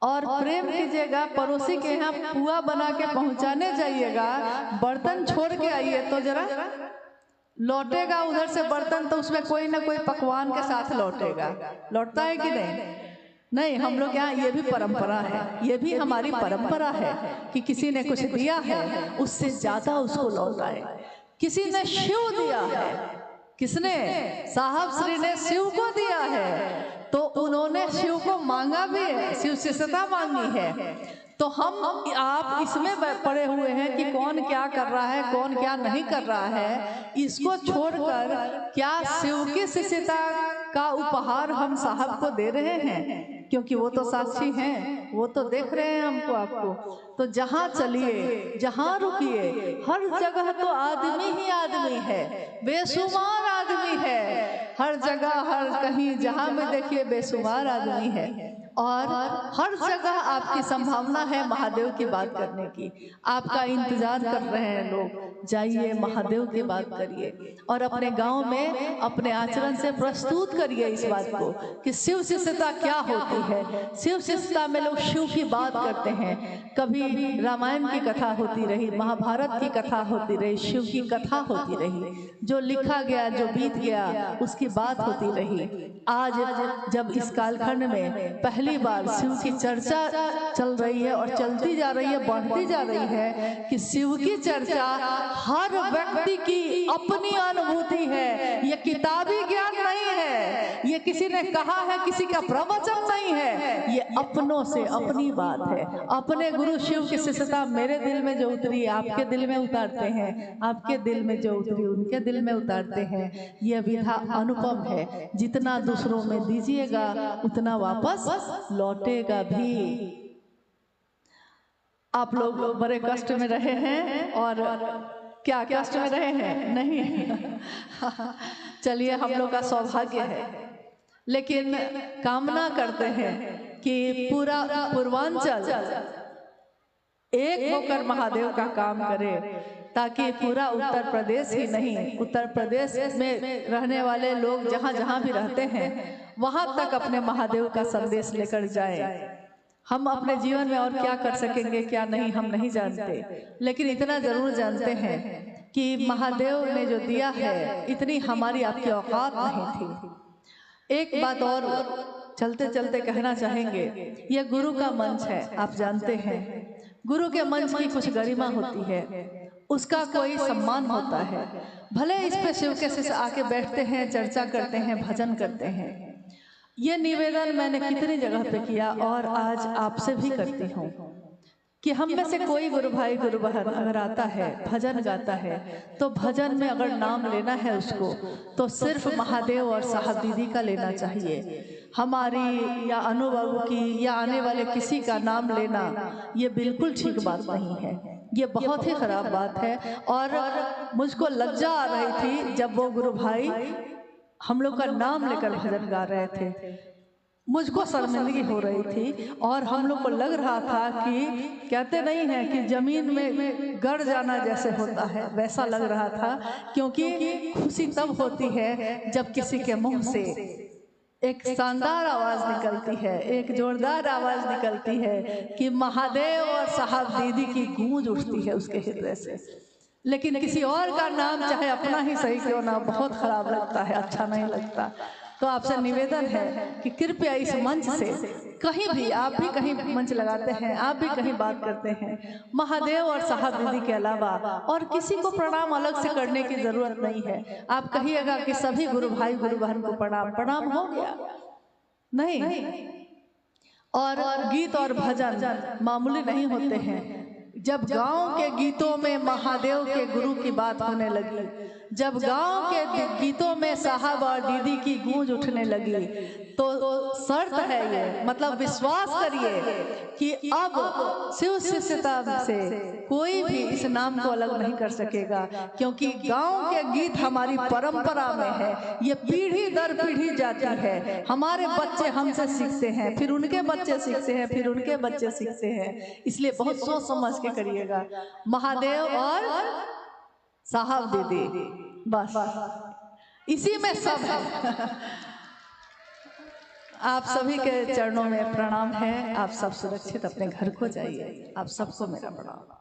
और प्रेम कीजिएगा। पड़ोसी के यहाँ पुआ बना के पहुंचाने जाइएगा, बर्तन छोड़ के आइए तो जरा लौटेगा उधर से बर्तन, तो उसमें कोई ना कोई पकवान के साथ लौटेगा, लौटता है कि नहीं? नहीं, हम लोग यहाँ ये भी परंपरा है, ये भी हमारी परंपरा है कि किसी ने कुछ दिया है उससे ज्यादा उसको लौटाए। किसी ने शिव दिया है, किसने? साहब श्री ने शिव को दिया है, तो उन्होंने शिव को मांगा भी है, शिव शिष्यता मांगी है। तो हम आप इसमें पड़े हुए हैं कि कौन क्या कर रहा है, कौन क्या नहीं कर रहा है, इसको छोड़कर क्या शिव की शिष्यता का उपहार हम साहब को दे रहे हैं? क्योंकि वो तो साक्षी हैं, वो तो देख रहे हैं हमको आपको। तो जहाँ चलिए, जहाँ रुकिए, हर जगह तो आदमी ही आदमी है, बेशुमार आदमी है, हर जगह हर कहीं जहाँ में देखिए बेशुमार आदमी है। और हर जगह आपकी संभावना है महादेव की बात करने की। आपका इंतजार कर रहे हैं लोग, जाइए महादेव की बात करिए और अपने गांव में अपने आचरण से प्रस्तुत करिए इस बात को कि शिव शिष्यता क्या होती है। शिव शिष्यता में लोग शिव की बात करते हैं। कभी रामायण की कथा होती रही, महाभारत की कथा होती रही, शिव की कथा होती रही, जो लिखा गया जो बीत गया उसकी बात होती रही। आज जब इस कालखंड में पहली बार शिव की चर्चा चल रही है और चलती जा रही है, बढ़ती जा रही है कि शिव की चर्चा हर व्यक्ति की अपनी अनुभूति है। ये किताबी ज्ञान नहीं है, ये किसी ने कहा है, किसी का प्रवचन नहीं है, ये अपनों से अपनी बात है। अपने गुरु शिव की शिष्यता मेरे दिल में जो उतरी आपके दिल में उतारते हैं, आपके दिल में जो उतरी उनके दिल में उतारते हैं। ये विधा अनुपम है। जितना दूसरों में दीजिएगा उतना वापस लौटेगा भी। आप लोग बड़े कष्ट में रहे हैं और क्या कष्ट में रहे हैं? नहीं चलिए, हम लोग का सौभाग्य है, लेकिन कामना करते हैं कि पूरा पूर्वांचल एक होकर महादेव का काम करे, ताकि पूरा उत्तर प्रदेश ही नहीं, उत्तर प्रदेश में रहने वाले लोग जहाँ जहाँ भी रहते हैं वहाँ तक अपने महादेव का संदेश लेकर जाए। हम अपने जीवन में और क्या कर सकेंगे क्या नहीं हम नहीं जानते, लेकिन इतना जरूर जानते हैं कि महादेव ने जो दिया है इतनी हमारी आपकी औकात नहीं थी। एक बात और चलते चलते कहना चाहेंगे, यह गुरु का मंच है, आप जानते हैं गुरु के मंच की कुछ गरिमा होती है, उसका कोई सम्मान होता है। भले इस पे शिव के शिष्य आके बैठते हैं, चर्चा करते हैं, भजन करते हैं। ये निवेदन मैंने कितनी जगह पे किया और आज आपसे भी करती हूँ कि हम में से कोई गुरु भाई गुरु बहन अगर आता है भजन गाता है तो भजन में अगर नाम लेना है उसको तो सिर्फ महादेव और साहब दीदी का लेना चाहिए। हमारी या अनुभव की या आने वाले किसी का नाम लेना ये बिल्कुल ठीक बात नहीं है, ये बहुत ही खराब बात है। और मुझको लज्जा आ रही थी जब वो गुरु भाई हम लोग का नाम लेकर भजन गा रहे थे, मुझको शर्मिंदगी हो रही थी और हम लोग को लग रहा था कि कहते नहीं है कि जमीन में गड़ जाना जैसे होता है वैसा लग रहा था। क्योंकि खुशी तब होती है जब किसी के मुंह से एक शानदार आवाज निकलती है, एक जोरदार आवाज निकलती है कि महादेव और साहब दीदी की गूंज उठती है उसके हृदय से। लेकिन किसी और का नाम चाहे अपना ही सही क्यों ना, बहुत खराब लगता है, अच्छा नहीं लगता। तो आपसे निवेदन है कि कृपया इस मंच से कहीं भी, आप भी कहीं मंच लगाते हैं, आप भी कहीं बात करते हैं, महादेव और साहब दीदी के अलावा और किसी को प्रणाम अलग से करने की जरूरत नहीं है। आप कहिएगा कि सभी गुरु भाई गुरु बहन को प्रणाम, प्रणाम हो गया नहीं। और गीत और भजन मामूली नहीं होते हैं। जब गांव के गीतों में महादेव के गुरु की बात होने लगी, जब गांव के गीतों में साहब और दीदी की गूंज उठने लगी, तो शर्त है ये, मतलब विश्वास करिए कि अब शिव शिष्यता से कोई भी इस नाम को अलग नहीं कर सकेगा। क्योंकि गांव के गीत हमारी परंपरा में है, ये पीढ़ी दर पीढ़ी जाती है। हमारे बच्चे हमसे सीखते हैं, फिर उनके बच्चे सीखते हैं, फिर उनके बच्चे सीखते हैं। इसलिए बहुत सोच समझ के करिएगा। महादेव और साहब दीदी, बस इसी में सब है। आप सभी के चरणों में प्रणाम है। आप सब सुरक्षित अपने घर को जाइए। आप सबको मेरा प्रणाम।